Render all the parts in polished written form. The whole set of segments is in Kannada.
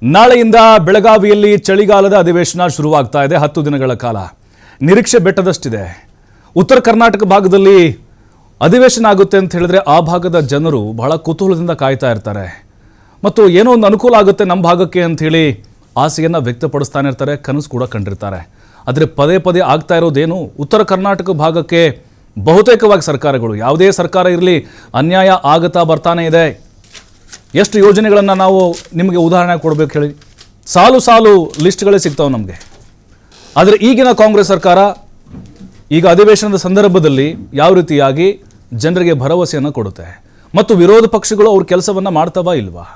ನಾಳೆಯಿಂದ ಬೆಳಗಾವಿಯಲ್ಲಿ ಚಳಿಗಾಲದ ಅಧಿವೇಶನ ಶುರುವಾಗ್ತಾ ಇದೆ. 10 ದಿನಗಳ ಕಾಲ ನಿರೀಕ್ಷೆ ಬೆಟ್ಟದಷ್ಟಿದೆ. ಉತ್ತರ ಕರ್ನಾಟಕ ಭಾಗದಲ್ಲಿ ಅಧಿವೇಶನ ಆಗುತ್ತೆ ಅಂತ ಹೇಳಿದ್ರೆ ಆ ಭಾಗದ ಜನರು ಬಹಳ ಕುತೂಹಲದಿಂದ ಕಾಯ್ತಾ ಇರ್ತಾರೆ ಮತ್ತು ಏನೋ ಒಂದು ಅನುಕೂಲ ಆಗುತ್ತೆ ನಮ್ಮ ಭಾಗಕ್ಕೆ ಅಂತ ಹೇಳಿ ಆಸೆಯನ್ನು ವ್ಯಕ್ತಪಡಿಸ್ತಾನೆ ಇರ್ತಾರೆ, ಕನಸು ಕೂಡ ಕಂಡಿರ್ತಾರೆ. ಆದರೆ ಪದೇ ಪದೇ ಆಗ್ತಾ ಇರೋದೇನು, ಉತ್ತರ ಕರ್ನಾಟಕ ಭಾಗಕ್ಕೆ ಬಹುತೇಕವಾಗಿ ಸರ್ಕಾರಗಳು, ಯಾವುದೇ ಸರ್ಕಾರ ಇರಲಿ, ಅನ್ಯಾಯ ಆಗತಾ ಬರ್ತಾನೆ ಇದೆ. ಎಷ್ಟು ಯೋಜನೆಗಳನ್ನು ನಾವು ನಿಮಗೆ ಉದಾಹರಣೆ ಕೊಡಬೇಕು ಹೇಳಿ, ಸಾಲು ಸಾಲು ಲಿಸ್ಟ್ಗಳೇ ಸಿಗ್ತಾವೆ ನಮಗೆ. ಆದರೆ ಈಗಿನ ಕಾಂಗ್ರೆಸ್ ಸರ್ಕಾರ ಈಗ ಅಧಿವೇಶನದ ಸಂದರ್ಭದಲ್ಲಿ ಯಾವ ರೀತಿಯಾಗಿ ಜನರಿಗೆ ಭರವಸೆಯನ್ನು ಕೊಡುತ್ತೆ ಮತ್ತು ವಿರೋಧ ಪಕ್ಷಗಳು ಅವ್ರ ಕೆಲಸವನ್ನು ಮಾಡ್ತಾವಾ ಇಲ್ವಾ?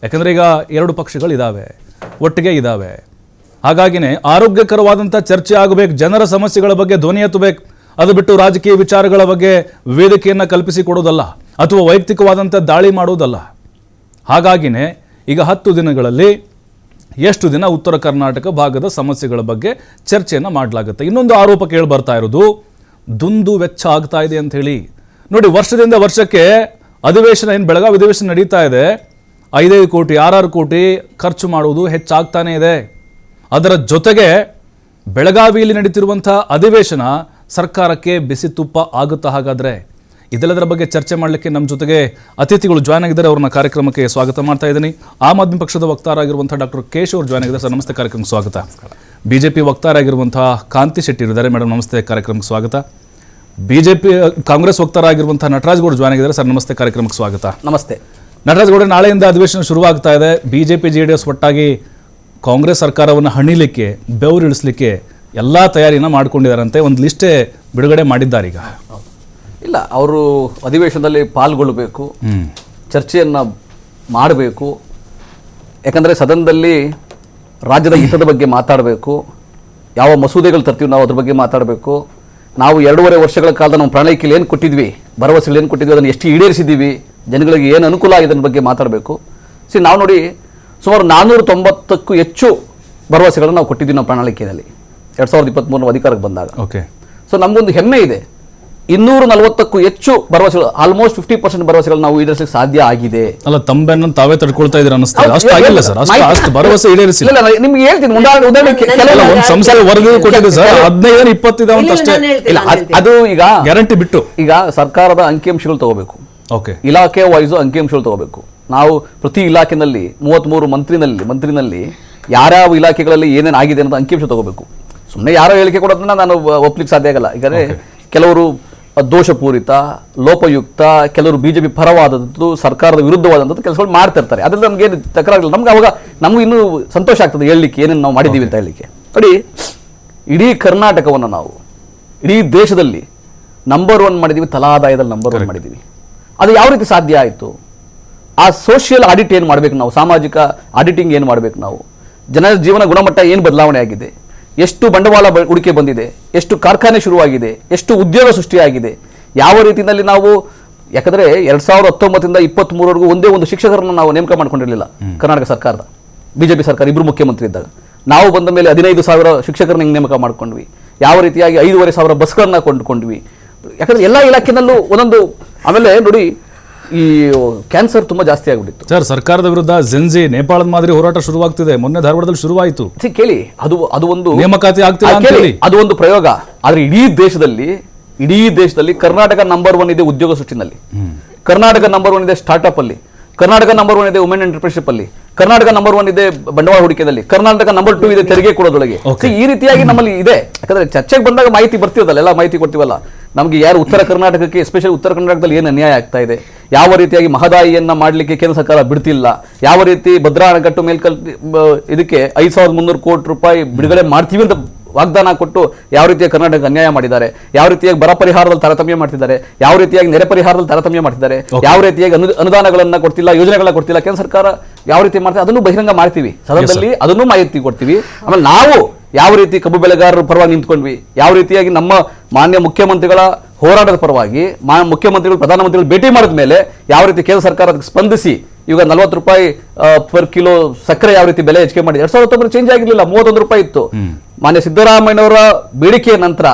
ಯಾಕಂದರೆ ಈಗ 2 ಪಕ್ಷಗಳಿದ್ದಾವೆ, ಒಟ್ಟಿಗೆ ಇದ್ದಾವೆ. ಹಾಗಾಗಿನೇ ಆರೋಗ್ಯಕರವಾದಂಥ ಚರ್ಚೆ ಆಗಬೇಕು, ಜನರ ಸಮಸ್ಯೆಗಳ ಬಗ್ಗೆ ಧ್ವನಿ ಎತ್ತಬೇಕು. ಅದು ಬಿಟ್ಟು ರಾಜಕೀಯ ವಿಚಾರಗಳ ಬಗ್ಗೆ ವೇದಿಕೆಯನ್ನು ಕಲ್ಪಿಸಿಕೊಡೋದಲ್ಲ ಅಥವಾ ವೈಯಕ್ತಿಕವಾದಂಥ ದಾಳಿ ಮಾಡೋದಲ್ಲ. ಹಾಗಾಗಿನೇ ಈಗ 10 ದಿನಗಳಲ್ಲಿ ಎಷ್ಟು ದಿನ ಉತ್ತರ ಕರ್ನಾಟಕ ಭಾಗದ ಸಮಸ್ಯೆಗಳ ಬಗ್ಗೆ ಚರ್ಚೆಯನ್ನು ಮಾಡಲಾಗುತ್ತೆ. ಇನ್ನೊಂದು ಆರೋಪ ಕೇಳಿ ಬರ್ತಾ ಇರೋದು ದುಂದು ವೆಚ್ಚ ಆಗ್ತಾ ಇದೆ ಅಂತ ಹೇಳಿ. ನೋಡಿ, ವರ್ಷದಿಂದ ವರ್ಷಕ್ಕೆ ಅಧಿವೇಶನ ಏನು ಬೆಳಗಾವಿ ಅಧಿವೇಶನ ನಡೀತಾ ಇದೆ, 5 ಕೋಟಿ 6 ಕೋಟಿ ಖರ್ಚು ಮಾಡುವುದು ಹೆಚ್ಚಾಗ್ತಾನೆ ಇದೆ. ಅದರ ಜೊತೆಗೆ ಬೆಳಗಾವಿಯಲ್ಲಿ ನಡೀತಿರುವಂಥ ಅಧಿವೇಶನ ಸರ್ಕಾರಕ್ಕೆ ಬಿಸಿ ತುಪ್ಪ ಆಗುತ್ತಾ? ಹಾಗಾದರೆ ಇದೆಲ್ಲದರ ಬಗ್ಗೆ ಚರ್ಚೆ ಮಾಡಲಿಕ್ಕೆ ನಮ್ಮ ಜೊತೆಗೆ ಅತಿಥಿಗಳು ಜಾಯ್ನ್ ಆಗಿದ್ದಾರೆ. ಅವ್ರನ್ನ ಕಾರ್ಯಕ್ರಮಕ್ಕೆ ಸ್ವಾಗತ ಮಾಡ್ತಾ ಇದ್ದೀನಿ. ಆಮ್ ಆದ್ಮಿ ಪಕ್ಷದ ವಕ್ತಾರ ಆಗಿರುವಂಥ ಡಾಕ್ಟರ್ ಕೇಶ್ ಅವರು ಜಾಯ್ನ್ ಆಗಿದ್ದಾರೆ. ಸರ್ ನಮಸ್ತೆ, ಕಾರ್ಯಕ್ರಮಕ್ಕೆ ಸ್ವಾಗತ. ಬಿಜೆಪಿ ವಕ್ತಾರ ಆಗಿರುವಂಥ ಕಾಂತಿ ಶೆಟ್ಟಿ ಇದ್ದಾರೆ. ಮೇಡಮ್ ನಮಸ್ತೆ, ಕಾರ್ಯಕ್ರಮಕ್ಕೆ ಸ್ವಾಗತ. ಬಿಜೆಪಿ ಕಾಂಗ್ರೆಸ್ ವಕ್ತಾರ ಆಗಿರುವಂಥ ನಟರಾಜ್ ಗೌಡ ಜಾಯ್ನ್ ಆಗಿದ್ದಾರೆ. ಸರ್ ನಮಸ್ತೆ, ಕಾರ್ಯಕ್ರಮಕ್ಕೆ ಸ್ವಾಗತ. ನಮಸ್ತೆ. ನಟರಾಜ್ ಗೌಡ, ನಾಳೆಯಿಂದ ಅಧಿವೇಶನ ಶುರುವಾಗ್ತಾ ಇದೆ. ಬಿಜೆಪಿ JDS ಒಟ್ಟಾಗಿ ಕಾಂಗ್ರೆಸ್ ಸರ್ಕಾರವನ್ನು ಹಣಿಲಿಕ್ಕೆ, ಬೆವರಿಳಿಸಲಿಕ್ಕೆ ಎಲ್ಲ ತಯಾರಿನ ಮಾಡ್ಕೊಂಡಿದ್ದಾರಂತೆ. ಒಂದು ಲಿಸ್ಟೇ ಬಿಡುಗಡೆ ಮಾಡಿದ್ದಾರೆ. ಈಗ ಇಲ್ಲ, ಅವರು ಅಧಿವೇಶನದಲ್ಲಿ ಪಾಲ್ಗೊಳ್ಳಬೇಕು, ಚರ್ಚೆಯನ್ನು ಮಾಡಬೇಕು. ಯಾಕಂದರೆ ಸದನದಲ್ಲಿ ರಾಜ್ಯದ ಹಿತದ ಬಗ್ಗೆ ಮಾತಾಡಬೇಕು. ಯಾವ ಮಸೂದೆಗಳು ತರ್ತೀವಿ ನಾವು ಅದ್ರ ಬಗ್ಗೆ ಮಾತಾಡಬೇಕು. ನಾವು 2.5 ವರ್ಷಗಳ ಕಾಲದ ನಮ್ಮ ಪ್ರಣಾಳಿಕೆಯಲ್ಲಿ ಏನು ಕೊಟ್ಟಿದ್ವಿ, ಭರವಸೆಗಳು ಏನು ಕೊಟ್ಟಿದ್ವಿ, ಅದನ್ನು ಎಷ್ಟು ಈಡೇರಿಸಿದ್ದೀವಿ, ಜನಗಳಿಗೆ ಏನು ಅನುಕೂಲ ಆಗಿದೆ ಅನ್ನೋ ಬಗ್ಗೆ ಮಾತಾಡಬೇಕು. ನಾವು ನೋಡಿ, ಸುಮಾರು 490ಕ್ಕೂ ಹೆಚ್ಚು ಭರವಸೆಗಳನ್ನು ನಾವು ಕೊಟ್ಟಿದ್ವಿ ನಮ್ಮ ಪ್ರಣಾಳಿಕೆಯಲ್ಲಿ 2023 ಅಧಿಕಾರಕ್ಕೆ ಬಂದಾಗ. ಓಕೆ. ಸೊ ನಮಗೊಂದು ಹೆಮ್ಮೆ ಇದೆ. 240ಕ್ಕೂ ಹೆಚ್ಚು ಭರವಸೆಗಳು, ಆಲ್ಮೋಸ್ಟ್ 50% ಭರವಸೆಗಳು ನಾವು ಈಡೇರಿಸಲಿಕ್ಕೆ ಸಾಧ್ಯ ಆಗಿದೆ. ಅಲ್ಲ, ತಮ್ಮನ್ನು ತಾವೇ ತಡ್ಕೊಳ್ತಾ ಇದ್ದೀರಾ ಅನಿಸ್ತದೆ. ಅಷ್ಟು ಆಗಿಲ್ಲ ಸರ್, ಅಷ್ಟು ಭರವಸೆ ಈಡೇರಿಸಿಲ್ಲ. ನಿಮ್ಗೆ ಹೇಳ್ತೀನಿ, ಒಂದು ಸಂಸ್ಥೆ ವರದಿ ಕೊಟ್ಟಿದೆ ಸರ್, 15 20 ಇದಾವೆ ಅಂತ ಅಷ್ಟೇ. ಅದು ಈಗ ಗ್ಯಾರಂಟಿ ಬಿಟ್ಟು ಈಗ ಸರ್ಕಾರದ ಅಂಕಿಅಂಶಗಳು ತಗೋಬೇಕು. ಓಕೆ. ಇಲಾಖೆ ವೈಸು ಅಂಕಿಅಂಶಗಳು ತಗೋಬೇಕು. ನಾವು ಪ್ರತಿ ಇಲಾಖೆನಲ್ಲಿ 33 ಮಂತ್ರಿನಲ್ಲಿ ಯಾರ್ಯಾವ ಇಲಾಖೆಗಳಲ್ಲಿ ಏನೇನು ಆಗಿದೆ ಅನ್ನೋದು ಅಂಕಿಅಂಶ ತಗೋಬೇಕು. ಸುಮ್ಮನೆ ಯಾರೋ ಹೇಳಿಕೆ ಕೊಡೋದನ್ನ ನಾನು ಒಪ್ಲಿಕ್ಕೆ ಸಾಧ್ಯ ಆಗಲ್ಲ. ಯಾಕಂದರೆ ಕೆಲವರು ದೋಷಪೂರಿತ, ಲೋಪಯುಕ್ತ, ಕೆಲವರು ಬಿಜೆಪಿ ಪರವಾದದ್ದು, ಸರ್ಕಾರದ ವಿರುದ್ಧವಾದಂಥದ್ದು ಕೆಲಸಗಳು ಮಾಡ್ತಿರ್ತಾರೆ. ಅದರಿಂದ ನಮಗೇನು ತಕರಾರಿಲ್ಲ. ನಮ್ಗೆ ಅವಾಗ ನಮಗೂ ಇನ್ನೂ ಸಂತೋಷ ಆಗ್ತದೆ ಹೇಳಲಿಕ್ಕೆ ಏನೇನು ನಾವು ಮಾಡಿದ್ದೀವಿ ಅಂತ ಹೇಳಲಿಕ್ಕೆ. ನೋಡಿ, ಇಡೀ ಕರ್ನಾಟಕವನ್ನು ನಾವು ಇಡೀ ದೇಶದಲ್ಲಿ ನಂಬರ್ 1 ಮಾಡಿದ್ದೀವಿ, ತಲಾ ಆದಾಯದಲ್ಲಿ ನಂಬರ್ 1 ಮಾಡಿದ್ದೀವಿ. ಅದು ಯಾವ ರೀತಿ ಸಾಧ್ಯ ಆಯಿತು? ಆ ಸೋಷಿಯಲ್ ಆಡಿಟ್ ಏನು ಮಾಡಬೇಕು ನಾವು, ಸಾಮಾಜಿಕ ಆಡಿಟಿಂಗ್ ಏನು ಮಾಡಬೇಕು ನಾವು, ಜನರ ಜೀವನ ಗುಣಮಟ್ಟ ಏನು ಬದಲಾವಣೆ ಆಗಿದೆ, ಎಷ್ಟು ಬಂಡವಾಳ ಹೂಡಿಕೆ ಬಂದಿದೆ, ಎಷ್ಟು ಕಾರ್ಖಾನೆ ಶುರುವಾಗಿದೆ, ಎಷ್ಟು ಉದ್ಯೋಗ ಸೃಷ್ಟಿಯಾಗಿದೆ, ಯಾವ ರೀತಿಯಲ್ಲಿ ನಾವು, ಯಾಕಂದರೆ 2019 ಇಂದ 23ವರೆಗೂ ಒಂದೇ ಒಂದು ಶಿಕ್ಷಕರನ್ನು ನಾವು ನೇಮಕ ಮಾಡ್ಕೊಂಡಿರಲಿಲ್ಲ ಕರ್ನಾಟಕ ಸರ್ಕಾರದ, ಬಿಜೆಪಿ ಸರ್ಕಾರ 2 ಮುಖ್ಯಮಂತ್ರಿ ಇದ್ದಾಗ. ನಾವು ಬಂದ ಮೇಲೆ 15,000 ಶಿಕ್ಷಕರನ್ನ ನೇಮಕ ಮಾಡ್ಕೊಂಡ್ವಿ. ಯಾವ ರೀತಿಯಾಗಿ 5,500 ಬಸ್ಗಳನ್ನ ಕೊಂಡ್ಕೊಂಡ್ವಿ. ಯಾಕಂದರೆ ಎಲ್ಲ ಇಲಾಖೆನಲ್ಲೂ ಒಂದೊಂದು. ಆಮೇಲೆ ನೋಡಿ, ಈ ಕ್ಯಾನ್ಸರ್ ತುಂಬಾ ಜಾಸ್ತಿ ಆಗಿಬಿಟ್ಟಿತ್ತು ಸರ್. ಸರ್ಕಾರದ ವಿರುದ್ಧ ಜೆನ್ಜಿ ನೇಪಾಳದ ಮಾದರಿ ಹೋರಾಟ ಶುರುವಾಗ್ತಿದೆ. ಮೊನ್ನೆ ಧಾರವಾಡದಲ್ಲಿ ಶುರುವಾಯಿತು. ಕೇಳಿ, ಅದು ಒಂದು ನೇಮಕಾತಿ ಆಗ್ತಿಲ್ಲ ಅಂತ ಹೇಳಿ ಅದು ಒಂದು ಪ್ರಯೋಗ. ಆದ್ರೆ ಇಡೀ ದೇಶದಲ್ಲಿ ಕರ್ನಾಟಕ ನಂಬರ್ 1 ಇದೆ ಉದ್ಯೋಗ ಸೃಷ್ಟಿನಲ್ಲಿ, ಕರ್ನಾಟಕ ನಂಬರ್ 1 ಇದೆ ಸ್ಟಾರ್ಟ್ಅಪ್ ಅಲ್ಲಿ, ಕರ್ನಾಟಕ ನಂಬರ್ 1 ಇದೆ ವುಮೆನ್ ಎಂಟರ್ಪ್ರಿನರ್ಶಿಪ್ ಅಲ್ಲಿ, ಕರ್ನಾಟಕ ನಂಬರ್ 1 ಇದೆ ಬಂಡವಾಳ ಹೂಡಿಕೆಯಲ್ಲಿ, ಕರ್ನಾಟಕ ನಂಬರ್ 2 ಇದೆ ತೆರಿಗೆ ಕೊಡೋದೊಳಗೆ. ಈ ರೀತಿಯಾಗಿ ನಮ್ಮಲ್ಲಿ ಇದೆ. ಯಾಕಂದ್ರೆ ಚರ್ಚೆಗೆ ಬಂದಾಗ ಮಾಹಿತಿ ಬರ್ತಿರೋದಲ್ಲ, ಎಲ್ಲ ಮಾಹಿತಿ ಕೊಡ್ತೀವಲ್ಲ. ನಮಗೆ ಯಾರು ಉತ್ತರ ಕರ್ನಾಟಕಕ್ಕೆ, ಎಸ್ಪೆಷಲಿ ಉತ್ತರ ಕರ್ನಾಟಕದಲ್ಲಿ ಏನು ಅನ್ಯಾಯ ಆಗ್ತಾ ಇದೆ, ಯಾವ ರೀತಿಯಾಗಿ ಮಹದಾಯಿಯನ್ನ ಮಾಡಲಿಕ್ಕೆ ಕೇಂದ್ರ ಸರ್ಕಾರ ಬಿಡ್ತಿಲ್ಲ, ಯಾವ ರೀತಿ ಭದ್ರಾ ಅಣೆಕಟ್ಟು ಇದಕ್ಕೆ 5,300 ಕೋಟಿ ರೂಪಾಯಿ ಬಿಡುಗಡೆ ಮಾಡ್ತೀವಿ ಅಂತ ವಾಗ್ದಾನ ಕೊಟ್ಟು ಯಾವ ರೀತಿಯ ಕರ್ನಾಟಕ ಅನ್ಯಾಯ ಮಾಡಿದ್ದಾರೆ, ಯಾವ ರೀತಿಯಾಗಿ ಬರ ಪರಿಹಾರದಲ್ಲಿ ತಾರತಮ್ಯ ಮಾಡ್ತಿದ್ದಾರೆ, ಯಾವ ರೀತಿಯಾಗಿ ನೆರೆ ಪರಿಹಾರದಲ್ಲಿ ತಾರತಮ್ಯ ಮಾಡ್ತಿದ್ದಾರೆ, ಯಾವ ರೀತಿಯಾಗಿ ಅನುದಾನಗಳನ್ನ ಕೊಡ್ತಿಲ್ಲ, ಯೋಜನೆಗಳನ್ನ ಕೊಡ್ತಿಲ್ಲ ಕೇಂದ್ರ ಸರ್ಕಾರ, ಯಾವ ರೀತಿ ಮಾಡ್ತಾರೆ ಅದನ್ನು ಬಹಿರಂಗ ಮಾಡ್ತೀವಿ ಸದನದಲ್ಲಿ, ಅದನ್ನು ಮಾಹಿತಿ ಕೊಡ್ತೀವಿ. ಆಮೇಲೆ ನಾವು ಯಾವ ರೀತಿ ಕಬ್ಬು ಬೆಳೆಗಾರರ ಪರವಾಗಿ ನಿಂತ್ಕೊಂಡ್ವಿ, ಯಾವ ರೀತಿಯಾಗಿ ನಮ್ಮ ಮಾನ್ಯ ಮುಖ್ಯಮಂತ್ರಿಗಳ ಹೋರಾಟದ ಪರವಾಗಿ ಮುಖ್ಯಮಂತ್ರಿಗಳು ಪ್ರಧಾನಮಂತ್ರಿಗಳು ಭೇಟಿ ಮಾಡಿದ ಮೇಲೆ ಯಾವ ರೀತಿ ಕೇಂದ್ರ ಸರ್ಕಾರ ಅದಕ್ಕೆ ಸ್ಪಂದಿಸಿ ಈಗ 40 ರೂಪಾಯಿ ಪರ್ ಕಿಲೋ ಸಕ್ಕರೆ ಯಾವ ರೀತಿ ಬೆಲೆ ಹೆಚ್ಚಿಗೆ ಮಾಡಿದೆ. 2019 ಚೇಂಜ್ ಆಗಿರಲಿಲ್ಲ, 31 ರೂಪಾಯಿ ಇತ್ತು. ಮಾನ್ಯ ಸಿದ್ದರಾಮಯ್ಯನವರ ಬೇಡಿಕೆಯ ನಂತರ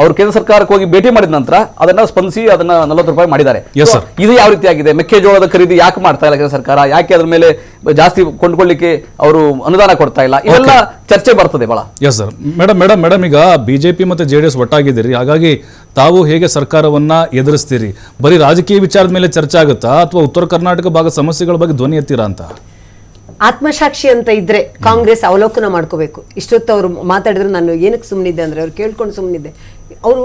ಅವರು ಕೇಂದ್ರ ಸರ್ಕಾರಕ್ಕೆ ಹೋಗಿ ಭೇಟಿ ಮಾಡಿದ ನಂತರ ಅದನ್ನ ಸ್ಪಂದಿಸಿ ಅದನ್ನ 40 ರೂಪಾಯಿ ಮಾಡಿದ್ದಾರೆ. Yes, So, sir. ಇದು ಯಾವ ರೀತಿ ಆಗಿದೆ? ಮೆಕ್ಕೆಜೋಳದ ಖರೀದಿ ಯಾಕೆ ಮಾಡ್ತಾ ಇಲ್ಲ ಕೇಂದ್ರ ಸರ್ಕಾರ? ಯಾಕೆ ಅದ್ರ ಮೇಲೆ ಜಾಸ್ತಿ ಕೊಂಡ್ಕೊಳ್ಳಿಕ್ಕೆ ಅವರು ಅನುದಾನ ಕೊಡ್ತಾ ಇಲ್ಲ? ಇವೆಲ್ಲ ಚರ್ಚೆ ಬರ್ತದೆ ಬಹಳ. Yes sir. ಮೇಡಮ್ ಈಗ ಬಿಜೆಪಿ ಮತ್ತೆ JDS ಒಟ್ಟಾಗಿದ್ದೀರಿ, ಹಾಗಾಗಿ ತಾವು ಹೇಗೆ ಸರ್ಕಾರವನ್ನ ಎದುರಿಸ್ತೀರಿ? ಬರೀ ರಾಜಕೀಯ ವಿಚಾರದ ಮೇಲೆ ಚರ್ಚೆ ಆಗುತ್ತಾ ಅಥವಾ ಉತ್ತರ ಕರ್ನಾಟಕ ಭಾಗದ ಸಮಸ್ಯೆಗಳ ಬಗ್ಗೆ ಧ್ವನಿ ಎತ್ತೀರಾ ಅಂತ? ಆತ್ಮಸಾಕ್ಷಿ ಅಂತ ಇದ್ರೆ ಕಾಂಗ್ರೆಸ್ ಅವಲೋಕನ ಮಾಡ್ಕೋಬೇಕು. ಇಷ್ಟೊತ್ತು ಅವರು ಮಾತಾಡಿದ್ರು ನಾನು ಏನಕ್ಕೆ ಸುಮ್ಮನಿದ್ದೆ ಅಂದ್ರೆ ಅವ್ರು ಕೇಳ್ಕೊಂಡು ಸುಮ್ಮನಿದ್ದೆ. ಅವರು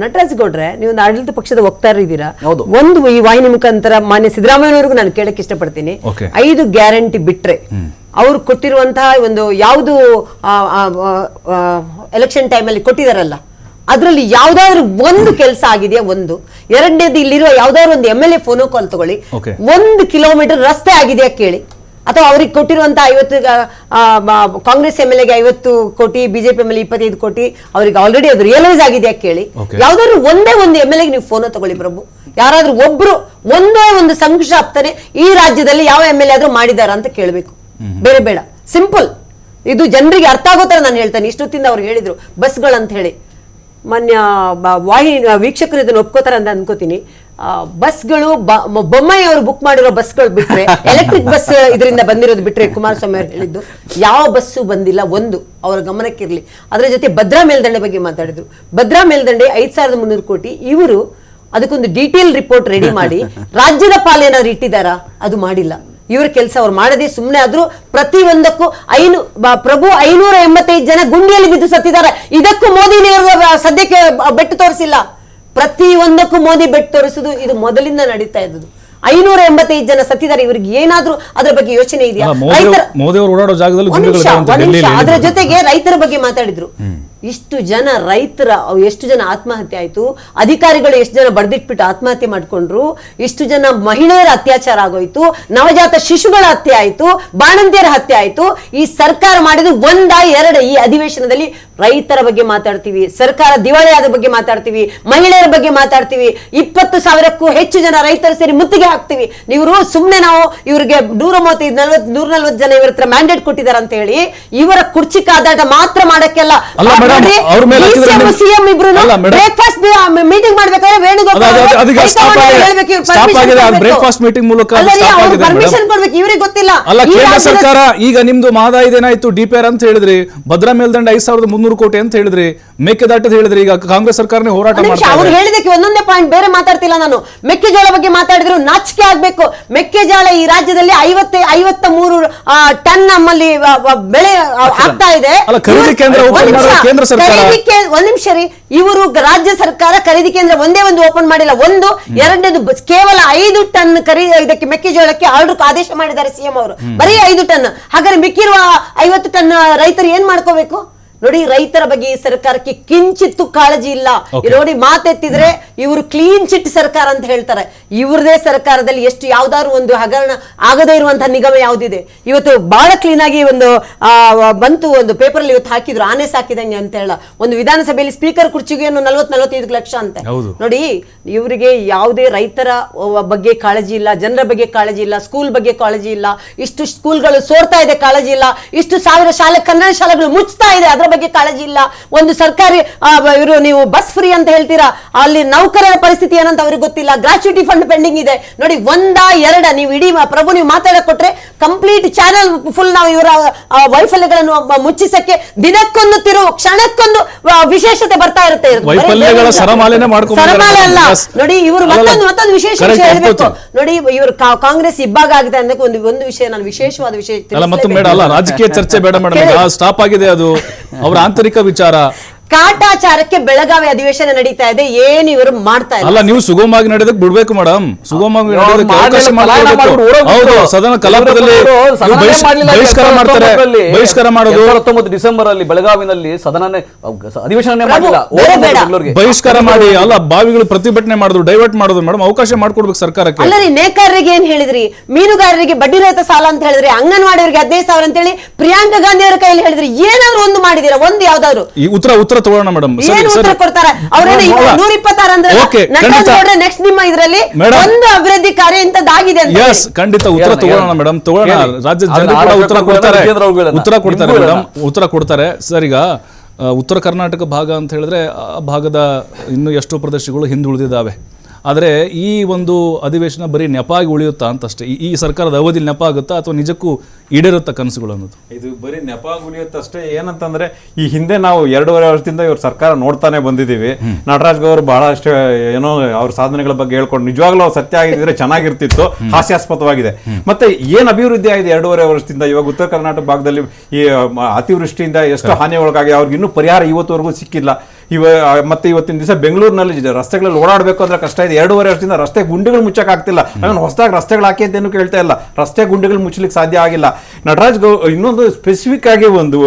ನಟರಾಜ್ ಗೌಡ್ರೆ, ನೀವು ಒಂದು ಆಡಳಿತ ಪಕ್ಷದ ವಕ್ತಾರ ಇದ್ದೀರಾ. ಒಂದು ಈ ವಾಹಿನಿ ಮುಖಾಂತರ ಮಾನ್ಯ ಸಿದ್ದರಾಮಯ್ಯನವರೆಗೂ ನಾನು ಕೇಳಕ್ಕೆ ಇಷ್ಟಪಡ್ತೀನಿ. 5 ಗ್ಯಾರಂಟಿ ಬಿಟ್ರೆ ಅವ್ರು ಕೊಟ್ಟಿರುವಂತಹ ಒಂದು ಯಾವುದು ಎಲೆಕ್ಷನ್ ಟೈಮಲ್ಲಿ ಕೊಟ್ಟಿದಾರಲ್ಲ, ಅದರಲ್ಲಿ ಯಾವ್ದಾದ್ರು ಒಂದು ಕೆಲಸ ಆಗಿದೆಯಾ? ಒಂದು. ಎರಡನೇದು, ಇಲ್ಲಿರುವ ಯಾವ್ದಾದ್ರು ಒಂದು MLA ಫೋನೋ ಕಾಲ್ ತಗೊಳ್ಳಿ, 1 ಕಿಲೋಮೀಟರ್ ರಸ್ತೆ ಆಗಿದೆಯಾ ಕೇಳಿ. ಅಥವಾ ಅವ್ರಿಗೆ ಕೊಟ್ಟಿರುವಂತಹ 50 ಕಾಂಗ್ರೆಸ್ MLAಗೆ 50 ಕೋಟಿ, ಬಿಜೆಪಿ MLA 25 ಕೋಟಿ, ಅವ್ರಿಗೆ ಆಲ್ರೆಡಿ ಅದು ರಿಯಲೈಸ್ ಆಗಿದೆಯಾ ಕೇಳಿ. ಯಾವ್ದಾದ್ರು ಒಂದೇ ಒಂದು MLAಗೆ ನೀವು ಫೋನ್ ತಗೊಳ್ಳಿ ಪ್ರಭು. ಯಾರಾದ್ರೂ ಒಬ್ರು ಒಂದೇ ಒಂದು ಸಂಕ್ಷಾಪ್ತನೆ ಈ ರಾಜ್ಯದಲ್ಲಿ ಯಾವ MLA ಆದ್ರೂ ಮಾಡಿದಾರ ಅಂತ ಕೇಳಬೇಕು. ಬೇರೆ ಬೇಡ, ಸಿಂಪಲ್. ಇದು ಜನರಿಗೆ ಅರ್ಥ ಆಗೋ ತರ ನಾನು ಹೇಳ್ತೇನೆ. ಇಷ್ಟೊತ್ತಿಂದ ಅವ್ರು ಹೇಳಿದ್ರು ಬಸ್ಗಳಂತ ಹೇಳಿ. ಮಾನ್ಯ ವಾಹಿನಿ ವೀಕ್ಷಕರು ಇದನ್ನು ಒಪ್ಕೋತಾರೆ ಅಂತ ಅನ್ಕೋತೀನಿ. ಬಸ್ಗಳು ಬೊಮ್ಮಾಯಿ ಅವರು ಬುಕ್ ಮಾಡಿರೋ ಬಸ್ಗಳು ಬಿಟ್ರೆ, ಎಲೆಕ್ಟ್ರಿಕ್ ಬಸ್ ಇದರಿಂದ ಬಂದಿರೋದು ಬಿಟ್ರೆ, ಕುಮಾರಸ್ವಾಮಿ ಅವರು ಹೇಳಿದ್ದು ಯಾವ ಬಸ್ಸು ಬಂದಿಲ್ಲ. ಒಂದು ಅವರ ಗಮನಕ್ಕಿರ್ಲಿ. ಅದರ ಜೊತೆ ಭದ್ರಾ ಮೇಲ್ದಂಡೆ ಬಗ್ಗೆ ಮಾತಾಡಿದ್ರು. ಭದ್ರಾ ಮೇಲ್ದಂಡೆ 5300 ಕೋಟಿ. ಇವರು ಅದಕ್ಕೊಂದು ಡೀಟೇಲ್ ರಿಪೋರ್ಟ್ ರೆಡಿ ಮಾಡಿ ರಾಜ್ಯದ ಪಾಲೇನಾದ್ರು ಇಟ್ಟಿದ್ದಾರಾ? ಅದು ಮಾಡಿಲ್ಲ. ಇವ್ರ ಕೆಲಸ ಅವ್ರು ಮಾಡದೆ ಸುಮ್ಮನೆ ಆದ್ರೂ ಪ್ರತಿ ಒಂದಕ್ಕೂ ಪ್ರಭು 585 ಜನ ಗುಂಡಿಯಲ್ಲಿ ಬಿದ್ದು ಸತ್ತಿದ್ದಾರೆ. ಇದಕ್ಕೂ ಮೋದಿ ಸದ್ಯಕ್ಕೆ ಬೆಟ್ಟು ತೋರಿಸಿಲ್ಲ. ಪ್ರತಿ ಒಂದಕ್ಕೂ ಮೋದಿ ಬೆಟ್ಟು ತೋರಿಸುದು ಇದು ಮೊದಲಿಂದ ನಡೀತಾ ಇದ್ದು. 585 ಜನ ಸತ್ತಿದ್ದಾರೆ. ಇವ್ರಿಗೆ ಏನಾದ್ರೂ ಅದ್ರ ಬಗ್ಗೆ ಯೋಚನೆ ಇದೆಯಾ? ಅದರ ಜೊತೆಗೆ ರೈತರ ಬಗ್ಗೆ ಮಾತಾಡಿದ್ರು. ಇಷ್ಟು ಜನ ರೈತರ ಎಷ್ಟು ಜನ ಆತ್ಮಹತ್ಯೆ ಆಯ್ತು, ಅಧಿಕಾರಿಗಳು ಎಷ್ಟು ಜನ ಬಡ್ದಿಟ್ಬಿಟ್ಟು ಆತ್ಮಹತ್ಯೆ ಮಾಡ್ಕೊಂಡ್ರು, ಇಷ್ಟು ಜನ ಮಹಿಳೆಯರ ಅತ್ಯಾಚಾರ ಆಗೋಯ್ತು, ನವಜಾತ ಶಿಶುಗಳ ಹತ್ಯೆ ಆಯ್ತು, ಬಾಣಂತಿಯರ ಹತ್ಯೆ ಆಯ್ತು. ಈ ಸರ್ಕಾರ ಮಾಡಿದ್ದು 1-2 ಈ ಅಧಿವೇಶನದಲ್ಲಿ ರೈತರ ಬಗ್ಗೆ ಮಾತಾಡ್ತೀವಿ, ಸರ್ಕಾರ ದಿವಾಳಿಯಾದ ಬಗ್ಗೆ ಮಾತಾಡ್ತೀವಿ, ಮಹಿಳೆಯರ ಬಗ್ಗೆ ಮಾತಾಡ್ತೀವಿ. 20,000ಕ್ಕೂ ಹೆಚ್ಚು ಜನ ರೈತರು ಸೇರಿ ಮುತ್ತಿಗೆ ಹಾಕ್ತಿವಿ. ನೀವು ಸುಮ್ನೆ ನಾವು ಇವ್ರಿಗೆ 140 ಜನ ಇವ್ರ ಹತ್ರ ಮ್ಯಾಂಡೇಟ್ ಕೊಟ್ಟಿದ್ದಾರೆ ಅಂತ ಹೇಳಿ ಇವರ ಕುರ್ಚಿ ಕಾದಾಟ ಮಾತ್ರ ಮಾಡಕ್ಕೆಲ್ಲ ಸಿಎಂ ಇಬ್ರು ಬ್ರೇಕ್ಫಾಸ್ಟ್ ಮೀಟಿಂಗ್ ಮಾಡ್ಬೇಕಾದ್ರೆ ಬ್ರೇಕ್ಫಾಸ್ಟ್ ಮೀಟಿಂಗ್ ಮೂಲಕ ಪರ್ಮಿಷನ್ ಕೊಡ್ಬೇಕು. ಇವ್ರಿಗೆ ಗೊತ್ತಿಲ್ಲ. ಕೇಂದ್ರ ಸರ್ಕಾರ ಈಗ ನಿಮ್ದು ಮಾದಾಯಿದ ಏನಾಯ್ತು, DPR ಅಂತ ಹೇಳಿದ್ರಿ, ಭದ್ರಾ ಮೇಲ್ದಂಡ 5,300 ಕೋಟಿ ಅಂತ ಹೇಳಿದ್ರಿ, ಮೇಕೆದಾಟದ ಹೇಳಿದ್ರಿ. ಈಗ ಕಾಂಗ್ರೆಸ್ ಸರ್ಕಾರನೇ ಹೋರಾಟ ಮಾಡ್ತಾರೆ. ಅವ್ರು ಹೇಳಿದಕ್ಕೆ ಒಂದೊಂದೇ ಪಾಯಿಂಟ್ ಬೇರೆ ಮಾತಾಡ್ತಿಲ್ಲ ನಾನು. ಮೆಕ್ಕೆಜೋಳ ಬಗ್ಗೆ ಮಾತಾಡಿದ್ರು ನಾಚಿಕೆ ಆಗ್ಬೇಕು. ಮೆಕ್ಕೆಜೋಳ ಈ ರಾಜ್ಯದಲ್ಲಿ 53 ಟನ್ ನಮ್ಮಲ್ಲಿ ಬೆಳೆ ಆಗ್ತಾ ಇದೆ. ಒಂದ್ ನಿಮಿಷ ರೀ, ಇವರು ರಾಜ್ಯ ಸರ್ಕಾರ ಖರೀದಿ ಕೇಂದ್ರ ಒಂದೇ ಒಂದು ಓಪನ್ ಮಾಡಿಲ್ಲ. ಒಂದು. ಎರಡನೇದು ಕೇವಲ 5 ಟನ್ ಇದಕ್ಕೆ ಮೆಕ್ಕೆಜೋಳಕ್ಕೆ ಆದೇಶ ಮಾಡಿದ್ದಾರೆ ಸಿಎಂ ಅವರು. ಬರೀ 5 ಟನ್. ಹಾಗಾದ್ರೆ ಮಿಕ್ಕಿರುವ 50 ಟನ್ ರೈತರು ಏನ್ ಮಾಡ್ಕೋಬೇಕು? ನೋಡಿ, ರೈತರ ಬಗ್ಗೆ ಈ ಸರ್ಕಾರಕ್ಕೆ ಕಿಂಚಿತ್ತು ಕಾಳಜಿ ಇಲ್ಲ. ನೋಡಿ, ಮಾತೆತ್ತಿದ್ರೆ ಇವರು ಕ್ಲೀನ್ ಚಿಟ್ ಸರ್ಕಾರ ಅಂತ ಹೇಳ್ತಾರೆ. ಇವ್ರದೇ ಸರ್ಕಾರದಲ್ಲಿ ಎಷ್ಟು ಯಾವ್ದಾದ್ರು ಒಂದು ಹಗರಣ ಆಗದೇ ಇರುವಂತಹ ನಿಗಮ ಯಾವ್ದಿದೆ? ಇವತ್ತು ಬಹಳ ಕ್ಲೀನ್ ಆಗಿ ಒಂದು ಬಂತು, ಒಂದು ಪೇಪರ್ ಅಲ್ಲಿ ಇವತ್ತು ಹಾಕಿದ್ರು, ಆನೆ ಸಾಕಿದಂಗೆ ಅಂತ ಹೇಳ. ಒಂದು ವಿಧಾನಸಭೆಯಲ್ಲಿ ಸ್ಪೀಕರ್ ಕುರ್ಚಿಗೆ 40-45 ಲಕ್ಷ ಅಂತೆ. ನೋಡಿ, ಇವರಿಗೆ ಯಾವುದೇ ರೈತರ ಬಗ್ಗೆ ಕಾಳಜಿ ಇಲ್ಲ, ಜನರ ಬಗ್ಗೆ ಕಾಳಜಿ ಇಲ್ಲ, ಸ್ಕೂಲ್ ಬಗ್ಗೆ ಕಾಳಜಿ ಇಲ್ಲ. ಇಷ್ಟು ಸ್ಕೂಲ್ಗಳು ಸೋರ್ತಾ ಇದೆ, ಕಾಳಜಿ ಇಲ್ಲ. ಇಷ್ಟು ಸಾವಿರ ಶಾಲೆ, ಕನ್ನಡ ಶಾಲೆಗಳು ಮುಚ್ತಾ ಇದೆ, ಅದರ ಬಗ್ಗೆ ಕಾಳಜಿ ಇಲ್ಲ. ಒಂದು ಸರ್ಕಾರಿ ಇವರು ನೀವು ಬಸ್ ಫ್ರೀ ಅಂತ ಹೇಳ್ತೀರಾ, ಅಲ್ಲಿ ನೌಕರರ ಪರಿಸ್ಥಿತಿ ಏನಂತ ಅವ್ರಿಗೆ ಗೊತ್ತಿಲ್ಲ. ಗ್ರಾಚ್ಯುಟಿ ಫಂಡ್ ಪೆಂಡಿಂಗ್ ಇದೆ. ನೋಡಿ, 1-2 ನೀವು ಇಡೀ ಪ್ರಭು ನೀವು ಮಾತಾಡಕ್ ಕೊಟ್ರೆ ಕಂಪ್ಲೀಟ್ ಚಾನೆಲ್ ಫುಲ್ ನಾವು ಇವರ ವೈಫಲ್ಯಗಳನ್ನು ಮುಚ್ಚಿಸಕ್ಕೆ ದಿನಕ್ಕೊಂದು ತಿರುವು, ಕ್ಷಣಕ್ಕೊಂದು ವಿಶೇಷತೆ ಬರ್ತಾ ಇರುತ್ತೆ. ಸರಮಾಲೆ ಅಲ್ಲ. ನೋಡಿ, ಇವರು ಮತ್ತೊಂದು ವಿಶೇಷ ವಿಷಯ ಹೇಳ್ಬೇಕು. ನೋಡಿ, ಇವರು ಕಾಂಗ್ರೆಸ್ ಇಬ್ಬಾಗ ಆಗಿದೆ ಅನ್ನಕ್ಕೆ ಒಂದು ವಿಷಯ ನಾನು ವಿಶೇಷವಾದ ವಿಷಯ ರಾಜಕೀಯ ಚರ್ಚೆ ಬೇಡ ಮೇಡಮ್, ಸ್ಟಾಪ್ ಆಗಿದೆ ಅದು ಅವರ ಆಂತರಿಕ ವಿಚಾರ. ಕಾಟಾಚಾರಕ್ಕೆ ಬೆಳಗಾವಿ ಅಧಿವೇಶನ ನಡೀತಾ ಇದೆ. ಏನು ಇವರು ಮಾಡ್ತಾ ಇಲ್ಲ. ಅಲ್ಲ, ನೀವು ಸುಗಮವಾಗಿ ನಡೆದಕ್ಕೆ ಬಿಡ್ಬೇಕು ಮೇಡಮ್. ಸುಗಮವಾಗಿ ನಡೆಯೋದಕ್ಕೆ ಅವಕಾಶ ಮಾಡಿಕೊಡಬೇಕು. ಹೌದು, ಸದನ ಕಲಾಪದಲ್ಲಿ ಬಹಿಷ್ಕಾರ ಮಾಡ್ತಾರೆ. ಬಹಿಷ್ಕಾರ ಮಾಡೋದು 19 ಡಿಸೆಂಬರ್ ಅಲ್ಲಿ ಬೆಳಗಾವಿನಲ್ಲಿ ಸದನನೇ ಅಧಿವೇಶನ ಮಾಡಿಲ್ಲ, ಬಹಿಷ್ಕಾರ ಮಾಡಿ ಅಲ್ಲ, ಬಾವಿಗಳು ಪ್ರತಿಭಟನೆ ಮಾಡಿದ್ರು, ಡೈವರ್ಟ್ ಮಾಡೋದು. ಮೇಡಮ್, ಅವಕಾಶ ಮಾಡ್ಕೊಡ್ಬೇಕು ಸರ್ಕಾರಕ್ಕೆ. ಅಲ್ಲ ರೀ, ನೇಕಾರರಿಗೆ ಏನ್ ಹೇಳಿದ್ರಿ, ಮೀನುಗಾರರಿಗೆ ಬಡ್ಡಿ ರಹಿತ ಸಾಲ ಅಂತ ಹೇಳಿದ್ರಿ, ಅಂಗನವಾಡಿಯವರಿಗೆ 15,000 ಅಂತ ಹೇಳಿ ಪ್ರಿಯಾಂಕಾ ಗಾಂಧಿ ಅವರ ಕೈಯಲ್ಲಿ ಹೇಳಿದ್ರಿ. ಏನಾದ್ರು ಒಂದು ಮಾಡಿದೀರಾ? ಒಂದು ಯಾವ್ದಾದ್ರು ಉತ್ತರ ತಗೊಳ್ಳೋಣ ಮೇಡಮ್. ಕೊಡ್ತಾರೆ ಅವ್ರೇನು 126 ಅಂದ್ರೆ ನೆಕ್ಸ್ಟ್ ನಿಮ್ಮ ಇದರಲ್ಲಿ ಒಂದು ಅಭಿವೃದ್ಧಿ ಕಾರ್ಯ ಇಂತದ್ದಾಗಿದೆ ಅಂತ. ಖಂಡಿತ ಉತ್ತರ ತಗೊಳ್ಳೋಣ ಮೇಡಮ್, ತಗೊಳ್ಳೋಣ. ರಾಜ್ಯದ ಜನರು ಕೂಡ ಉತ್ತರ ಕೊಡ್ತಾರೆ ಮೇಡಮ್, ಉತ್ತರ ಕೊಡ್ತಾರೆ ಸರ್. ಈಗ ಉತ್ತರ ಕರ್ನಾಟಕ ಭಾಗ ಅಂತ ಹೇಳಿದ್ರೆ ಆ ಭಾಗದ ಇನ್ನೂ ಎಷ್ಟೋ ಪ್ರದೇಶಗಳು ಹಿಂದುಳಿದಿದ್ದಾವೆ. ಆದರೆ ಈ ಒಂದು ಅಧಿವೇಶನ ಬರೀ ನೆಪ ಆಗಿ ಉಳಿಯುತ್ತಾ ಅಂತಷ್ಟೇ. ಈ ಸರ್ಕಾರದ ಅವಧಿಯಲ್ಲಿ ನೆಪ ಆಗುತ್ತಾ ಅಥವಾ ನಿಜಕ್ಕೂ ಈಡೇರುತ್ತಾ ಕನಸುಗಳು ಅನ್ನೋದು? ಇದು ಬರೀ ನೆಪ ಉಳಿಯುತ್ತಷ್ಟೇ. ಏನಂತಂದ್ರೆ ಈ ಹಿಂದೆ ನಾವು 2.5 ವರ್ಷದಿಂದ ಇವ್ರ ಸರ್ಕಾರ ನೋಡ್ತಾನೆ ಬಂದಿದ್ದೀವಿ. ನಟರಾಜ್ ಗೌರ್ ಬಹಳಷ್ಟು ಏನೋ ಅವ್ರ ಸಾಧನೆಗಳ ಬಗ್ಗೆ ಹೇಳ್ಕೊಂಡು ನಿಜವಾಗ್ಲೂ ಅವ್ರು ಸತ್ಯ ಆಗಿದ್ರೆ ಚೆನ್ನಾಗಿರ್ತಿತ್ತು. ಹಾಸ್ಯಾಸ್ಪದವಾಗಿದೆ. ಮತ್ತೆ ಏನ್ ಅಭಿವೃದ್ಧಿ ಆಗಿದೆ 2.5 ವರ್ಷದಿಂದ? ಇವಾಗ ಉತ್ತರ ಕರ್ನಾಟಕ ಭಾಗದಲ್ಲಿ ಈ ಅತಿವೃಷ್ಟಿಯಿಂದ ಎಷ್ಟು ಹಾನಿ ಒಳಗಾಗಿ ಅವ್ರಿಗೆ ಇನ್ನೂ ಪರಿಹಾರ ಇವತ್ತುವರೆಗೂ ಸಿಕ್ಕಿಲ್ಲ. ಮತ್ತೆ ಇವತ್ತಿನ ದಿವಸ ಬೆಂಗಳೂರಿನಲ್ಲಿ ರಸ್ತೆಗಳಲ್ಲಿ ಓಡಾಡಬೇಕು ಅಂದ್ರೆ ಕಷ್ಟ ಇದೆ. 2.5 ವರ್ಷದಿಂದ ರಸ್ತೆ ಗುಂಡಿಗಳು ಮುಚ್ಚಕ್ ಆಗ್ತಿಲ್ಲ. ನಾನು ಹೊಸದಾಗಿ ರಸ್ತೆಗಳು ಹಾಕಿ ಅಂತೇನು ಕೇಳ್ತಾ ಇಲ್ಲ. ರಸ್ತೆ ಗುಂಡಿಗಳು ಮುಚ್ಚಲಿಕ್ಕೆ ಸಾಧ್ಯ ಆಗಿಲ್ಲ. ನಟರಾಜ್ ಇನ್ನೊಂದು ಸ್ಪೆಸಿಫಿಕ್ ಆಗಿ ಒಂದು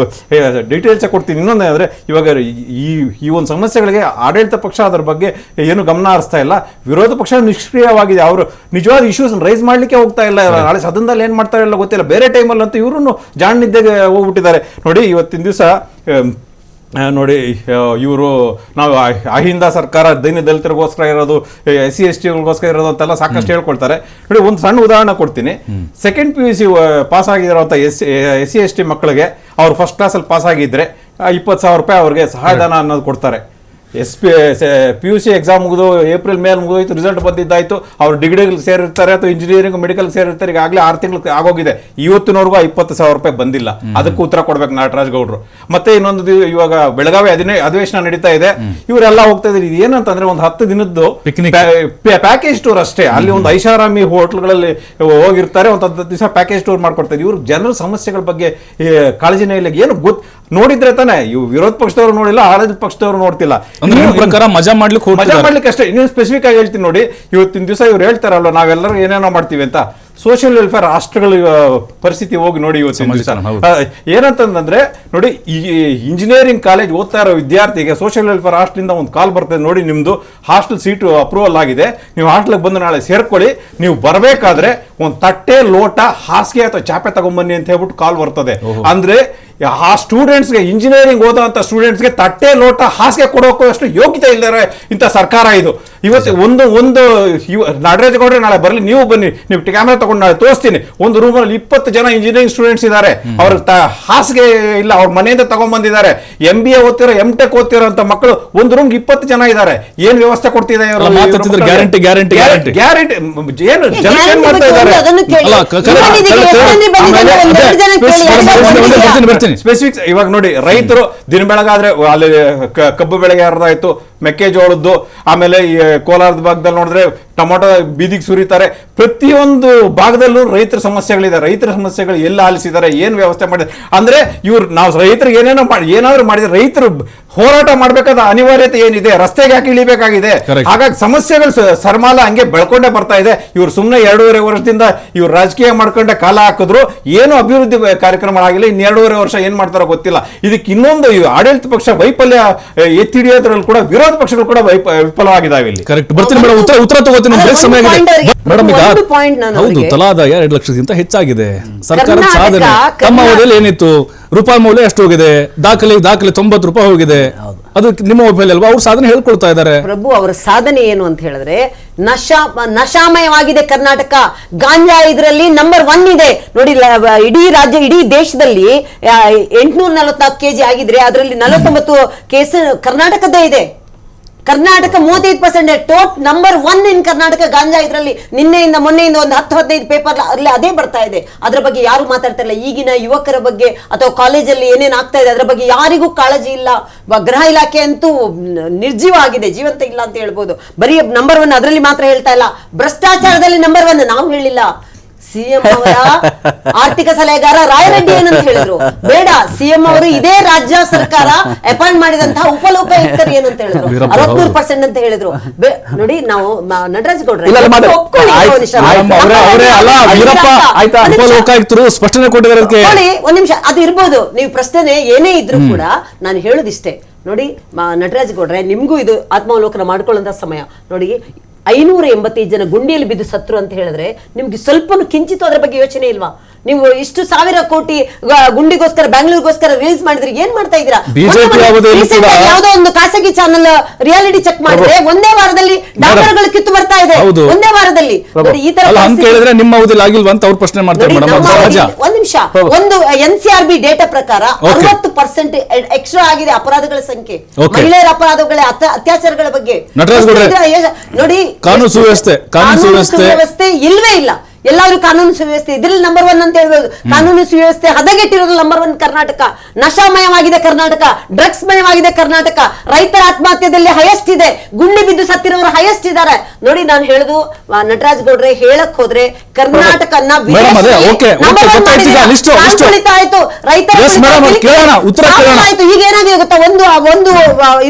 ಡೀಟೇಲ್ಸ್ ಕೊಡ್ತೀನಿ. ಇನ್ನೊಂದು ಅಂದ್ರೆ ಇವಾಗ ಈ ಒಂದು ಸಮಸ್ಯೆಗಳಿಗೆ ಆಡಳಿತ ಪಕ್ಷ ಅದರ ಬಗ್ಗೆ ಏನು ಗಮನ ಹರಿಸ್ತಾ ಇಲ್ಲ. ವಿರೋಧ ಪಕ್ಷ ನಿಷ್ಕ್ರಿಯವಾಗಿದೆ. ಅವರು ನಿಜವಾದ ಇಶ್ಯೂಸ್ ರೈಸ್ ಮಾಡ್ಲಿಕ್ಕೆ ಹೋಗ್ತಾ ಇಲ್ಲ. ನಾಳೆ ಸದನದಲ್ಲಿ ಏನ್ ಮಾಡ್ತಾರೆ ಇಲ್ಲ ಗೊತ್ತಿಲ್ಲ. ಬೇರೆ ಟೈಮಲ್ಲಿ ಅಂತೂ ಇವರು ಜಾಣ್ ನಿದ್ದೆಗೆ ಹೋಗ್ಬಿಟ್ಟಿದ್ದಾರೆ. ನೋಡಿ ಇವತ್ತಿನ ದಿವಸ ನೋಡಿ ಇವರು ನಾವು ಅಹಿಂದ ಸರ್ಕಾರ ದಲಿತರಿಗೋಸ್ಕರ ಇರೋದು, SC/ST ಗಳಿಗೋಸ್ಕರ ಇರೋದು ಅಂತೆಲ್ಲ ಸಾಕಷ್ಟು ಹೇಳ್ಕೊಳ್ತಾರೆ. ನೋಡಿ ಒಂದು ಸಣ್ಣ ಉದಾಹರಣೆ ಕೊಡ್ತೀನಿ. ಸೆಕೆಂಡ್ PUC ಪಾಸ್ ಆಗಿರೋಂಥ SC/ST ಮಕ್ಕಳಿಗೆ ಅವ್ರು ಫಸ್ಟ್ ಕ್ಲಾಸಲ್ಲಿ ಪಾಸ್ ಆಗಿದ್ರೆ 20,000 ರೂಪಾಯಿ ಅವ್ರಿಗೆ ಸಹಾಯಧನ ಅನ್ನೋದು ಕೊಡ್ತಾರೆ. PUC ಎಕ್ಸಾಮ್ ಮುಗಿದು ಏಪ್ರಿಲ್ ಮೇಲೆ ಮುಗಿದೋಯ್ತು, ರಿಸಲ್ಟ್ ಬಂದಿದ್ದಾಯ್ತು. ಅವ್ರು ಡಿಗ್ರಿಗಳಿಗೆ ಸೇರಿರ್ತಾರೆ ಅಥವಾ ಇಂಜಿನಿಯರಿಂಗ್ ಮೆಡಿಕಲ್ ಸೇರಿರ್ತಾರೆ. ಈಗಾಗಲೇ 6 ತಿಂಗಳು ಆಗೋಗಿದೆ. ಇವತ್ತಿನವರೆಗೂ 20,000 ರೂಪಾಯಿ ಬಂದಿಲ್ಲ. ಅದಕ್ಕೂ ಉತ್ತರ ಕೊಡ್ಬೇಕು ನಟರಾಜ್ ಗೌಡ್ರು. ಮತ್ತೆ ಇನ್ನೊಂದು ಇವಾಗ ಬೆಳಗಾವಿ ಅಧಿವೇಶನ ನಡೀತಾ ಇದೆ. ಇವರೆಲ್ಲ ಹೋಗ್ತಾ ಇದ್ದಾರೆ. ಇದು ಏನಂತಂದ್ರೆ ಒಂದು 10 ದಿನದ್ದು ಪ್ಯಾಕೇಜ್ ಟೂರ್ ಅಷ್ಟೇ. ಅಲ್ಲಿ ಒಂದು ಐಷಾರಾಮಿ ಹೋಟ್ಲ್ಗಳಲ್ಲಿ ಹೋಗಿರ್ತಾರೆ. ಒಂದು 10 ದಿವಸ ಪ್ಯಾಕೇಜ್ ಟೂರ್ ಮಾಡ್ಕೊಡ್ತಾರೆ. ಇವ್ರು ಜನರ ಸಮಸ್ಯೆಗಳ ಬಗ್ಗೆ ಕಾಳಜಿನೇ ಇಲ್ಲ. ಏನು ನೋಡಿದ್ರೆ ತಾನೆ ಇವು ವಿರೋಧ ಪಕ್ಷದವರು ನೋಡಿಲ್ಲ, ಆಡಳಿತ ಪಕ್ಷದವರು ನೋಡ್ತಿಲ್ಲ. ಪ್ರಕಾರ ಮಜಾ ಮಾಡ್ಲಿಕ್ಕೆ ಅಷ್ಟೇ. ಇನ್ನೊಂದು ಸ್ಪೆಸಿಫಿಕ್ ಆಗಿ ಹೇಳ್ತೀನಿ ನೋಡಿ. ಇವತ್ತಿನ ದಿವಸ ಇವ್ರು ಹೇಳ್ತಾರಲ್ಲ ನಾವೆಲ್ಲರೂ ಏನೇನೋ ಮಾಡ್ತೀವಿ ಅಂತ. ಸೋಷಿಯಲ್ ವೆಲ್ಫೇರ್ ರಾಷ್ಟ್ರಗಳ ಪರಿಸ್ಥಿತಿ ಹೋಗಿ ನೋಡಿ ಇವತ್ತಿನ ದಿವಸ ಏನಂತಂದ್ರೆ ನೋಡಿ, ಈ ಇಂಜಿನಿಯರಿಂಗ್ ಕಾಲೇಜ್ ಓದ್ತಾ ಇರೋ ವಿದ್ಯಾರ್ಥಿಗೆ ಸೋಷಿಯಲ್ ವೆಲ್ಫೇರ್ ಹಾಸ್ಟೆಲಿಂದ ಒಂದು ಕಾಲ್ ಬರ್ತದೆ. ನೋಡಿ ನಿಮ್ದು ಹಾಸ್ಟೆಲ್ ಸೀಟು ಅಪ್ರೂವಲ್ ಆಗಿದೆ, ನೀವು ಹಾಸ್ಟೆಲ್ಗೆ ಬಂದು ನಾಳೆ ಸೇರ್ಕೊಳ್ಳಿ, ನೀವು ಬರಬೇಕಾದ್ರೆ ಒಂದು ತಟ್ಟೆ ಲೋಟ ಹಾಸಿಗೆ ಅಥವಾ ಚಾಪೆ ತಗೊಂಬನ್ನಿ ಅಂತ ಹೇಳ್ಬಿಟ್ಟು ಕಾಲ್ ಬರ್ತದೆ. ಅಂದ್ರೆ ಆ ಸ್ಟೂಡೆಂಟ್ಸ್ಗೆ, ಇಂಜಿನಿಯರಿಂಗ್ ಓದೋಂಥ ಸ್ಟೂಡೆಂಟ್ಸ್ಗೆ ತಟ್ಟೆ ಲೋಟ ಹಾಸಿಗೆ ಕೊಡೋಕ್ಕೂ ಅಷ್ಟು ಯೋಗ್ಯತೆ ಇಲ್ಲದೆ ಇಂಥ ಸರ್ಕಾರ ಇದು. ಇವತ್ತು ಒಂದು ನಟರಾಜ್ ಗೌಡ್ರೆ ನಾಳೆ ಬರಲಿ, ನೀವು ಬನ್ನಿ, ನೀವು ಕ್ಯಾಮೆರಾ ತಗೊಂಡು ನಾಳೆ ತೋರಿಸ್ತೀನಿ. ಒಂದು ರೂಮಲ್ಲಿ 20 ಜನ ಇಂಜಿನಿಯರಿಂಗ್ ಸ್ಟೂಡೆಂಟ್ಸ್ ಇದ್ದಾರೆ. ಅವ್ರ ಹಾಸಿಗೆ ಇಲ್ಲ, ಅವ್ರ ಮನೆಯಿಂದ ತಗೊಂಡ್ಬಂದಿದ್ದಾರೆ. MBA ಓದ್ತಿರೋ MTech ಓದ್ತಿರೋ ಅಂತ ಮಕ್ಕಳು ಒಂದು ರೂಮ್ 20 ಜನ ಇದ್ದಾರೆ. ಏನ್ ವ್ಯವಸ್ಥೆ ಕೊಡ್ತಿದ್ದಾರೆ ಗ್ಯಾರಂಟಿ ಏನು ಜನ ಏನ್ ಮಾಡ್ತಾ ಇದ್ದಾರೆ? ಸ್ಪೆಸಿಫಿಕ್ ಇವಾಗ ನೋಡಿ, ರೈತರು ದಿನ ಬೆಳಗಾದ್ರೆ ಅಲ್ಲಿ ಕಬ್ಬು ಬೆಳೆಗೆ ಹರಿದಾಯ್ತು, ಮೆಕ್ಕೆಜೋಳದ್ದು, ಆಮೇಲೆ ಈ ಕೋಲಾರದ ಭಾಗದಲ್ಲಿ ನೋಡಿದ್ರೆ ಟೊಮೊಟೊ ಬೀದಿಗೆ ಸುರಿತಾರೆ. ಪ್ರತಿಯೊಂದು ಭಾಗದಲ್ಲೂ ರೈತರ ಸಮಸ್ಯೆಗಳಿದೆ. ರೈತರ ಸಮಸ್ಯೆಗಳು ಎಲ್ಲ ಆಲಿಸಿದ್ದಾರೆ, ಏನ್ ವ್ಯವಸ್ಥೆ ಮಾಡಿದ್ದಾರೆ ಅಂದ್ರೆ ಇವ್ರು ನಾವು ರೈತರಿಗೆ ಏನಾದ್ರು ಮಾಡಿದ್ರೆ ರೈತರು ಹೋರಾಟ ಮಾಡ್ಬೇಕಾದ ಅನಿವಾರ್ಯತೆ ಏನಿದೆ? ರಸ್ತೆಗೆ ಯಾಕೆ ಇಳಿಬೇಕಾಗಿದೆ? ಹಾಗಾಗಿ ಸಮಸ್ಯೆಗಳು ಸರ್ಮಾಲ ಹಂಗೆ ಬೆಳ್ಕೊಂಡೇ ಬರ್ತಾ ಇದೆ. ಇವ್ರು ಸುಮ್ಮನೆ 2.5 ವರ್ಷದಿಂದ ಇವ್ರು ರಾಜಕೀಯ ಮಾಡ್ಕೊಂಡೆ ಕಾಲ ಹಾಕಿದ್ರು, ಏನು ಅಭಿವೃದ್ಧಿ ಕಾರ್ಯಕ್ರಮ ಆಗಿಲ್ಲ. ಇನ್ನು 2.5 ವರ್ಷ ಏನ್ ಮಾಡ್ತಾರೋ ಗೊತ್ತಿಲ್ಲ. ಇದಕ್ಕೆ ಇನ್ನೊಂದು ಆಡಳಿತ ಪಕ್ಷ ವೈಫಲ್ಯ ಎತ್ತಿ ಹಿಡಿಯೋದ್ರಲ್ಲಿ ಕೂಡ ವಿರೋಧ ಪಕ್ಷಗಳು ಕೂಡ ವಿಫಲವಾಗಿದ್ದಾವೆ ಇಲ್ಲಿ. ಕರೆಕ್ಟ್. ಬರ್ತೀನಿ ಮೇಡಮ್, ಉತ್ತರ ತಗೋತೀನಿ. ಮೇಡಮ್, ಈಗ ಹೌದು, ತಲಾದಾಯ 2 ಲಕ್ಷಕ್ಕಿಂತ ಹೆಚ್ಚಾಗಿದೆ. ಸರ್ಕಾರದ ಸಾಧನೆ ತಮ್ಮ ಅವಧಿಯಲ್ಲಿ ಏನಿತ್ತು? ರೂಪಾಯಿ ಮೌಲ್ಯ ಎಷ್ಟು ಹೋಗಿದೆ? ದಾಖಲೆ 90 ರೂಪಾಯಿ ಹೋಗಿದೆ. ಅದು ನಿಮ್ಮ ಮೊಬೈಲ್ ಅಲ್ವಾ? ಅವ್ರು ಸಾಧನೆ ಹೇಳ್ಕೊಳ್ತಾ ಇದ್ದಾರೆ. ಪ್ರಭು, ಅವರ ಸಾಧನೆ ಏನು ಅಂತ ಹೇಳಿದ್ರೆ ನಶಾಮಯವಾಗಿದೆ ಕರ್ನಾಟಕ. ಗಾಂಜಾ ಇದರಲ್ಲಿ ನಂಬರ್ 1 ಇದೆ ನೋಡಿ. ಇಡೀ ರಾಜ್ಯ, ಇಡೀ ದೇಶದಲ್ಲಿ 844 kg ಆಗಿದ್ರೆ ಅದರಲ್ಲಿ 49 ಕೇಸ್ ಕರ್ನಾಟಕದ್ದೇ ಇದೆ. ಕರ್ನಾಟಕ 35% ಟೋಟ್ ನಂಬರ್ 1 ಇನ್ ಕರ್ನಾಟಕ ಗಾಂಜಾ. ಇದರಲ್ಲಿ ಮೊನ್ನೆಯಿಂದ ಒಂದು 10-15 ಪೇಪರ್ ಅಲ್ಲಿ ಅದೇ ಬರ್ತಾ ಇದೆ. ಅದ್ರ ಬಗ್ಗೆ ಯಾರು ಮಾತಾಡ್ತಾ ಇಲ್ಲ. ಈಗಿನ ಯುವಕರ ಬಗ್ಗೆ ಅಥವಾ ಕಾಲೇಜಲ್ಲಿ ಏನೇನ್ ಆಗ್ತಾ ಇದೆ ಅದ್ರ ಬಗ್ಗೆ ಯಾರಿಗೂ ಕಾಳಜಿ ಇಲ್ಲ. ಗೃಹ ಇಲಾಖೆ ಅಂತೂ ನಿರ್ಜೀವ ಆಗಿದೆ, ಜೀವಂತ ಇಲ್ಲ ಅಂತ ಹೇಳ್ಬೋದು. ಬರೀ ನಂಬರ್ 1 ಅದರಲ್ಲಿ ಮಾತ್ರ ಹೇಳ್ತಾ ಇಲ್ಲ, ಭ್ರಷ್ಟಾಚಾರದಲ್ಲಿ ನಂಬರ್ 1 ನಾವು ಹೇಳಿಲ್ಲ. ಸಿಎಂ ಅವರ ಆರ್ಥಿಕ ಸಲಹೆಗಾರ ರಾಯರೆಡ್ಡಿ ಏನಂತ ಹೇಳಿದ್ರು? ಬೇಡ, ಸಿಎಂ ಅವರು ಇದೇ ರಾಜ್ಯ ಸರ್ಕಾರ ಅಪಾಯಿಂಟ್ ಮಾಡಿದಂತಹ ಉಪಲೋಕಾಯುಕ್ತರು ಏನಂತ ಹೇಳಿದ್ರು? 63% ಅಂತ ಹೇಳಿದ್ರು. ನೋಡಿ, ನಾವು ನಟರಾಜ್ ಗೌಡ್ರೆ ಉಪಲೋಕಾಯುಕ್ತರು ಸ್ಪಷ್ಟನೆ ಕೊಟ್ಟಿದ್ದಾರೆ. ಒಂದ್ ನಿಮಿಷ, ಅದು ಇರ್ಬೋದು. ನೀವು ಪ್ರಶ್ನೆ ಏನೇ ಇದ್ರು ಕೂಡ ನಾನು ಹೇಳುದಿಷ್ಟೇ. ನೋಡಿ ನಟರಾಜ್ ಗೌಡ್ರೆ, ನಿಮ್ಗೂ ಇದು ಆತ್ಮಾವಲೋಕನ ಮಾಡ್ಕೊಳ್ಳುವಂತ ಸಮಯ. ನೋಡಿ, 585 ಜನ ಗುಂಡಿಯಲ್ಲಿ ಬಿದ್ದು ಸತ್ರು ಅಂತ ಹೇಳಿದ್ರೆ ನಿಮ್ಗೆ ಸ್ವಲ್ಪ ಕಿಂಚಿತ್ತು ಅದರ ಬಗ್ಗೆ ಯೋಚನೆ ಇಲ್ವಾ? ನೀವು ಇಷ್ಟು ಸಾವಿರ ಕೋಟಿ ಗುಂಡಿಗೋಸ್ಕರ ಬ್ಯಾಂಗ್ಳೂರ್ಗೋಸ್ಕರ ರಿಲೀಸ್ ಮಾಡಿದ್ರೆ ಏನ್ ಮಾಡ್ತಾ ಇದ್ದೀರಾ? ಯಾವುದೋ ಒಂದು ಖಾಸಗಿ ಚಾನಲ್ ರಿಯಾಲಿಟಿ ಚೆಕ್ ಮಾಡಿದ್ರೆ ಒಂದೇ ವಾರದಲ್ಲಿ ಡಾಕ್ಟರ್ಗಳು ಕಿತ್ತು ಬರ್ತಾ ಇದೆ, ಒಂದೇ ವಾರದಲ್ಲಿ. ಈ ತರ ಹೇಳಿದ್ರೆ ನಿಮ್ಮ ಅವಧಿಯಲ್ಲಿ ಆಗಿಲ್ವಾ ಅಂತ ಅವ್ರು ಪ್ರಶ್ನೆ ಮಾಡ್ತಾರೆ ಮೇಡಮ್. ಒಂದ್ ನಿಮಿಷ, ಒಂದು NCRB ಡೇಟಾ ಪ್ರಕಾರ 60% ಎಕ್ಸ್ಟ್ರಾ ಆಗಿದೆ ಅಪರಾಧಗಳ ಸಂಖ್ಯೆ, ಮಹಿಳೆಯರ ಅಪರಾಧಗಳ ಅತ್ಯಾಚಾರಗಳ ಬಗ್ಗೆ. ನೋಡಿ, ಕಾನೂನು ಸುವ್ಯವಸ್ಥೆ ಇಲ್ವೇ ಇಲ್ಲ. ಎಲ್ಲಾದ್ರೂ ಕಾನೂನು ಸುವ್ಯವಸ್ಥೆ ಇದ್ರಲ್ಲಿ ನಂಬರ್ 1 ಅಂತ ಹೇಳ್ಬೋದು. ಕಾನೂನು ಸುವ್ಯವಸ್ಥೆ ಹದಗೆಟ್ಟಿರೋದು ನಂಬರ್ 1 ಕರ್ನಾಟಕ. ನಶಾಮಯವಾಗಿದೆ ಕರ್ನಾಟಕ, ಡ್ರಗ್ಸ್ ಮಯವಾಗಿದೆ ಕರ್ನಾಟಕ. ರೈತರ ಆತ್ಮಹತ್ಯೆಯಲ್ಲಿ ಹೈಯೆಸ್ಟ್ ಇದೆ, ಗುಂಡಿ ಬಿದ್ದು ಸತ್ತಿರೋರು ಹೈಯೆಸ್ಟ್ ಇದ್ದಾರೆ. ನೋಡಿ, ನಾನು ಹೇಳುದು ನಟರಾಜ್ ಗೌಡ್ರೆ ಹೇಳಕ್ ಹೋದ್ರೆ ಕರ್ನಾಟಕನ ಆಯ್ತು, ರೈತರ ಆಯ್ತು. ಈಗ ಏನಾಗಿದೆ ಗೊತ್ತಾ, ಒಂದು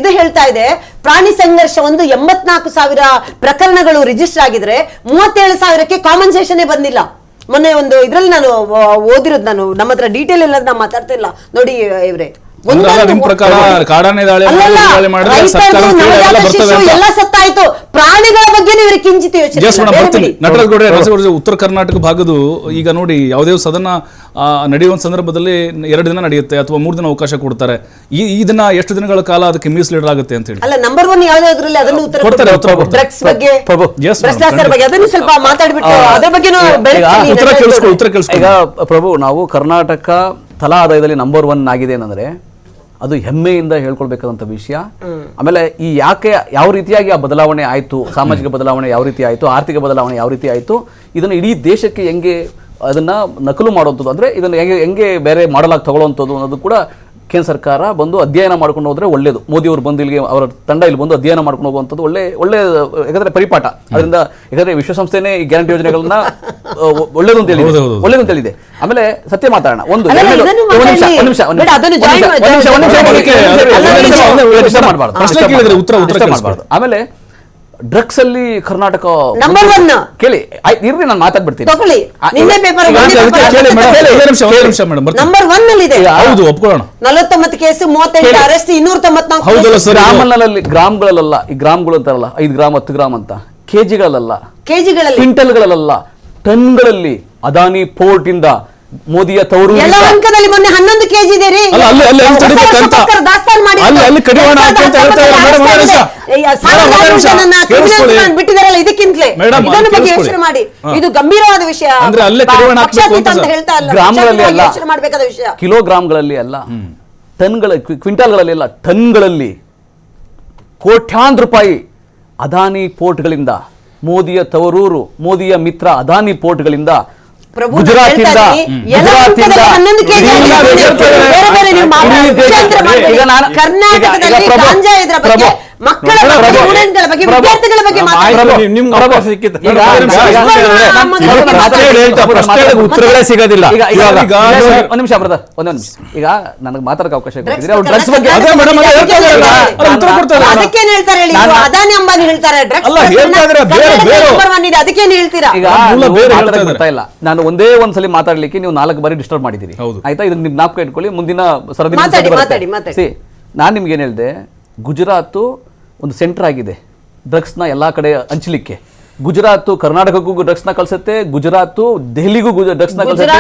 ಇದು ಹೇಳ್ತಾ ಇದೆ, ಪ್ರಾಣಿ ಸಂಘರ್ಷ 84,000 ಪ್ರಕರಣಗಳು ರಿಜಿಸ್ಟರ್ ಆಗಿದ್ರೆ 37,000ಕ್ಕೆ ಕಾಂಪನ್ಸೇಷನ್ ಬಂದಿಲ್ಲ. ಮೊನ್ನೆ ಒಂದು ಇದ್ರಲ್ಲಿ ನಾನು ಓದಿರೋದು, ನಾನು ನಮ್ಮ ಹತ್ರ ಡೀಟೇಲ್ ಎಲ್ಲ ನಾವು ಮಾತಾಡ್ತಾ ಇಲ್ಲ. ನೋಡಿ ಇವ್ರೆ, ಎಲ್ಲ ಸತ್ತಾಯ್ತು, ಪ್ರಾಣಿಗಳ ಬಗ್ಗೆ ಇವ್ರಿಗೆ ಕಿಂಚಿತ್ ಯೋಚನೆ. ಉತ್ತರ ಕರ್ನಾಟಕ ಭಾಗದ ಈಗ ನೋಡಿ, ಯಾವುದೇ ಸದನ ನಡೆಯುವ ಸಂದರ್ಭದಲ್ಲಿ 2 ದಿನ ನಡೆಯುತ್ತೆ ಅಥವಾ 3 ದಿನ ಅವಕಾಶ ಕೊಡ್ತಾರೆ. ಈ ದಿನ ಎಷ್ಟು ದಿನಗಳ ಕಾಲ ಅದಕ್ಕೆ ಮೀಸಲಿಡಲಾಗುತ್ತೆ ಅಂತ ಹೇಳಿ ಅಲ್ಲ, ನಂಬರ್ 1 ಯಾವ್ದಾದ್ರಲ್ಲಿ ಅದನ್ನು ಡ್ರಗ್ಸ್ ಬಗ್ಗೆ, ಭ್ರಷ್ಟಾಚಾರ ಬಗ್ಗೆ ಅದನ್ನು ಸ್ವಲ್ಪ ಮಾತಾಡ್ಬಿಟ್ಟು ಅದ್ರ ಬಗ್ಗೆ ಉತ್ತರ ಕೇಳಿಸ್ಕೊ. ಈಗ ಪ್ರಭು, ನಾವು ಕರ್ನಾಟಕ ತಲಾ ಆದಾಯದಲ್ಲಿ ನಂಬರ್ 1 ಆಗಿದೆ ಏನಂದ್ರೆ ಅದು ಹೆಮ್ಮೆಯಿಂದ ಹೇಳ್ಕೊಳ್ಬೇಕಾದಂತ ವಿಷಯ. ಆಮೇಲೆ ಈ ಯಾವ ರೀತಿಯಾಗಿ ಆ ಬದಲಾವಣೆ ಆಯ್ತು, ಸಾಮಾಜಿಕ ಬದಲಾವಣೆ ಯಾವ ರೀತಿ ಆಯ್ತು, ಆರ್ಥಿಕ ಬದಲಾವಣೆ ಯಾವ ರೀತಿ ಆಯ್ತು, ಇದನ್ನ ಇಡೀ ದೇಶಕ್ಕೆ ಹೆಂಗೆ ಅದನ್ನ ನಕಲು ಮಾಡುವಂಥದ್ದು, ಅಂದ್ರೆ ಇದನ್ನ ಹೆಂಗೆ ಬೇರೆ ಮಾಡಲಾಗಿ ತಗೊಳ್ಳುವಂಥದ್ದು ಅನ್ನೋದು ಕೂಡ ಕೇಂದ್ರ ಸರ್ಕಾರ ಬಂದು ಅಧ್ಯಯನ ಮಾಡ್ಕೊಂಡು ಹೋದ್ರೆ ಒಳ್ಳೇದು. ಮೋದಿ ಅವರು ಬಂದು ಇಲ್ಲಿಗೆ ಅವರ ತಂಡ ಇಲ್ಲಿ ಬಂದು ಅಧ್ಯಯನ ಮಾಡ್ಕೊಂಡು ಹೋಗುವಂಥದ್ದು ಒಳ್ಳೆ ಯಾಕಂದ್ರೆ ಪರಿಪಾಠ. ಅದರಿಂದ ಯಾಕಂದ್ರೆ ವಿಶ್ವಸಂಸ್ಥೆನೇ ಈ ಗ್ಯಾರಂಟಿ ಯೋಜನೆಗಳನ್ನ ಒಳ್ಳೇದು ಅಂತ ಹೇಳಿದೆ. ಆಮೇಲೆ ಸತ್ಯ ಮಾತಾಡೋಣ, ಆಮೇಲೆ ಡ್ರಗ್ಸ್ ಅಲ್ಲಿ ಕರ್ನಾಟಕ ನಂಬರ್ 1 ಕೇಳಿ, ಇರ್ರಿ ನಾನು ಮಾತಾಡ್ಬಿಡ್ತೀನಿ. ನಂಬರ್ 1 ಅಲ್ಲಿ ಇದೆ. ಹೌದು, ಒಪ್ಕೊಳ್ಳೋಣ. 49 ಕೇಸ್, 38 ಅರೆಸ್ಟ್, 294 ಗ್ರಾಮ್ಗಳಲ್ಲ, ಈ ಗ್ರಾಮ್ಗಳು ಅಂತಾರಲ್ಲ, 5 ಗ್ರಾಮ್ 10 ಗ್ರಾಮ್ ಅಂತ, ಕೆಜಿಗಳಲ್ಲ, ಕ್ವಿಂಟಲ್ಗಳಲ್ಲ, ಟನ್ಗಳಲ್ಲಿ ಅದಾನಿ ಪೋರ್ಟ್ ಇಂದ ಮೋದಿಯ ತವರು ಯಲಹಂಕದಲ್ಲಿ ಮೊನ್ನೆ 11 ಕೆಜಿ ಇದೆ ರೀ. ಬಿಟ್ಟಿದಾರಲ್ಲ, ಇದಕ್ಕಿಂತಲೇ ಇದನ್ನ ಬಗ್ಗೆ ಯೋಚನೆ ಮಾಡಿ. ಇದು ಗಂಭೀರವಾದ ವಿಷಯ, ಗ್ರಾಮಗಳಲ್ಲಿ ಅಲ್ಲ, ಮಾಡಬೇಕಾದ ವಿಷಯ. ಕಿಲೋಗ್ರಾಮ್ಗಳಲ್ಲಿ ಅಲ್ಲ, ಟನ್ಗಳ ಕ್ವಿಂಟಾಲ್ಗಳಲ್ಲಿ ಅಲ್ಲ, ಟನ್ಗಳಲ್ಲಿ ಕೋಟ್ಯಾಂತರ ರೂಪಾಯಿ ಅದಾನಿ ಪೋರ್ಟ್ಗಳಿಂದ, ಮೋದಿಯ ತವರೂರು, ಮೋದಿಯ ಮಿತ್ರ ಅದಾನಿ ಪೋರ್ಟ್ಗಳಿಂದ, ಗುಜರಾತಿಂದ ಉತ್ತರಗಳೇ ಸಿಗೋದಿಲ್ಲ. ಒಂದ್ ನಿಮಿಷ ಬ್ರದರ್, ಒಂದ್ ನಿಮಿಷ. ಈಗ ನನಗೆ ಮಾತಾಡಕ್ಕೆ ಅವಕಾಶ ಕೊಟ್ಟಿದ್ರೆ ಡ್ರಗ್ಸ್ ಬಗ್ಗೆ ಅದಕ್ಕೇನು ಹೇಳ್ತಾರೆ ಹೇಳಿ, ಅದಾನಿ ಅಂಬಾನಿ ಹೇಳ್ತಾರೆ ಅದಕ್ಕೇನು ಹೇಳ್ತೀರಾ? ಈಗ ಬರ್ತಾ ಇಲ್ಲ. ನಾನು ಒಂದೇ ಒಂದ್ಸಲಿ ಮಾತಾಡ್ಲಿಕ್ಕೆ ನೀವು 4 ಬಾರಿ ಡಿಸ್ಟರ್ಬ್ ಮಾಡಿದ್ದೀರಿ, ಆಯ್ತಾ? ಇದನ್ನ ನಿಮ್ ಜ್ಞಾಪಕ ಇಟ್ಕೊಳ್ಳಿ, ಮುಂದಿನ ಸರದಿ. ನಾನ್ ನಿಮ್ಗೆ ಏನ್ ಹೇಳ್ದೆ, ಗುಜರಾತ್ ಒಂದು ಸೆಂಟರ್ ಆಗಿದೆ ಡ್ರಗ್ಸ್ ನ ಎಲ್ಲಾ ಕಡೆ ಹಂಚಲಿಕ್ಕೆ. ಗುಜರಾತ್ ಕರ್ನಾಟಕಕ್ಕೂ ಡ್ರಗ್ಸ್ ನ ಕಳ್ಸುತ್ತೆ, ಗುಜರಾತ್ ದೆಹಲಿಗೂ ಡ್ರಗ್ಸ್ ನ ಕಳ್ಸುತ್ತೆ.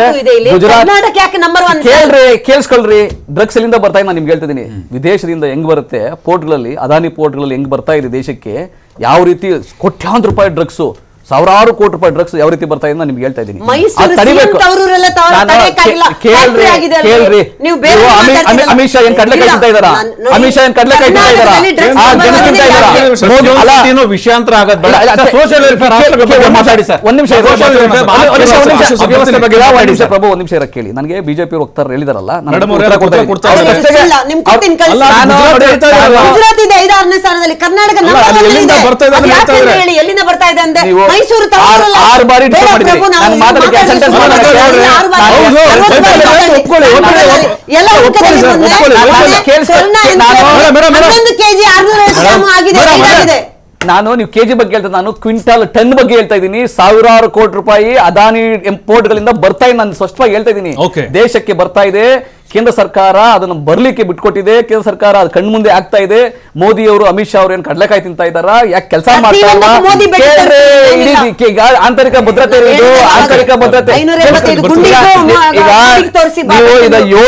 ಕೇಳಿಸ್ಕೊಳ್ರಿ, ಡ್ರಗ್ಸ್ ಎಲ್ಲಿಂದ ಬರ್ತಾ ಇದೆ ನಾನು ನಿಮ್ಗೆ ಹೇಳ್ತಿದ್ದೀನಿ. ವಿದೇಶದಿಂದ ಹೆಂಗ್ ಬರುತ್ತೆ, ಪೋರ್ಟ್ಗಳಲ್ಲಿ, ಅದಾನಿ ಪೋರ್ಟ್ಗಳಲ್ಲಿ ಹೆಂಗ್ ಬರ್ತಾ ಇದೆ ದೇಶಕ್ಕೆ, ಯಾವ ರೀತಿ ಕೋಟ್ಯಾಂತರ ರೂಪಾಯಿ ಡ್ರಗ್ಸ್, ಸಾವಿರಾರು ಕೋಟಿ ರೂಪಾಯಿ ಡ್ರಗ್ಸ್ ಯಾವ ರೀತಿ ಬರ್ತಾ ಇದೆ ನಿಮ್ಗೆ ಹೇಳ್ತಾ ಇದ್ದೀನಿ. ಅಮಿತ್ ಶಾ ಏನ್ ಕಡ್ಲೆಕಾಯಿ ತಿಂತಾ ಇದಾರ? ಅಮಿತ್ ಶಾ ಏನ್ ಕಡ್ಲೆಕಾಯಿ ತಿಂತಾ ಇದಾರ? ವಿಷಯಾಂತರ ಆಗೋದು ಪ್ರಭು, ಒಂದ್ ನಿಮಿಷ ಕೇಳಿ. ನನಗೆ ಬಿಜೆಪಿ ವಕ್ತಾರರು ಹೇಳಿದಾರಲ್ಲ, ಎಲ್ಲಿಂದ ಬರ್ತಾ ಇದೆ ಅಂದ್ರೆ ಮೈಸೂರು 6 ಬಾರಿ ನಾನು ನೀವು ಕೆಜಿ ಬಗ್ಗೆ ಹೇಳ್ತಾ, ನಾನು ಕ್ವಿಂಟಲ್ ಟನ್ ಬಗ್ಗೆ ಹೇಳ್ತಾ ಇದ್ದೀನಿ. ಸಾವಿರಾರು ಕೋಟಿ ರೂಪಾಯಿ ಅದಾನಿ ಪೋರ್ಟ್ ಗಳಿಂದ ಬರ್ತಾ ಇದೆ, ನಾನು ಸ್ಪಷ್ಟವಾಗಿ ಹೇಳ್ತಾ ಇದ್ದೀನಿ. ದೇಶಕ್ಕೆ ಬರ್ತಾ ಇದೆ, ಕೇಂದ್ರ ಸರ್ಕಾರ ಅದನ್ನು ಬರ್ಲಿಕ್ಕೆ ಬಿಟ್ಕೊಟ್ಟಿದೆ. ಕೇಂದ್ರ ಸರ್ಕಾರ ಅದು ಕಣ್ಣು ಮುಂದೆ ಆಗ್ತಾ ಇದೆ. ಮೋದಿ ಅವರು, ಅಮಿತ್ ಶಾ ಅವರು ಏನ್ ಕಡ್ಲೆಕಾಯಿ ತಿಂತಾ ಇದಾರ, ಯಾಕೆ ಕೆಲಸ ಮಾಡ್ತಾ ಇಲ್ಲ? ಆಂತರಿಕ ಭದ್ರತೆ ಇರೋದು, ಆಂತರಿಕ ಭದ್ರತೆ ಈಗ ನೀವು 7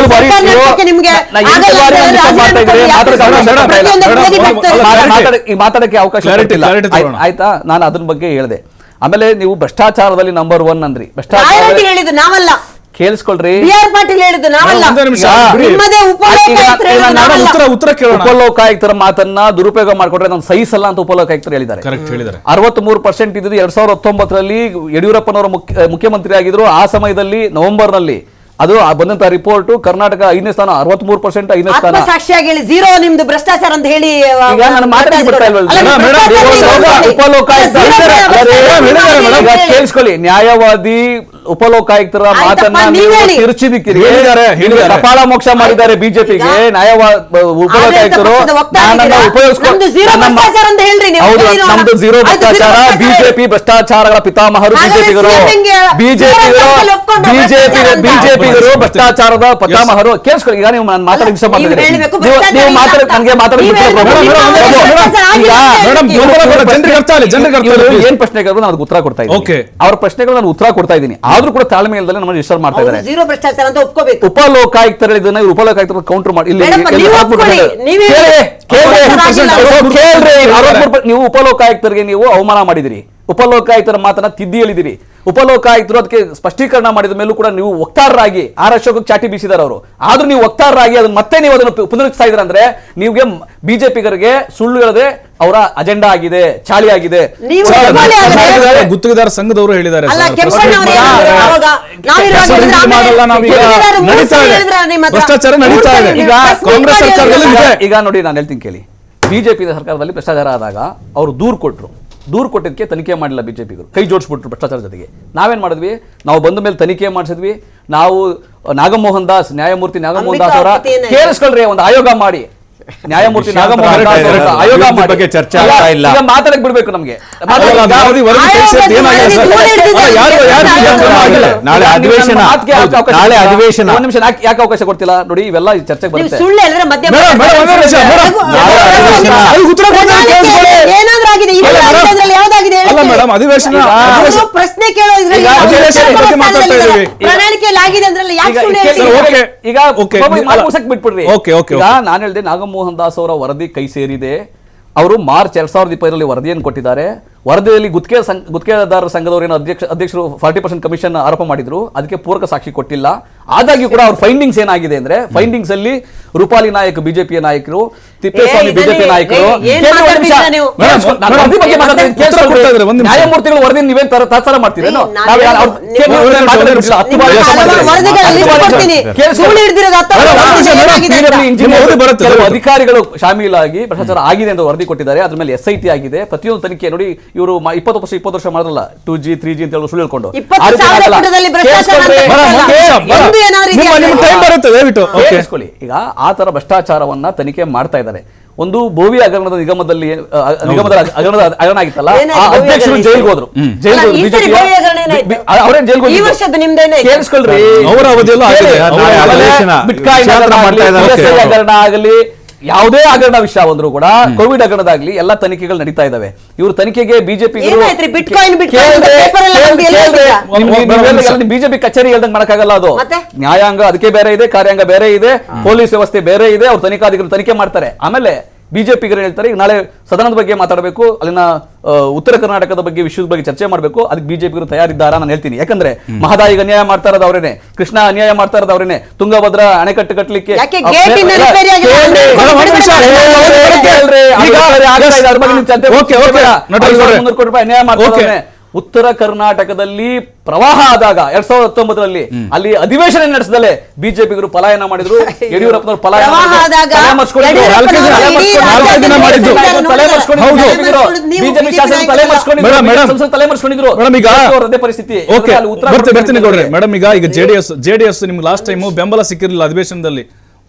ಬಾರಿ ಮಾತಾಡಕ್ಕೆ ಅವಕಾಶ ಆಯ್ತಾ? ನಾನು ಅದ್ರ ಬಗ್ಗೆ ಹೇಳಿದೆ. ಆಮೇಲೆ ನೀವು ಭ್ರಷ್ಟಾಚಾರದಲ್ಲಿ ನಂಬರ್ 1 ಅಂದ್ರಿ. ಭ್ರಷ್ಟಾಚಾರ ಹೇಳಿದ್ದು ನಾವಲ್ಲ, ಕೇಳಿಸ್ಕೊಳ್ರಿ. ಪಾಟೀಲ್ ಹೇಳಿದ್ದು ನಾವಲ್ಲ, ಉಪಲೋಕಾಯುಕ್ತರ ಮಾತನ್ನ ದುರುಪಯೋಗ ಮಾಡ್ಕೊಂಡ್ರೆ ನಾನು ಸಹಿಸಲ್ಲ ಅಂತ ಉಪಲೋಕಾಯುಕ್ತರು ಹೇಳಿದ್ದಾರೆ. 63% ಇದ್ದು 2019ರಲ್ಲಿ ಯಡಿಯೂರಪ್ಪನವರು ಮುಖ್ಯಮಂತ್ರಿ ಆಗಿದ್ರು. ಆ ಸಮಯದಲ್ಲಿ ನವೆಂಬರ್ ನಲ್ಲಿ ಅದು ಬಂದಂತ ರಿಪೋರ್ಟ್ ಕರ್ನಾಟಕ 5ನೇ ಸ್ಥಾನ, 63% 5ನೇ ಸ್ಥಾನ. ಸಾಕ್ಷಿಯಾಗಿ ಹೇಳಿ ಝೀರೋ ನಿಮ್ದು ಭ್ರಷ್ಟಾಚಾರ ಅಂತ ಹೇಳಿ. ಈಗ ನಾನು ಕೇಳಿಸ್ಕೊಳ್ಳಿ, ನ್ಯಾಯವಾದಿ ಉಪಲೋಕಾಯುಕ್ತರ ಮಾತನ್ನ ಕಪಾಳ ಮೋಕ್ಷ ಮಾಡಿದ್ದಾರೆ ಬಿಜೆಪಿಗೆ. ಉಪಲೋಕಾಯುಕ್ತರು ನಮ್ದು ಝೀರೋ ಭ್ರಷ್ಟಾಚಾರ, ಬಿಜೆಪಿ ಭ್ರಷ್ಟಾಚಾರಗಳ ಪಿತಾಮಹರು ಬಿಜೆಪಿಗರು, ಬಿಜೆಪಿಗರು ಭ್ರಷ್ಟಾಚಾರದ ಪಿತಾಮಹರು. ಕೇಳಿಸ್ಕೊಳ್ಳಿ, ಈಗ ನೀವು ನಾನು ಮಾತಾಡಿ ನೀವು ನನಗೆ ಏನ್ ಪ್ರಶ್ನೆ ಕೇಳಿದ್ರು ನಾನು ಉತ್ತರ ಕೊಡ್ತಾ ಇದ್ದೀನಿ. ಅವ್ರ ಪ್ರಶ್ನೆಗಳು ನಾನು ಉತ್ತರ ಕೊಡ್ತಾ ಇದ್ದೀನಿ. ಆದ್ರೂ ಕೂಡ ತಾಳ್ಮೆಯಲ್ಲದೆ ನಮ್ಮನ್ನು ಡಿಸ್ಟರ್ಬ್ ಮಾಡ್ತಾ ಇದ್ದಾರೆ. ಝೀರೋ ಭ್ರಷ್ಟಾಚಾರ ಅಂತ ಒಪ್ಕೋಬೇಕು. ಉಪಲೋಕಾಯುಕ್ತರು ಇದನ್ನ ಇವರು ಉಪಲೋಕಾಯುಕ್ತರು ಕೌಂಟರ್ ಮಾಡಿ ನೀವು ಉಪಲೋಕಾಯುಕ್ತರಿಗೆ ನೀವು ಅವಮಾನ ಮಾಡಿದಿರಿ. ಉಪಲೋಕಾಯುಕ್ತರ ಮಾತನ್ನ ತಿದ್ದಿ ಹೇಳಿದಿರಿ. ಉಪಲೋಕಾಯುಕ್ತರು ಅದಕ್ಕೆ ಸ್ಪಷ್ಟೀಕರಣ ಮಾಡಿದ ಮೇಲೂ ಕೂಡ ನೀವು ವಕ್ತಾರರಾಗಿ ಆರ್ ಅಶೋಕ್ ಚಾಟಿ ಬೀಸಿದಾರೆ ಅವರು. ಆದ್ರೂ ನೀವು ವಕ್ತಾರರಾಗಿ ಅದನ್ನ ಮತ್ತೆ ನೀವು ಅದನ್ನು ಪುನರುಚ್ಛಿಸ್ತಾ ಇದ್ರ ಅಂದ್ರೆ ನೀವುಗೆ ಬಿಜೆಪಿಗರಿಗೆ ಸುಳ್ಳು ಹೇಳದೆ ಅವರ ಅಜೆಂಡಾ ಆಗಿದೆ, ಚಾಳಿ ಆಗಿದೆ. ಗುತ್ತಿಗೆದಾರ ಸಂಘದವರು ಹೇಳಿದ್ದಾರೆ. ಈಗ ನೋಡಿ, ನಾನು ಹೇಳ್ತೀನಿ ಕೇಳಿ. ಬಿಜೆಪಿ ಸರ್ಕಾರದಲ್ಲಿ ಭ್ರಷ್ಟಾಚಾರ ಆದಾಗ ಅವರು ದೂರು ಕೊಟ್ಟಿದ್ದಕ್ಕೆ ತನಿಖೆ ಮಾಡಿಲ್ಲ ಬಿಜೆಪಿಗರು, ಕೈ ಜೋಡಿಸ್ಬಿಟ್ರು ಭ್ರಷ್ಟಾಚಾರ ಜೊತೆಗೆ. ನಾವೇನ್ ಮಾಡಿದ್ವಿ? ನಾವು ಬಂದ ಮೇಲೆ ತನಿಖೆ ಮಾಡಿಸಿದ್ವಿ. ನಾವು ನ್ಯಾಯಮೂರ್ತಿ ನಾಗಮೋಹನ್ ದಾಸ್ ಅವರ ಕೇಳಿಸ್ಕೊಳ್ರಿ, ಒಂದು ಆಯೋಗ ಮಾಡಿ, ನ್ಯಾಯಮೂರ್ತಿ ನಾಗಮೋಹನ್ ದಾಸ್ ಆಯೋಗ ಬಗ್ಗೆ ಚರ್ಚೆ ಆಗ್ತಾ ಇಲ್ಲ. ಈಗ ಮಾತಾಡಕ್ ಬಿಡ್ಬೇಕು ನಮ್ಗೆ. ನಾಳೆ ಅಧಿವೇಶನ ಒಂದ್ ನಿಮಿಷ ಯಾಕೆ ಅವಕಾಶ ಕೊಡ್ತಿಲ್ಲ ನೋಡಿ? ಇವೆಲ್ಲ ಚರ್ಚೆಗೆ ಬರುತ್ತೆ. ಪ್ರಶ್ನೆ ಕೇಳೋ ಬಿಟ್ಬಿಡ್ರಿ. ಈಗ ನಾನು ಹೇಳಿದೆ, ನಾಗಮೋಹನ್ ದಾಸ್ ಅವರ ವರದಿ ಕೈ ಸೇರಿದೆ. ಅವರು ಮಾರ್ಚ್ 2020ರಲ್ಲಿ ವರದಿಯನ್ನು ಕೊಟ್ಟಿದ್ದಾರೆ. ವರದಿಯಲ್ಲಿ ಗುತ್ತಿಗೆದಾರರ ಸಂಘದವರು ಏನೋ ಅಧ್ಯಕ್ಷರು 40% ಕಮಿಷನ್ ಆರೋಪ ಮಾಡಿದ್ರು. ಅದಕ್ಕೆ ಪೂರಕ ಸಾಕ್ಷಿ ಕೊಟ್ಟಿಲ್ಲ. ಆದಾಗ್ಯೂ ಕೂಡ ಅವ್ರ ಫೈಂಡಿಂಗ್ಸ್ ಏನಾಗಿದೆ ಅಂದ್ರೆ, ಫೈಂಡಿಂಗ್ಸ್ ಅಲ್ಲಿ ರೂಪಾಲಿ ನಾಯಕ್ ಬಿಜೆಪಿಯ ನಾಯಕರು, ತಿಪ್ಪೇಸ್ವಾಮಿ ಬಿಜೆಪಿ ನಾಯಕರು, ನ್ಯಾಯಮೂರ್ತಿಗಳು ವರದಿ ನೀವೇನ್ ತಾತ್ಸಾರ ಮಾಡ್ತೀರೇನು? ಅಧಿಕಾರಿಗಳು ಶಾಮೀಲಾಗಿ ಭ್ರಷ್ಟಾಚಾರ ಆಗಿದೆ ಎಂದು ವರದಿ ಕೊಟ್ಟಿದ್ದಾರೆ. ಅದ್ರ ಮೇಲೆ SIT ಆಗಿದೆ. ಪ್ರತಿಯೊಂದು ತನಿಖೆ ನೋಡಿ, ಇವರು 20 ವರ್ಷ ಮಾಡಿದ್ರಲ್ಲ 2G 3G ಅಂತ ಹೇಳಿ ಸುಳ್ಳು ಹೇಳ್ಕೊಂಡು. ಈಗ ಆ ತರ ಭ್ರಷ್ಟಾಚಾರವನ್ನ ತನಿಖೆ ಮಾಡ್ತಾ ಇದ್ದಾರೆ. ಒಂದು ಭೋವಿ ಹಗರಣದ ನಿಗಮದ ಹಗರಣ ಆಗಿತ್ತಲ್ಲ, ಅಧ್ಯಕ್ಷರು ಜೈಲ್ಗೆ ಹೋದ್ರು. ಅವರೇನ್ ಜೈಲ್ಗೆ ಕೇಳಿಸ್ಕೊಳ್ರಿ. ಬಿಟ್ಕಾಯಿನ್ ಹಗರಣ ಆಗಲಿ, ಯಾವುದೇ ಹಗರಣ ವಿಷಯ ಬಂದ್ರು ಕೂಡ, ಕೋವಿಡ್ ಹಗರಣದಾಗ್ಲಿ ಎಲ್ಲ ತನಿಖೆಗಳು ನಡೀತಾ ಇದಾವೆ. ಇವರು ತನಿಖೆಗೆ ಬಿಜೆಪಿ ಕಚೇರಿ ಹೇಳ್ದಂಗೆ ಮಾಡಕ್ಕಾಗಲ್ಲ. ಅದು ನ್ಯಾಯಾಂಗ ಅದಕ್ಕೆ ಬೇರೆ ಇದೆ, ಕಾರ್ಯಾಂಗ ಬೇರೆ ಇದೆ, ಪೊಲೀಸ್ ವ್ಯವಸ್ಥೆ ಬೇರೆ ಇದೆ. ಅವ್ರು ತನಿಖಾಧಿಕಾರಿಗಳು ತನಿಖೆ ಮಾಡ್ತಾರೆ. ಆಮೇಲೆ ಬಿಜೆಪಿಗರು ಹೇಳ್ತಾರೆ ಈಗ ನಾಳೆ ಸದನದ ಬಗ್ಗೆ ಮಾತಾಡಬೇಕು, ಅಲ್ಲಿನ ಉತ್ತರ ಕರ್ನಾಟಕದ ಬಗ್ಗೆ ವಿಷಯದ ಬಗ್ಗೆ ಚರ್ಚೆ ಮಾಡಬೇಕು. ಅದಕ್ಕೆ ಬಿಜೆಪಿಗರು ತಯಾರಿದ್ದಾರಾ? ನಾನು ಹೇಳ್ತೀನಿ. ಯಾಕಂದ್ರೆ ಮಹದಾಯಿಗೆ ಅನ್ಯಾಯ ಮಾಡ್ತಾ ಇರೋದು ಅವರೇನೆ, ಕೃಷ್ಣ ಅನ್ಯಾಯ ಮಾಡ್ತಾ ಇರೋದು ಅವರೇನೆ, ತುಂಗಭದ್ರಾ ಅಣೆಕಟ್ಟು ಕಟ್ಟಲಿಕ್ಕೆ ಅನ್ಯಾಯ ಮಾಡ್ತಾರೆ. ಉತ್ತರ ಕರ್ನಾಟಕದಲ್ಲಿ ಪ್ರವಾಹ ಆದಾಗ 2019ರಲ್ಲಿ ಅಲ್ಲಿ ಅಧಿವೇಶನ ನಡೆಸದಲ್ಲೇ ಬಿಜೆಪಿಗರು ಪಲಾಯನ ಮಾಡಿದ್ರು. ಯಡಿಯೂರಪ್ಪನವರು ಪಲಾಯನ ಬಿಜೆಪಿ ಶಾಸಕರು ತಲೆ ಮರೆಸ್ಕೊಂಡಿದ್ರು. ಪರಿಸ್ಥಿತಿ. ಮೇಡಮ್, ಈಗ ಜೆಡಿಎಸ್ ನಿಮ್ಗೆ ಲಾಸ್ಟ್ ಟೈಮ್ ಬೆಂಬಲ ಸಿಕ್ಕಿರಲಿಲ್ಲ ಅಧಿವೇಶನದಲ್ಲಿ.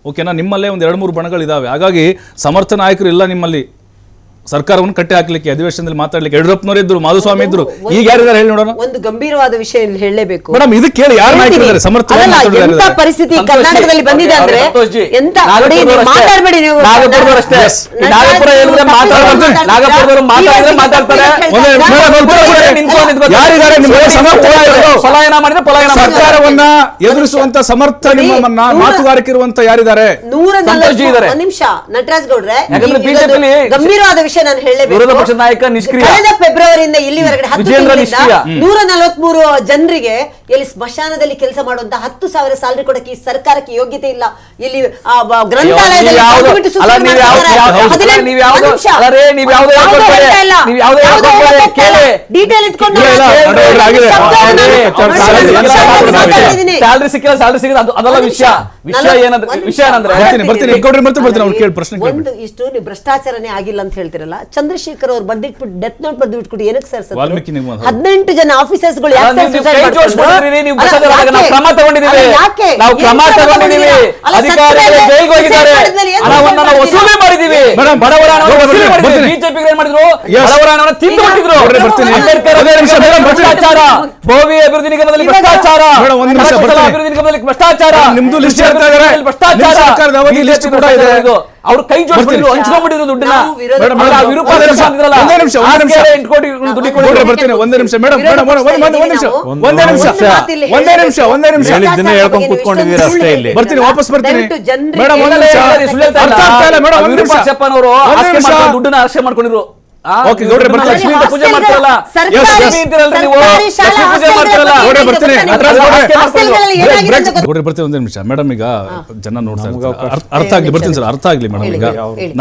ಓಕೆನಾ? ನಿಮ್ಮಲ್ಲೇ ಒಂದು 2-3 ಬಣಗಳಿದಾವೆ. ಹಾಗಾಗಿ ಸಮರ್ಥ ನಾಯಕರು ಇಲ್ಲ ನಿಮ್ಮಲ್ಲಿ. ಸರ್ಕಾರವನ್ನು ಕಟ್ಟಿ ಹಾಕ್ಲಿಕ್ಕೆ, ಅಧಿವೇಶನದಲ್ಲಿ ಮಾತಾಡ್ಲಿಕ್ಕೆ ಯಡಿಯೂರಪ್ಪನವರು ಇದ್ರು, ಮಾಧುಸ್ವಾಮಿ ಇದ್ರು, ಈಗ ಯಾರಿದ್ದಾರೆ ಹೇಳಿ ನೋಡೋಣ ಒಂದು ಗಂಭೀರವಾದ ವಿಷಯ ಇಲ್ಲಿ ಹೇಳಲೇಬೇಕು ಮೇಡಮ್. ಇದು ಕೇಳಿ, ಯಾರು ನಾಯಕರಿದ್ದಾರೆ ಸಮರ್ಥ ಅಲ್ಲ, ಎಂತ ಪರಿಸ್ಥಿತಿ ಕರ್ನಾಟಕದಲ್ಲಿ ಬಂದಿದೆ ಅಂದ್ರೆ ಎಂತ ನೋಡಿ, ನೀವು ಮಾತಾಡ್ಬೇಡಿ ನೀವು. ನಾಗಪುರದವರು ಅಷ್ಟೇ. ನಾಗಪುರ ಹೇಳಿದ್ರೆ ನಾಗಪುರದವರು ಮಾತಾಡಿದ್ರೆ ಮಾತಾಡ್ತಾರೆ. ಯಾರಿದ್ದಾರೆ ನಿಮ್ಮ ಸಮರ್ಥ ನಾಯಕರು? ಪಲಾಯನ ಮಾಡಿದ್ರೆ ಪಲಾಯನ ಸರ್ಕಾರವನ್ನ ಎದುರಿಸುವಂತ ಸಮರ್ಥ ನಿಮ್ಮ ಮಾತುಗಾರಿಕೆ ಇರುವಂತ ಯಾರಿದ್ದಾರೆ? 140 ಇದ್ದಾರೆ. ಒಂದ್ ನಿಮಿಷ ನಟರಾಜ್ ಗೌಡ್ರೆ, ಯಾಕಂದ್ರೆ ಇದೊಂದು ಬಿಜೆಪಿಲಿ ಗಂಭೀರವಾದ ವಿಷಯ ನಾನು ಹೇಳಲೇಬೇಕು. ವಿರೋಧ ಪಕ್ಷದ ನಾಯಕ ನಿಷ್ಕ್ರಿಯ. ಕಳೆದ ಫೆಬ್ರವರಿಯಿಂದ ಇಲ್ಲಿವರೆಗೆ 10 ವಿಜೇಂದ್ರ ತಿಂಗಳಿಂದ ನಿಷ್ಕ್ರಿಯ. 143 ಜನರಿಗೆ ಇಲ್ಲಿ ಸ್ಮಶಾನದಲ್ಲಿ ಕೆಲಸ ಮಾಡುವಂತ 10,000 ಸ್ಯಾಲರಿ ಕೊಡಕ್ಕೆ ಈ ಸರ್ಕಾರಕ್ಕೆ ಯೋಗ್ಯತೆ ಇಲ್ಲ. ಇಲ್ಲಿ ಗ್ರಂಥಾಲಯದಲ್ಲಿ ಡೀಟೇಲ್ ಇಟ್ಕೊಂಡು ಸ್ಯಾಲರಿ ಸಿಕ್ಕಿಲ್ಲ, ಸ್ಯಾಲರಿ ಸಿಕ್ಕಿಲ್ಲ, ಅದೆಲ್ಲ ವಿಷಯ ಏನಂದ್ರೆ ಒಂದು ಇಷ್ಟು ನೀವು ಭ್ರಷ್ಟಾಚಾರನೇ ಆಗಿಲ್ಲ ಅಂತ ಹೇಳ್ತಿರಲ್ಲ. ಚಂದ್ರಶೇಖರ್ ಅವ್ರು ಬರ್ದಿಟ್ಬಿಟ್ಟು ಡೆತ್ ನೋಟ್ ಬರ್ದು ಬಿಟ್ಬಿಟ್ಟು ಏನಕ್ಕೆ ಸರ್ 18 ಜನ ಆಫೀಸರ್ಸ್ ಗಳು ಕ್ರಮ ತಗೊಂಡಿದ್ದೀವಿ, ನಾವು ಕ್ರಮ ತಗೊಂಡಿದ್ದೀವಿ, ಅಧಿಕಾರಿಗಳು ಜೈಲಿಗೆ ಹೋಗಿದ್ದಾರೆ, ಹಣವನ್ನ ನಾವು ವಸೂಲಿ ಮಾಡಿದೀವಿ, ಬಡವರ ಹಣವನ್ನು ವಸೂಲಿ ಮಾಡಿದ್ವಿ. ಬಿಜೆಪಿ ಏನ್ ಮಾಡಿದ್ರು? ಬಡವರ ಹಣವನ್ನು ತಿಂದು ಬಿಟ್ಟಿದ್ರು. ಭ್ರಷ್ಟಾಚಾರ, ಭೋವಿ ಅಭಿವೃದ್ಧಿ ನಿಗಮದಲ್ಲಿ ಭ್ರಷ್ಟಾಚಾರ, ಅಭಿವೃದ್ಧಿ ನಿಗಮದಲ್ಲಿ ಭ್ರಷ್ಟಾಚಾರ, ನಿಮ್ದು ಲಿಸ್ಟ್ ಹೇಳ್ತಾ ಇದ್ದಾರೆ. ಭ್ರಷ್ಟಾಚಾರ, ಸರ್ಕಾರದ ಅವಧಿ ಲಿಸ್ಟ್ ಕೂಡ ಇದೆ. ಅವ್ರು ಕೈ ಜೋಡಿಸಿದ್ರು, ಹಂಚ್ಕೊಂಡ್ಬಿಟ್ಟಿದ್ರು ದುಡ್ಡನ್ನ. ಹೇಳಿದ್ದನ್ನೇ ಹೇಳ್ಕೊಂಡು ಕೂತ್ಕೊಂಡಿದ್ದೀರಾ ಅಷ್ಟೇ ಇಲ್ಲಿ. ಬರ್ತೀನಿ, ವಾಪಸ್ ಬರ್ತೀನಿ ಮೇಡಮ್. ವಿರೂಪಾಕ್ಷಪ್ಪನವರು ದುಡ್ಡನ್ನ ಆಶ್ರಯ ಮಾಡ್ಕೊಂಡಿದ್ರು. ಓಕೆ ಗೌಡ್ರೆ ಬರ್ತೀನಿ. ಪೂಜೆ ಮಾಡ್ತಾರಲ್ಲ, ಗೌಡ್ರೆ ಬರ್ತೀನಿ ಒಂದೇ ನಿಮಿಷ ಮೇಡಮ್. ಈಗ ಜನ ನೋಡ್ತಾ ಇರ್ತಾರೆ, ಅರ್ಥ ಆಗ್ಲಿ, ಬರ್ತೀನಿ ಸರ್, ಅರ್ಥ ಆಗ್ಲಿ ಮೇಡಮ್. ಈಗ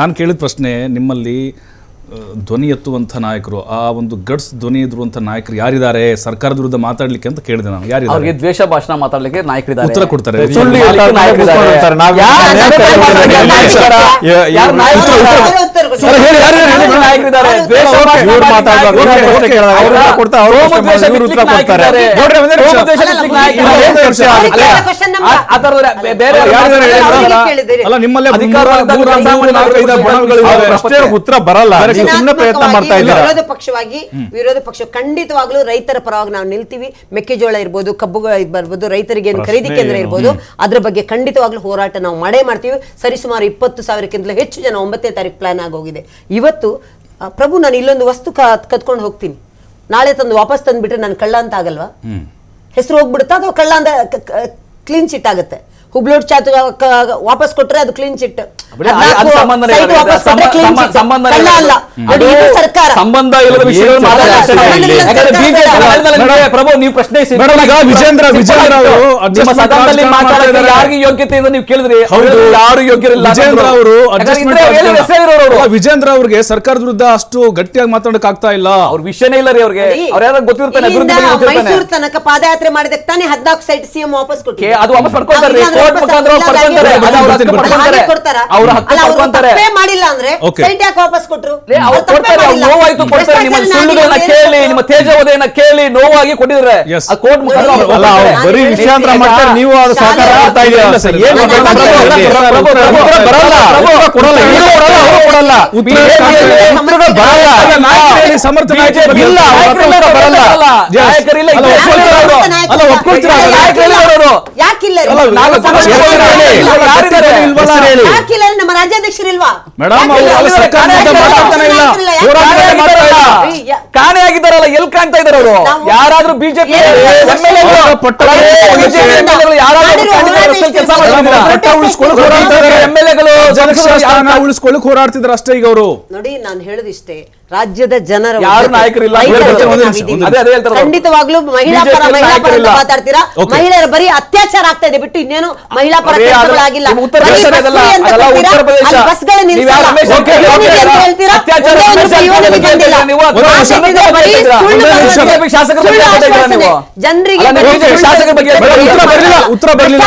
ನಾನು ಕೇಳಿದ ಪ್ರಶ್ನೆ, ನಿಮ್ಮಲ್ಲಿ ಧ್ವನಿ ಎತ್ತುವಂತ ನಾಯಕರು, ಆ ಒಂದು ಗಟ್ಸ್ ಧ್ವನಿ ಎದುರುವಂತ ನಾಯಕರು ಯಾರಿದ್ದಾರೆ ಸರ್ಕಾರದ ವಿರುದ್ಧ ಮಾತಾಡ್ಲಿಕ್ಕೆ ಅಂತ ಕೇಳಿದೆ ನಾನು. ಯಾರಿದ್ದಾರೆ? ಅವ್ರಿಗೆ ದ್ವೇಷ ಭಾಷಣ ಮಾತಾಡ್ಲಿಕ್ಕೆ ನಾಯಕರಿದ್ದಾರೆ, ಉತ್ತರ ಕೊಡ್ತಾರೆ. ಅಲ್ಲ, ನಿಮ್ಮಲ್ಲೇ ಉತ್ತರ ಬರಲ್ಲ, ಸುಮ್ಮನೆ ಪ್ರಯತ್ನ ಮಾಡ್ತಾ ಇದ್ದಾರೆ. ವಿರೋಧ ಪಕ್ಷ ಖಂಡಿತವಾಗ್ಲೂ ರೈತರ ಪರವಾಗಿ ನಾವು ನಿಲ್ತೀವಿ. ಮೆಕ್ಕೆಜೋಳ ಇರ್ಬೋದು, ಕಬ್ಬು ಬರ್ಬೋದು, ರೈತರಿಗೆ ಖರೀದಿ ಕೇಂದ್ರ ಇರ್ಬೋದು, ಅದ್ರ ಬಗ್ಗೆ ಖಂಡಿತವಾಗ್ಲೂ ಹೋರಾಟ ನಾವು ಮಾಡೇ ಮಾಡ್ತೀವಿ. ಸರಿಸುಮಾರು 20,000ಕ್ಕಿಂತಲೂ ಹೆಚ್ಚು ಜನ 9ನೇ ತಾರೀಕು ಪ್ಲಾನ್ ಆಗೋಗಿದೆ. ಇವತ್ತು ಪ್ರಭು, ನಾನು ಇಲ್ಲೊಂದು ವಸ್ತು ಕತ್ಕೊಂಡು ಹೋಗ್ತೀನಿ, ನಾಳೆ ತಂದು ವಾಪಸ್ ತಂದ್ಬಿಟ್ರೆ ನಾನು ಕಳ್ಳ ಅಂತ ಆಗಲ್ವಾ? ಹೆಸರು ಹೋಗ್ಬಿಡುತ್ತಾ ಅಥವಾ ಕಳ್ಳ ಅಂತ ಕ್ಲೀನ್ ಚಿಟ್ ಆಗುತ್ತೆ? ಹುಬ್ಳೋಡ್ ಚಾತ್ ವಾಪಸ್ ಕೊಟ್ರೆ ಅದು ಕ್ಲೀನ್ ಚಿಟ್. ಸಂಬಂಧ ಇಲ್ಲದ ವಿಷಯಗಳು ಪ್ರಭು, ನೀವು ಪ್ರಶ್ನಿಸಿ. ಯಾರಿಗೆ ಯೋಗ್ಯತೆ ಇದೆ ನೀವು ಕೇಳಿದ್ರಿ? ಯಾರು ಯೋಗ್ಯರಿಲ್ಲ. ವಿಜೇಂದ್ರ ಅವ್ರಿಗೆ ಸರ್ಕಾರದ ವಿರುದ್ಧ ಅಷ್ಟು ಗಟ್ಟಿಯಾಗಿ ಮಾತಾಡಕ್ ಆಗ್ತಾ ಇಲ್ಲ. ಅವ್ರ ವಿಷಯನೇ ಇಲ್ಲ ರೀ ಅವ್ರಿಗೆ. ಅವ್ರ ಯಾರು ಗೊತ್ತಿರ್ತಾನೆ, ಮೈಸೂರು ತನಕ ಪಾದಯಾತ್ರೆ ಮಾಡಿದಕ್ಕೆ ತಾನೇ 14 ಸೈಟ್ ಸಿಎಂ ವಾಪಸ್ ಕೊಟ್ಟು ಅದು ವಾಪಸ್ ಪಡ್ಕೊಳ್ತಾರೆ. ಮಾಡಿಲ್ಲ ಅಂದ್ರೆ ಸೈಟ್ ಯಾಕೆ ವಾಪಸ್ ಕೊಟ್ರು? ನೋವಾಯ್ತು ಕೊಡ್ತಾರೆ. ನಿಮ್ಮ ಸುಳ್ಳುಗಳನ್ನ ಕೇಳಿ, ನಿಮ್ಮ ತೇಜೋವಧೆಯನ್ನ ಕೇಳಿ ನೋವಾಗಿ ಕೊಟ್ಟಿದ್ರೆ ಕೋರ್ಟ್ ಬರೀ ವಿಷಯಾಂತರ ಮಾಡ್ತಾರೆ. ನೀವು ಅದು ಸಹಕಾರ ಮಾಡ್ತಾ ಇದ್ದೀರಾ? ನಮ್ಮ ರಾಜ್ಯಾಧ್ಯಕ್ಷರಿಲ್ವಾ? ಕಾಣೆ ಆಗಿದ್ದಾರಲ್ಲ, ಎಲ್ಲಿ ಕಾಣ್ತಾ ಇದಾರೆ ಅವರು? ಯಾರಾದ್ರೂ ಬಿಜೆಪಿ ಉಳಿಸ್ಕೊಳ್ಳಕ್ ಹೋರಾಡ್ತಿದ್ದಾರೆ ಅಷ್ಟೇ. ಈಗ ಅವರು ನೋಡಿ, ನಾನು ಹೇಳೋದಿಷ್ಟೇ, ರಾಜ್ಯದ ಜನರ ಯಾರು ನಾಯಕರಿಲ್ಲ. ಖಂಡಿತವಾಗ್ಲೂ ಮಹಿಳಾ ಪರ ಮಾತಾಡ್ತೀರಾ? ಮಹಿಳೆಯರ ಬರೀ ಅತ್ಯಾಚಾರ ಆಗ್ತಾ ಇದೆ ಬಿಟ್ಟು ಇನ್ನೇನು ಮಹಿಳಾ ಪರ ಕೆಲಸಗಳಾಗಿಲ್ಲ. ಜನರಿಗೆ ಉತ್ತರ ಬರಲಿಲ್ಲ.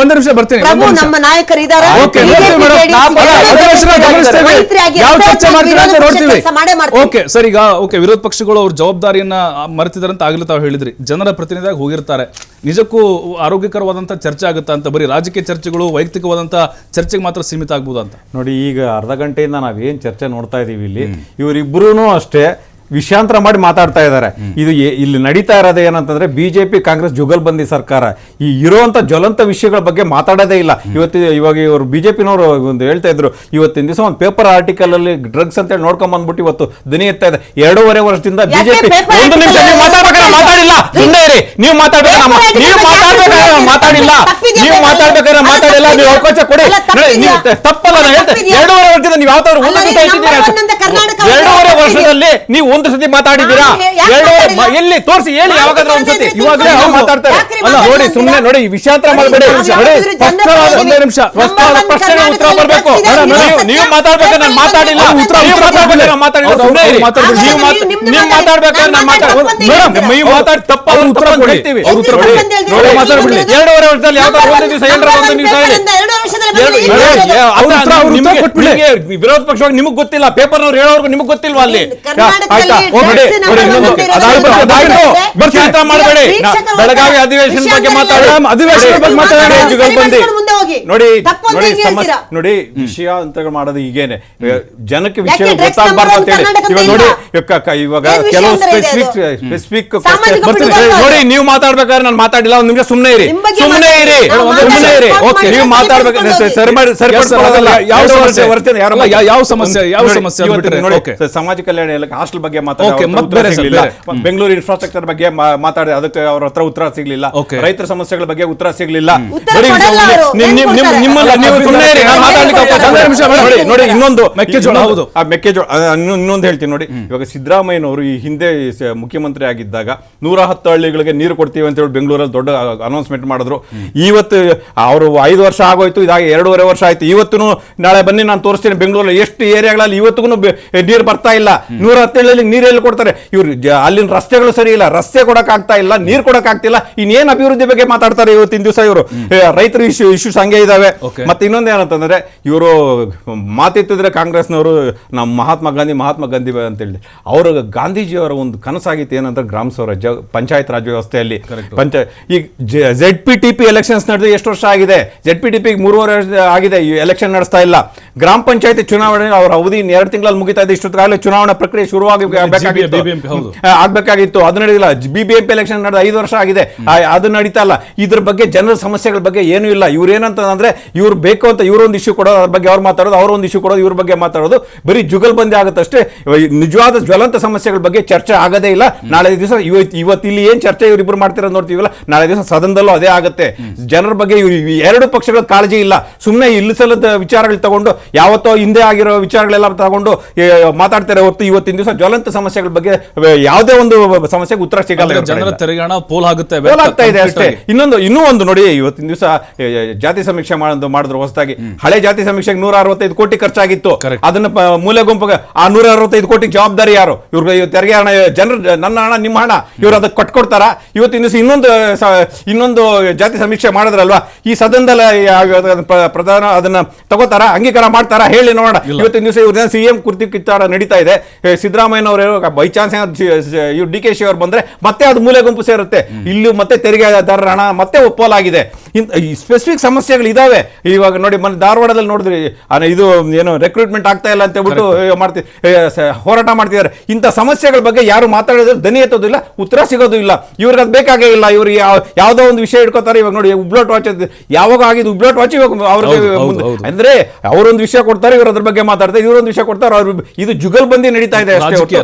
ಒಂದು ನಿಮಿಷ ಬರ್ತೀನಿ. ನಮ್ಮ ನಾಯಕರಿದ್ದಾರೆ. ಯಾವ ಚರ್ಚೆ ಮಾಡ್ತೀರಾ ಅಂತ ನೋಡ್ತೀವಿ. ಕೆಲಸ ಮಾಡೇ ಮಾಡ್ತೀವಿ. ಓಕೆ ಸರ್, ಈಗ ವಿರೋಧ ಪಕ್ಷಗಳು ಅವ್ರ ಜವಾಬ್ದಾರಿಯನ್ನ ಮರೆತಿದ್ದಾರೆ ಅಂತ ಆಗ್ಲೂ ತಾವು ಹೇಳಿದ್ರಿ. ಜನರ ಪ್ರತಿನಿಧಿಯಾಗಿ ಹೋಗಿರ್ತಾರೆ, ನಿಜಕ್ಕೂ ಆರೋಗ್ಯಕರವಾದಂತ ಚರ್ಚೆ ಆಗುತ್ತಾ ಅಂತ? ಬರೀ ರಾಜಕೀಯ ಚರ್ಚೆಗಳು ವೈಯಕ್ತಿಕವಾದಂತ ಚರ್ಚೆಗೆ ಮಾತ್ರ ಸೀಮಿತ ಆಗ್ಬೋದು ಅಂತ ನೋಡಿ. ಈಗ ಅರ್ಧ ಗಂಟೆಯಿಂದ ನಾವೇನ್ ಚರ್ಚೆ ನೋಡ್ತಾ ಇದೀವಿ ಇಲ್ಲಿ, ಇವರಿಬ್ರು ಅಷ್ಟೇ ವಿಷಯಾಂತರ ಮಾಡಿ ಮಾತಾಡ್ತಾ ಇದ್ದಾರೆ. ಇದು ಇಲ್ಲಿ ನಡೀತಾ ಇರೋದು ಏನಂತಂದ್ರೆ ಬಿಜೆಪಿ ಕಾಂಗ್ರೆಸ್ ಜುಗಲ್ಬಂದಿ ಸರ್ಕಾರ. ಈ ಇರುವಂತ ಜ್ವಲಂತ ವಿಷಯಗಳ ಬಗ್ಗೆ ಮಾತಾಡೋದೇ ಇಲ್ಲ. ಇವಾಗ ಇವರು ಬಿಜೆಪಿನವರು ಒಂದು ಹೇಳ್ತಾ ಇದ್ರು, ಇವತ್ತಿನ ದಿವಸ ಒಂದು ಪೇಪರ್ ಆರ್ಟಿಕಲ್ ಅಲ್ಲಿ ಡ್ರಗ್ಸ್ ಅಂತ ಹೇಳಿ ನೋಡ್ಕೊಂಡ್ ಬಂದ್ಬಿಟ್ಟು ಇವತ್ತು ದನಿ ಎತ್ತಾ ಇದೆ. 2.5 ವರ್ಷದಿಂದ ಬಿಜೆಪಿ ಒಂದು ನಿಮಿಷ ನೀವು ಮಾತಾಡ್ಬೇಕಾದ್ರೆ ಮಾತಾಡಿಲ್ಲ, ಸುಮ್ಮನೆ ಇರಿ. ನೀವು ಮಾತಾಡ್ಬೇಕಾದ್ರೆ ಮಾತಾಡಿಲ್ಲ, ನೀವು ಮಾತಾಡ್ಬೇಕಾದ್ರೆ ಮಾತಾಡಿಲ್ಲ, ನೀವು ಅವಕಾಶ ಕೊಡಿ. ತಪ್ಪಲ್ಲ ನಾನು ಹೇಳ್ತೇನೆ. 2.5 ವರ್ಷದಿಂದ ನೀವು ಯಾವ್ದಾದ್ರು ಒಂದು ದಿವಸ ಇಟ್ಟಿದ್ದೀರಾ? 2.5 ವರ್ಷದಲ್ಲಿ ನೀವು ಒಂದು ಸತಿ ಮಾತಾಡಿದ್ದೀರಾ? ಎಲ್ಲಿ ತೋರಿಸಿ, ಹೇಳಿ ಯಾವಾಗಾದ್ರೂ ಒಂದ್ಸತಿ. ಇವಾಗಲೇ ಅವ್ರು ಮಾತಾಡ್ತಾರೆ. ಅಲ್ಲ ನೋಡಿ, ಸುಮ್ಮನೆ ನೋಡಿ, ವಿಷಯಾಂತರ ಮಾಡಬೇಡಿ. ಒಂದೇ ನಿಮಿಷ ಪ್ರಶ್ನೆಗೆ ಉತ್ತರ ಬರಬೇಕು. ನೀವು ಮಾತಾಡ್ಬೇಕಾದ್ರೆ ನಾನು ಮಾತಾಡಿಲ್ಲ, ನೀವು ಮಾತಾಡ್ಬೇಕಾದ್ರೆ ನಾನು ಮಾತಾಡಿಲ್ಲ. ಸುಮ್ಮನೆ ಇರಿ. ನೀವು ಮಾತಾಡ್ಬೇಕಾದ್ರೆ ನಾನು ಮಾತಾಡ ನೀವು ಮಾತಾಡಿ ತಪ್ಪ ಉತ್ತರ ಕೊಡ್ತೀವಿ. 2.5 ವರ್ಷದಲ್ಲಿ ಯಾವ್ದಾದ್ರು ಒಂದು ದಿವಸ ಒಂದು ದಿವಸ ಹೇಳಿ. ವಿರೋಧ ಪಕ್ಷವಾಗಿ ನಿಮಗ್ ಗೊತ್ತಿಲ್ಲ, ಪೇಪರ್ನವ್ರು ಹೇಳೋರ್ಗು ನಿಮಗ್ ಗೊತ್ತಿಲ್ವಾ? ಅಲ್ಲಿ ಬೆಳಗಾವಿ ಅಧಿವೇಶನ ಬಗ್ಗೆ ನೋಡಿ, ವಿಷಯ ಅಂತ ಮಾಡೋದು ಹೀಗೇನೆ. ಜನಕ್ಕೆ ವಿಷಯ ಗೊತ್ತಾಗಬಾರ್ದು ಅಂತ ಹೇಳಿ ಇವಾಗ ನೋಡಿ, ಇವಾಗ ಕೆಲವು ಸ್ಪೆಸಿಫಿಕ್ ನೋಡಿ, ನೀವು ಮಾತಾಡ್ಬೇಕಾದ್ರೆ ನಾನು ಮಾತಾಡಿಲ್ಲ, ಒಂದ್ ನಿಮಿಷ ಸುಮ್ಮನೆ ಇರಿ, ಸುಮ್ಮನೆ ಇರಿ, ಸುಮ್ಮನೆ ಇರಿ. ನೀವು ಮಾತಾಡ್ಬೇಕಾದ್ರೆ ಯಾವ ಸಮಸ್ಯೆ ಸಮಾಜ ಕಲ್ಯಾಣ ಇಲಾಖೆ ಹಾಸ್ಟೆಲ್ ಬಗ್ಗೆ ಬೆಂಗಳೂರು ಇನ್ಫ್ರಾಸ್ಟ್ರಕ್ಚರ್ ಬಗ್ಗೆ ಮಾತಾಡಿ, ಅದಕ್ಕೆ ಅವ್ರ ಹತ್ರ ಉತ್ತರ ಸಿಗ್ಲಿಲ್ಲ. ರೈತರ ಸಮಸ್ಯೆಗಳ ಬಗ್ಗೆ ಉತ್ತರ ಸಿಗ್ಲಿಲ್ಲ. ನೋಡಿ ಇನ್ನೊಂದು ಇನ್ನೊಂದು ಹೇಳ್ತೀನಿ ನೋಡಿ. ಇವಾಗ ಸಿದ್ದರಾಮಯ್ಯನವರು ಈ ಹಿಂದೆ ಮುಖ್ಯಮಂತ್ರಿ ಆಗಿದ್ದಾಗ 110 ಹಳ್ಳಿಗಳಿಗೆ ನೀರು ಕೊಡ್ತೀವಿ ಅಂತ ಹೇಳಿ ಬೆಂಗಳೂರಲ್ಲಿ ದೊಡ್ಡ ಅನೌನ್ಸ್ಮೆಂಟ್ ಮಾಡಿದ್ರು. ಇವತ್ತು ಅವರು 5 ವರ್ಷ ಆಗೋಯ್ತು, ಇದಾಗ 2.5 ವರ್ಷ ಆಯ್ತು. ಇವತ್ತು ನಾಳೆ ಬನ್ನಿ ನಾನು ತೋರಿಸ್ತೀನಿ ಬೆಂಗಳೂರಲ್ಲಿ ಎಷ್ಟು ಏರಿಯಾಗಳಲ್ಲಿ ಇವತ್ತಿಗೂ ನೀರು ಬರ್ತಾ ಇಲ್ಲ. 110 ಹಳ್ಳಿಗಳಿಗೆ ನೀರು ಎಲ್ಲಿ ಕೊಡ್ತಾರೆ? ಇವ್ರು ಅಲ್ಲಿನ ರಸ್ತೆಗಳು ಸರಿ ಇಲ್ಲ, ರಸ್ತೆ ಕೊಡಕ್ ಆಗ್ತಾ ಇಲ್ಲ, ನೀರು ಕೊಡಕ್ ಆಗ್ತಿಲ್ಲ. ಇನ್ನೇನ್ ಅಭಿವೃದ್ಧಿ ಬಗ್ಗೆ ಮಾತಾಡ್ತಾರೆ ಇವತ್ತಿನ ದಿವಸ ಇವರು? ರೈತರ ಇಶ್ಯೂಸ್ ಹಂಗೆ ಇದಾವೆ. ಮತ್ತೆ ಇನ್ನೊಂದು ಏನಂತಂದ್ರೆ, ಇವರು ಮಾತೆತ್ತಿದ್ರೆ ಕಾಂಗ್ರೆಸ್ನವರು ನಮ್ಮ ಮಹಾತ್ಮ ಗಾಂಧಿ ಅಂತ ಹೇಳಿ, ಅವರು ಗಾಂಧೀಜಿಯವರ ಒಂದು ಕನಸಾಗಿತ್ತು ಏನಂದ್ರೆ ಗ್ರಾಮ ಸ್ವರಾಜ್ಯ, ಪಂಚಾಯತ್ ರಾಜ್ ವ್ಯವಸ್ಥೆಯಲ್ಲಿ. ಈಗ ZPTP ಎಲೆಕ್ಷನ್ಸ್ ನಡೆದು ಎಷ್ಟು ವರ್ಷ ಆಗಿದೆ? ZPTP 3.5 ವರ್ಷ ಆಗಿದೆ, ಎಲೆಕ್ಷನ್ ನಡೆಸ್ತಾ ಇಲ್ಲ. ಗ್ರಾಮ ಪಂಚಾಯತಿ ಚುನಾವಣೆ ಅವ್ರ ಅವಧಿ 2 ತಿಂಗಳಲ್ಲಿ ಮುಗಿತಾ ಇದೆ. ಇಷ್ಟೊತ್ತಾಗಲೇ ಚುನಾವಣಾ ಪ್ರಕ್ರಿಯೆ ಆಗ್ಬೇಕಾಗಿತ್ತು, ಅದು ನಡೆದಿಲ್ಲ. BBMP ಎಲೆಕ್ಷನ್ ನಡೆದ 5 ವರ್ಷ ಆಗಿದೆ, ಅದು ನಡೀತಾ ಇಲ್ಲ. ಇದ್ರ ಬಗ್ಗೆ ಜನರ ಸಮಸ್ಯೆಗಳ ಬಗ್ಗೆ ಏನೂ ಇಲ್ಲ. ಇವ್ರು ಏನಂತಂದ್ರೆ, ಇವ್ರು ಬೇಕು ಅಂತ ಇವರೊಂದು ಇಶ್ಯೂ ಕೊಡೋದು, ಅದ್ರ ಬಗ್ಗೆ ಅವ್ರು ಮಾತಾಡೋದು, ಅವರೊಂದು ಇಶ್ಯೂ ಕೊಡೋದು, ಇವ್ರ ಬಗ್ಗೆ ಮಾತಾಡೋದು, ಬರೀ ಜುಗಲ್ಬಂದಿ ಆಗುತ್ತಷ್ಟೇ. ನಿಜವಾದ ಜ್ವಲಂತ ಸಮಸ್ಯೆಗಳ ಬಗ್ಗೆ ಚರ್ಚೆ ಆಗೋದೇ ಇಲ್ಲ. ನಾಳೆ ದಿವಸ ಇವತ್ತು ಇಲ್ಲಿ ಏನ್ ಚರ್ಚೆ ಇವರಿಬ್ರು ಮಾಡ್ತಿರೋದು ನೋಡ್ತೀವಲ್ಲ, ನಾಳೆ ದಿವಸ ಸದನದಲ್ಲೂ ಅದೇ ಆಗುತ್ತೆ. ಜನರ ಬಗ್ಗೆ ಎರಡು ಪಕ್ಷಗಳ ಕಾಳಜಿ ಇಲ್ಲ. ಸುಮ್ಮನೆ ಇಲ್ಲಿಸಲದ ವಿಚಾರಗಳು ತಗೊಂಡು, ಯಾವತ್ತೋ ಹಿಂದೆ ಆಗಿರೋ ವಿಚಾರಗಳೆಲ್ಲ ತಗೊಂಡು ಮಾತಾಡ್ತಾರೆ ಹೊರತು ಇವತ್ತಿನ ದಿವಸ ಜ್ವಲಂತ ಸಮಸ್ಯೆಗಳ ಬಗ್ಗೆ ಯಾವುದೇ ಒಂದು ಸಮಸ್ಯೆಗೆ ಉತ್ತರ ಸಿಗಲ್ಲ. ಜನರ ತೆರಿಗೆ ಹಣ ಪೋಲ್ ಆಗ್ತಾ ಇದೆ ಅಷ್ಟೇ. ಇನ್ನೂ ಒಂದು ನೋಡಿ, ಇವತ್ತಿನ ದಿವಸ ಜಾತಿ ಸಮೀಕ್ಷೆ ಮಾಡಿದ್ರು ಹೊಸದಾಗಿ. ಹಳೆ ಜಾತಿ ಸಮೀಕ್ಷೆಗೆ 165 ಕೋಟಿ ಖರ್ಚಾಗಿತ್ತು. ಅದನ್ನ ಮೂಲೆ ಗುಂಪಿಗೆ ಆ 165 ಕೋಟಿ ಜವಾಬ್ದಾರಿ ಯಾರು? ಇವ್ರಿಗೆ ತೆರಿಗೆ ಹಣ, ಜನರು ನನ್ನ ಹಣ ನಿಮ್ಮ ಹಣ, ಇವ್ರು ಅದಕ್ಕೆ ಕಟ್ಕೊಡ್ತಾರ? ಇವತ್ತಿನ ದಿವಸ ಇನ್ನೊಂದು ಜಾತಿ ಸಮೀಕ್ಷೆ ಮಾಡಿದ್ರಲ್ವಾ, ಈ ಸದನದಲ್ಲಿ ಪ್ರಧಾನ ಅದನ್ನ ತಗೋತಾರ, ಅಂಗೀಕಾರ ಮಾಡ್ತಾರ? ಹೇಳಿ ನೋಡೋಣ. ಇವತ್ತಿನ ದಿವಸ ಇವ್ರ CM ಕುರ್ತಿ ಕಿತ್ತಾಡ ನಡೀತಾ ಇದೆ. ಸಿದ್ದರಾಮಯ್ಯನವರು ಬೈ ಚಾನ್ಸ್ ಇವ್ರು DK ಶಿ ಅವ್ರು ಬಂದ್ರೆ ಮತ್ತೆ ಅದು ಮೂಲೆ ಗುಂಪು ಸೇರುತ್ತೆ. ಇಲ್ಲೂ ಮತ್ತೆ ತೆರಿಗೆದಾರರ ಹಣ ಮತ್ತೆ ಒಪ್ಪಲಾಗಿದೆ. ಸ್ಪೆಸಿಫಿಕ್ ಸಮಸ್ಯೆಗಳು ಇದಾವೆ. ಇವಾಗ ನೋಡಿ, ಧಾರವಾಡದಲ್ಲಿ ನೋಡಿದ್ರಿ, ಇದು ಏನು ರೆಕ್ರೂಟ್ಮೆಂಟ್ ಆಗ್ತಾ ಇಲ್ಲ ಅಂತ ಹೇಳ್ಬಿಟ್ಟು ಹೋರಾಟ ಮಾಡ್ತಿದ್ದಾರೆ. ಇಂಥ ಸಮಸ್ಯೆಗಳ ಬಗ್ಗೆ ಯಾರು ಮಾತಾಡೋದು, ದನಿ ಎತ್ತೋದಿಲ್ಲ, ಉತ್ತರ ಸಿಗೋದು ಇಲ್ಲ. ಇವ್ರಿಗೆ ಅದು ಬೇಕಾಗೇ ಇಲ್ಲ. ಇವ್ರು ಯಾವ್ದೋ ಒಂದು ವಿಷಯ ಇಟ್ಕೋತಾರೆ. ಇವಾಗ ನೋಡಿ, ಉಬ್ಲೋಟ್ ವಾಚ್ ಯಾವಾಗ ಆಗಿದ್ದು ಉಬ್ಲೋಟ್ ವಾಚ್, ಇವಾಗ ಅವ್ರಿಗೆ ಅಂದ್ರೆ ಅವರೊಂದು ವಿಷಯ ಕೊಡ್ತಾರೆ, ಇವ್ರು ಅದ್ರ ಬಗ್ಗೆ ಮಾತಾಡ್ತಾರೆ, ಇವರೊಂದು ವಿಷಯ ಕೊಡ್ತಾರೆ. ಅವ್ರು ಇದು ಜುಗಲ್ಬಂದಿ ನಡೀತಾ ಇದೆ ಅಷ್ಟೇ,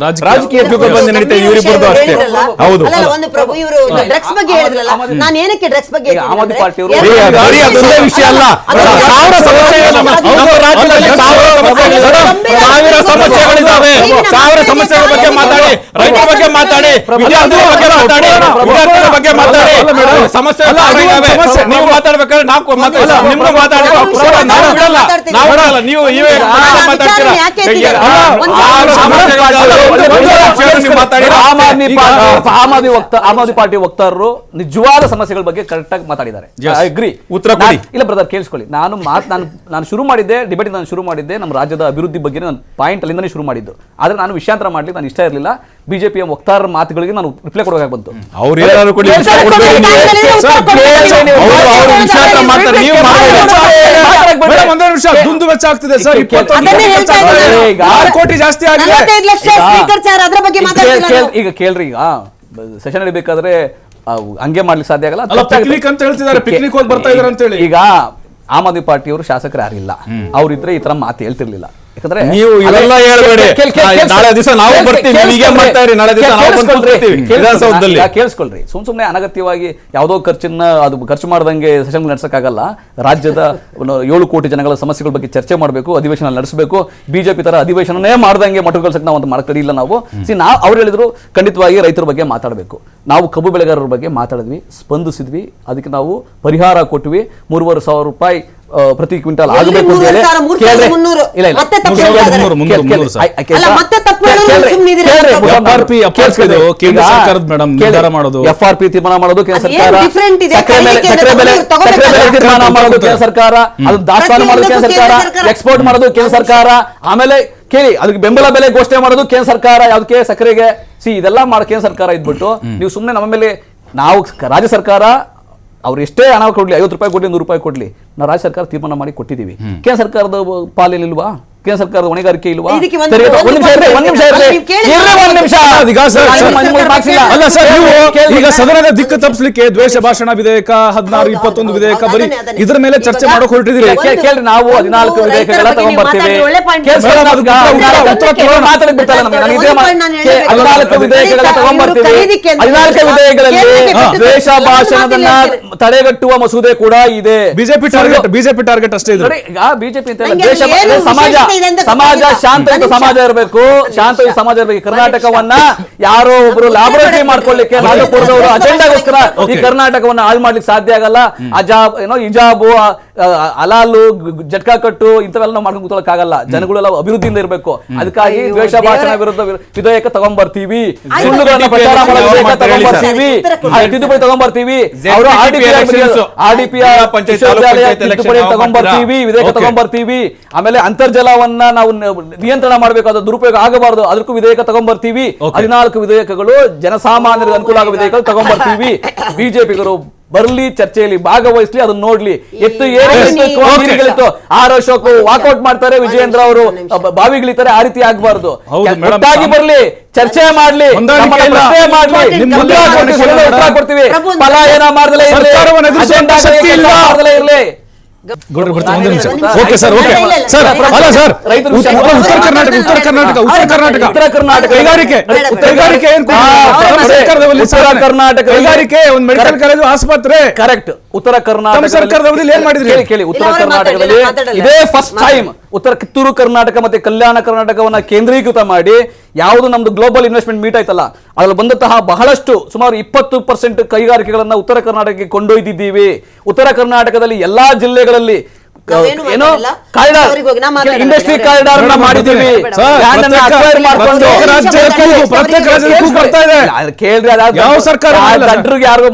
ರಾಜಕೀಯ ಜುಗಲ್ಬಂದಿ ನಡೀತಾ ಇದೆ ಇವರಿಬ್ಬರದು ಅಷ್ಟೇ. ಹೌದು, ಒಂದು ಪ್ರಭು ಇವರು ಡ್ರಗ್ಸ್ ಬಗ್ಗೆ ಹೇಳಿದ್ರಲ್ಲ, ನಾನು ಏನಕ್ಕೆ ಡ್ರಗ್ಸ್ ಬಗ್ಗೆ ಆಮ್ ಪಾರ್ಟಿ ಅದೊಂದೇ ವಿಷಯ ಅಲ್ಲ, ಸಾವಿರ ಸಮಸ್ಯೆಗಳಿದ್ದಾವೆ. 1000 ಸಮಸ್ಯೆಗಳ ಬಗ್ಗೆ ಮಾತಾಡಿ, ರೈತರ ಬಗ್ಗೆ ಮಾತಾಡಿ, ವಿದ್ಯಾರ್ಥಿಗಳ ಬಗ್ಗೆ ಮಾತಾಡಿ, ಬಗ್ಗೆ ಮಾತಾಡಿ, ಮೇಡಮ್. ಸಮಸ್ಯೆ ಅಲ್ಲ, ಅದು ಒಂದು ಸಮಸ್ಯೆ. ನೀವು ಮಾತಾಡ್ಬೇಕಾದ್ರೆ ನಾವು ಅಲ್ಲ, ನಿಮ್ಗೂ ಮಾತಾಡ್ಬೇಕು. ನಾವು ಬಿಡಲ್ಲ. ನಾವು ಬಿಡಲ್ಲ. ನೀವು ನೀವೇ ಮಾತಾಡ್ತೀರಾ. ಯಾಕೆ ಎತ್ತಿದ್ದೀರಾ? ಆಮ್ ಆದ್ಮಿ ಪಾರ್ಟಿ ವಕ್ತಾರರು ನಿಜವಾದ ಸಮಸ್ಯೆಗಳ ಬಗ್ಗೆ ಕರೆಕ್ಟ್ ಆಗಿ ಮಾತಾಡಿದ್ದಾರೆ. ಅಗ್ರಿ. ಉತ್ತರ ಕೊಡಿ. ಇಲ್ಲ ಬ್ರದರ್, ಕೇಳಿಸ್ಕೊಳ್ಳಿ. ನಾನು ಶುರು ಮಾಡಿದ್ದೆ ಡಿಬೇಟ್, ನಾನು ಶುರು ಮಾಡಿದ್ದೆ ನಮ್ಮ ರಾಜ್ಯದ ಅಭಿವೃದ್ಧಿ ಬಗ್ಗೆ ನಾನು ಪಾಯಿಂಟ್ ಅಲ್ಲಿಂದನೇ ಶುರು ಮಾಡಿದ್ದು. ಆದ್ರೆ ನಾನು ವಿಷಯಾಂತರ ಮಾಡ್ಲಿಕ್ಕೆ ನಾನು ಇಷ್ಟ ಇರಲಿಲ್ಲ. ಬಿಜೆಪಿಯ ವಕ್ತಾರರ ಮಾತುಗಳಿಗೆ ನಾನು ರಿಪ್ಲೈ ಕೊಡಬೇಕಾಗಿ ಬಂತು. ಅವ್ರು ಏನಾದ್ರು ಕೊಡಿ, ಒಂದೇ ನಿಮಿಷ, ದುಂದು ವೆಚ್ಚ ಆಗ್ತಿದೆ ಸರ್. 6 ಕೋಟಿ ಜಾಸ್ತಿ ಆಗಿದೆ. 45 ಲಕ್ಷ ಸ್ಪೀಕರ್ ಸರ್, ಅದ್ರ ಬಗ್ಗೆ ಮಾತಾಡ್ತಿಲ್ಲ. ಈಗ ಕೇಳ್ರಿ, ಈಗ ಸೆಷನ್ ನಡಿಬೇಕಾದ್ರೆ ಹಂಗೆ ಮಾಡ್ಲಿಕ್ಕೆ ಸಾಧ್ಯ ಆಗಲ್ಲ. ಅಲ್ಲ, ಪಿಕ್ನಿಕ್ ಅಂತ ಹೇಳ್ತಿದ್ದಾರೆ, ಪಿಕ್ನಿಕ್ ಹೋಗಿ ಬರ್ತಾ ಇದಾರೆ ಅಂತ ಹೇಳಿ. ಈಗ ಆಮ್ ಆದ್ಮಿ ಪಾರ್ಟಿಯವರು ಶಾಸಕರು ಯಾರಿಲ್ಲ, ಅವ್ರಿದ್ರೆ ಈ ತರ ಮಾತು ಹೇಳ್ತಿರ್ಲಿಲ್ಲ. ಯಾಕಂದ್ರೆ ನೀವು ಇವೆಲ್ಲ ಹೇಳ್ಬೇಡಿ. ನಾಳೆ ದಿವಸ ನಾವು ಬರ್ತೀವಿ, ಹೀಗೆ ಮಾಡ್ತಾ ಇರಿ. ನಾಳೆ ದಿವಸ ನಾವು ಬಂದ್ಕೊಳ್ತೀವಿ ವಿಧಾನಸೌಧದಲ್ಲಿ. ಕೇಳಿಸ್ಕೊಳ್ರಿ, ಸುಮ್ನೆ ಅನಗತ್ಯವಾಗಿ ಯಾವುದೋ ಖರ್ಚನ್ನ ಅದು ಖರ್ಚು ಮಾಡ್ದಂಗೆ ಸೆಷನ್ ನಡೆಸಕ್ಕಾಗಲ್ಲ. ರಾಜ್ಯದ 7 ಕೋಟಿ ಜನಗಳ ಸಮಸ್ಯೆಗಳ ಬಗ್ಗೆ ಚರ್ಚೆ ಮಾಡಬೇಕು, ಅಧಿವೇಶನ ನಡೆಸಬೇಕು. ಬಿಜೆಪಿ ತರ ಅಧಿವೇಶನನೇ ಮಾಡ್ದಂಗೆ ಮಟ್ಟುಗೊಳಿಸಕ್ಕೆ ನಾವು ಒಂದು ಮಾಡ್ಕೊಂಡಿಲ್ಲ. ನಾವು ಅವ್ರು ಹೇಳಿದ್ರು ಖಂಡಿತವಾಗಿ ರೈತರ ಬಗ್ಗೆ ಮಾತಾಡಬೇಕು. ನಾವು ಕಬ್ಬು ಬೆಳೆಗಾರರ ಬಗ್ಗೆ ಮಾತಾಡಿದ್ವಿ, ಸ್ಪಂದಿಸಿದ್ವಿ, ಅದಕ್ಕೆ ನಾವು ಪರಿಹಾರ ಕೊಟ್ವಿ. 3,500 ರೂಪಾಯಿ ಪ್ರತಿ ಕ್ವಿಂಟಲ್ ಆಗಬೇಕು ಅಂತ ಹೇಳಿ. FRP ತೀರ್ಮಾನ ಮಾಡೋದು ಕೇಂದ್ರ ಸರ್ಕಾರ, ಸಕ್ಕರೆ ಬೆಲೆ ತೀರ್ಮಾನ ಮಾಡೋದು ಕೇಂದ್ರ ಸರ್ಕಾರ, ಅದು ದಾಸ್ತಾನು ಮಾಡೋದು ಕೇಂದ್ರ ಸರ್ಕಾರ, ಎಕ್ಸ್ಪೋರ್ಟ್ ಮಾಡೋದು ಕೇಂದ್ರ ಸರ್ಕಾರ. ಆಮೇಲೆ ಕೇಳಿ, ಅದಕ್ಕೆ ಬೆಂಬಲ ಬೆಲೆ ಘೋಷಣೆ ಮಾಡೋದು ಕೇಂದ್ರ ಸರ್ಕಾರ. ಯಾವ್ದಕ್ಕೆ? ಸಕ್ಕರೆಗೆ. ಇದೆಲ್ಲ ಮಾಡೋ ಕೇಂದ್ರ ಸರ್ಕಾರ ಇದ್ಬಿಟ್ಟು ನೀವು ಸುಮ್ಮನೆ ನಮ್ಮ ಮೇಲೆ, ನಾವು ರಾಜ್ಯ ಸರ್ಕಾರ ಅವ್ರು ಎಷ್ಟೇ ಹಣ ಕೊಡ್ಲಿ, 50 ರೂಪಾಯಿ ಕೊಡ್ಲಿ, 100 ರೂಪಾಯಿ ಕೊಡ್ಲಿ, ನಾವು ರಾಜ್ಯ ಸರ್ಕಾರ ತೀರ್ಮಾನ ಮಾಡಿ ಕೊಟ್ಟಿದ್ದೀವಿ. ಕೇಂದ್ರ ಸರ್ಕಾರದ ಪಾಲಿಲ್ವಾ? ಕೇಂದ್ರ ಸರ್ಕಾರದ ಹೊಣೆಗಾರಿಕೆ ಇಲ್ವಾ? ಈಗ ಸದನದ ದಿಕ್ಕು ತಪ್ಪಿಸಲಿಕ್ಕೆ ದ್ವೇಷ ಭಾಷಣ ವಿಧೇಯಕ 16, 21 ವಿಧೇಯಕ ಬರೀ ಇದ್ರ ಮೇಲೆ ಚರ್ಚೆ ಮಾಡೋಕೆ ಹೊರಟಿದ್ದೀರಿ. ಕೇಳ್ರಿ, ನಾವು 14 ವಿಧೇಯಕಗಳ ತಗೊಂಡ್ಬರ್ತೀವಿ. 14 ವಿಧೇಯಕಗಳ ತಗೊಂಡ್ಬರ್ತೀವಿ. 14 ವಿಧೇಯಕಗಳಲ್ಲಿ ದ್ವೇಷ ಭಾಷಣದನ್ನ ತಡೆಗಟ್ಟುವ ಮಸೂದೆ ಕೂಡ ಇದೆ. ಬಿಜೆಪಿ ಟಾರ್ಗೆಟ್ ಅಷ್ಟೇ ಇದೆ. ಈಗ ಬಿಜೆಪಿ ಅಂತ ಸಮಾಜ ಶಾಂತಯುತ ಸಮಾಜ ಇರಬೇಕು, ಶಾಂತಯುತ ಸಮಾಜ ಇರಬೇಕು. ಕರ್ನಾಟಕವನ್ನ ಯಾರೋ ಒಬ್ರು ಲ್ಯಾಬೊರೇಟರಿ ಮಾಡ್ಕೊಳ್ಳಿಕ್ಕೆ ರಾಜಪುರದವರು ಅಜೆಂಡಾಗೋಸ್ಕರ ಈ ಕರ್ನಾಟಕವನ್ನ ಹಾಳು ಮಾಡ್ಲಿಕ್ಕೆ ಸಾಧ್ಯ ಆಗಲ್ಲ. ಹಿಜಾಬು, ಅಲಾಲು, ಜಟ್ಕಾ ಕಟ್ಟು ಇಂಥವೆಲ್ಲ ನಾವು ಮಾಡ್ಕೊಂಡು ಕೂತ್ಕೊಳ್ಳೋಕ್ಕಾಗಲ್ಲ. ಜನಗಳೆಲ್ಲ ಅಭಿವೃದ್ಧಿಯಿಂದ ಇರಬೇಕು. ಅದಕ್ಕಾಗಿ ದ್ವೇಷ ಭಾಷಣ ವಿರುದ್ಧ ವಿಧೇಯಕ ತಗೊಂಡ್ಬರ್ತೀವಿ, ಸುಳ್ಳುಗಳನ್ನ ಪ್ರಚಾರ ಮಾಡೋ ವಿಧೇಯಕ ತಗೊಂಡ್ಬರ್ತೀವಿ, ತಿದ್ದುಪಡಿ ತಗೊಂಡ್ಬರ್ತೀವಿ, ಅವರು RDP ತಿದ್ದುಪಡಿ ತಗೊಂಡ್ಬರ್ತೀವಿ, ವಿಧೇಯಕ ತಗೊಂಡ್ಬರ್ತೀವಿ. ಆಮೇಲೆ ಅಂತರ್ಜಲವನ್ನ ನಾವು ನಿಯಂತ್ರಣ ಮಾಡಬೇಕು, ಅದು ದುರುಪಯೋಗ ಆಗಬಾರದು, ಅದಕ್ಕೂ ವಿಧೇಯಕ ತಗೊಂಡ್ಬರ್ತೀವಿ. 14 ವಿಧೇಯಕಗಳು ಜನಸಾಮಾನ್ಯರಿಗೆ ಅನುಕೂಲ ಆಗೋ ವಿಧೇಯಕಗಳು ತಗೊಂಡ್ಬರ್ತೀವಿ. ಬಿಜೆಪಿಗರು ಬರ್ಲಿ, ಚರ್ಚೆಯಲ್ಲಿ ಭಾಗವಹಿಸ್ಲಿ, ಅದನ್ನ ನೋಡ್ಲಿ. ನೀರಿಗಳಿತ್ತು, ಆರ್ ಅಶೋಕ್ ವಾಕೌಟ್ ಮಾಡ್ತಾರೆ, ವಿಜಯೇಂದ್ರ ಅವರು ಬಾವಿಗಳಿತಾರೆ. ಆ ರೀತಿ ಆಗ್ಬಾರ್ದು. ಒಟ್ಟಾಗಿ ಬರ್ಲಿ, ಚರ್ಚೆ ಮಾಡ್ಲಿ, ಉತ್ತರ ಕೊಡ್ತೀವಿ. ಪಲಾಯನ ಮಾಡ್ದಲೇ ಇರ್ಲಿ. Okay sir, okay sir. ಅಲ್ಲ ಸರ್, ಉತ್ತರ ಕರ್ನಾಟಕ ಕೈಗಾರಿಕೆ ಕೈಗಾರಿಕೆ, ಒಂದು ಮೆಡಿಕಲ್ ಕಾಲೇಜು, ಆಸ್ಪತ್ರೆ. ಕರೆಕ್ಟ್. ಉತ್ತರ ಕರ್ನಾಟಕ ಸರ್ಕಾರದಲ್ಲಿ ಏನ್ ಮಾಡಿದ್ರಿ? ಕೇಳಿ, ಉತ್ತರ ಕರ್ನಾಟಕದಲ್ಲಿ ಇದೇ ಫಸ್ಟ್ ಟೈಮ್ ಕಿತ್ತೂರು ಕರ್ನಾಟಕ ಮತ್ತೆ ಕಲ್ಯಾಣ ಕರ್ನಾಟಕವನ್ನ ಕೇಂದ್ರೀಕೃತ ಮಾಡಿ ಯಾವುದು ನಮ್ದು ಗ್ಲೋಬಲ್ ಇನ್ವೆಸ್ಟ್ಮೆಂಟ್ ಮೀಟ್ ಆಯ್ತಲ್ಲ, ಅದ್ರಲ್ಲಿ ಬಂದಂತಹ ಬಹಳಷ್ಟು ಸುಮಾರು 20% ಕೈಗಾರಿಕೆಗಳನ್ನ ಉತ್ತರ ಕರ್ನಾಟಕಕ್ಕೆ ಕೊಂಡೊಯ್ದಿದ್ದೀವಿ. ಉತ್ತರ ಕರ್ನಾಟಕದಲ್ಲಿ ಎಲ್ಲಾ ಜಿಲ್ಲೆಗಳಲ್ಲಿ ಏನೋ ಇಂಡಸ್ಟ್ರಿ ಕಾರಿಡಾರ್ ಮಾಡಿದ್ದೀವಿ. ಯಾವ ಸರ್ಕಾರ? ಜನರಿಗೆ ಯಾರು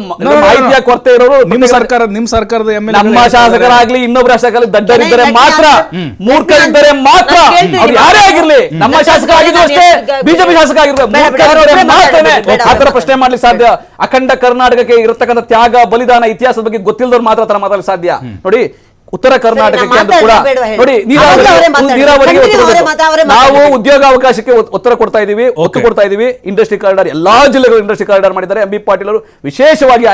ಮಾಹಿತಿಯ ಕೊರತೆ ಇರೋರು ನಿಮ್ಮ ಸರ್ಕಾರದ ನಮ್ಮ ಶಾಸಕರಾಗ್ಲಿ ಇನ್ನೊಬ್ಬರ ಶಾಸಕರಾಗ್ಲಿ ದಡ್ಡರಿದ್ದರೆ ಮಾತ್ರ, ಮೂರ್ಖರಿದ್ದರೆ ಮಾತ್ರ, ಅವ್ರು ಯಾರೇ ಆಗಿರ್ಲಿ, ನಮ್ಮ ಶಾಸಕ ಆಗಿದ್ರು ಅಷ್ಟೇ, ಬಿಜೆಪಿ ಶಾಸಕ ಆಗಿರ್ಬೇಕು, ಮಾತ್ರನೇ ಆತರ ಪ್ರಶ್ನೆ ಮಾಡ್ಲಿಕ್ಕೆ ಸಾಧ್ಯ. ಅಖಂಡ ಕರ್ನಾಟಕಕ್ಕೆ ಇರತಕ್ಕಂಥ ತ್ಯಾಗ, ಬಲಿದಾನ, ಇತಿಹಾಸದ ಬಗ್ಗೆ ಗೊತ್ತಿಲ್ಲದವ್ರು ಮಾತ್ರ ತರ ಮಾತಾಡಲಿಕ್ಕೆ ಸಾಧ್ಯ. ನೋಡಿ, ಉತ್ತರ ಕರ್ನಾಟಕಕ್ಕೆ ಅಂತ ಕೂಡ ನೋಡಿ, ನೀರಾವರಿಗೆ ನಾವು ಉದ್ಯೋಗಾವಕಾಶಕ್ಕೆ ಒತ್ತು ಕೊಡ್ತಾ ಇದೀವಿ. ಇಂಡಸ್ಟ್ರಿ ಕಾರಿಡಾರ್ ಎಲ್ಲಾ ಜಿಲ್ಲೆಗಳು ಇಂಡಸ್ಟ್ರಿ ಕಾರಿಡಾರ್ ಮಾಡಿದ್ದಾರೆ. MB ಪಾಟೀಲ್ ಅವರು ವಿಶೇಷವಾಗಿ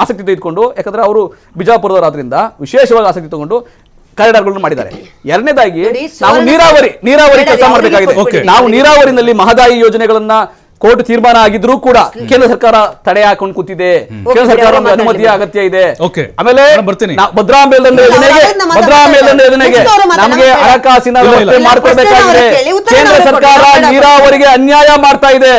ಆಸಕ್ತಿ ತೆಗೆದುಕೊಂಡು, ಯಾಕಂದ್ರೆ ಅವರು ಬಿಜಾಪುರದವರಾದ್ರಿಂದ ವಿಶೇಷವಾಗಿ ಆಸಕ್ತಿ ತಗೊಂಡು ಕಾರಿಡಾರ್ಗಳನ್ನು ಮಾಡಿದ್ದಾರೆ. ಎರಡನೇದಾಗಿ ನಾವು ನೀರಾವರಿ ಕೆಲಸ ಮಾಡಬೇಕಾಗಿದೆ. ನಾವು ನೀರಾವರಿನಲ್ಲಿ ಮಹದಾಯಿ ಯೋಜನೆಗಳನ್ನ ಕೋರ್ಟ್ ತೀರ್ಮಾನ ಆಗಿದ್ರೂ ಕೂಡ ಕೇಂದ್ರ ಸರ್ಕಾರ ತಡೆ ಹಾಕೊಂಡು ಕೂತಿದೆ. ಕೇಂದ್ರ ಸರ್ಕಾರ ಅನುಮತಿಯ ಅಗತ್ಯ ಇದೆ. ಆಮೇಲೆ ಭದ್ರಾ ಮೇಲ್ದಂಡೆ ಯೋಜನೆಗೆ ನಮಗೆ ಹಣಕಾಸಿನ ವ್ಯವಸ್ಥೆ ಮಾಡ್ಕೊಳ್ಬೇಕಾಗಿದೆ. ಕೇಂದ್ರ ಸರ್ಕಾರ ನೀರಾವರಿಗೆ ಅನ್ಯಾಯ ಮಾಡ್ತಾ ಇದೆ.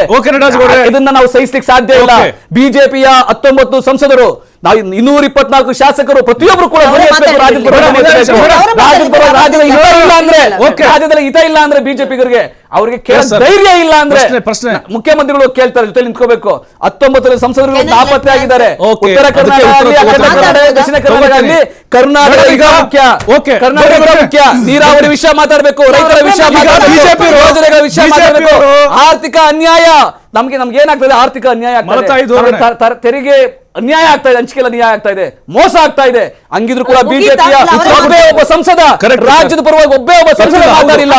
ಇದನ್ನ ನಾವು ಸಹಿಸ್ಲಿಕ್ಕೆ ಸಾಧ್ಯ ಇಲ್ಲ. ಬಿಜೆಪಿಯ 19 ಸಂಸದರು ನಾವು 224 ಶಾಸಕರು ಪ್ರತಿಯೊಬ್ಬರು ಕೂಡ ಅವರೇ ರಾಜ್ಯದ ಪರವಾಗಿ ರಾಜ್ಯದಲ್ಲಿ ಹಿತ ಇಲ್ಲ ಅಂದ್ರೆ ಬಿಜೆಪಿಗರಿಗೆ ಅವ್ರಿಗೆ ಕೇಳ ಧೈರ್ಯ ಇಲ್ಲ ಅಂದ್ರೆ ಪ್ರಶ್ನೆ ಮುಖ್ಯಮಂತ್ರಿಗಳು ಕೇಳ್ತಾರೆ, ಜೊತೆ ನಿಂತ್ಕೋಬೇಕು. 19 ಸಂಸದರು ನಾಪತ್ತೆ ಆಗಿದ್ದಾರೆ. ಉತ್ತರ ಕರ್ನಾಟಕ ದಕ್ಷಿಣ ಕರ್ನಾಟಕ ಆಗಲಿ, ಕರ್ನಾಟಕ ಈಗ ಮುಖ್ಯ, ಕರ್ನಾಟಕ ಮುಖ್ಯ. ನೀರಾವರಿ ವಿಷಯ ಮಾತಾಡಬೇಕು, ರೈತರ ವಿಷಯ ಮಾತಾಡಬೇಕು, ಯೋಜನೆಗಳ ವಿಷಯ ಮಾತಾಡಬೇಕು. ಆರ್ಥಿಕ ಅನ್ಯಾಯ ನಮ್ಗೆ ಏನಾಗ್ತದೆ, ಆರ್ಥಿಕ ಅನ್ಯಾಯ ಆಗ್ತದೆ, ತೆರಿಗೆ ಅನ್ಯಾಯ ಆಗ್ತಾ ಇದೆ, ಹಂಚಿಕೆ ಅನ್ಯಾಯ ಆಗ್ತಾ ಇದೆ, ಮೋಸ ಆಗ್ತಾ ಇದೆ. ಹಂಗಿದ್ರು ಕೂಡ ಬಿಜೆಪಿಯ ಒಬ್ಬೇ ಒಬ್ಬ ಸಂಸದ, ರಾಜ್ಯದ ಪರವಾಗಿ ಒಬ್ಬೇ ಒಬ್ಬ ಸಂಸದ ಮಾತಾಡಿಲ್ಲ.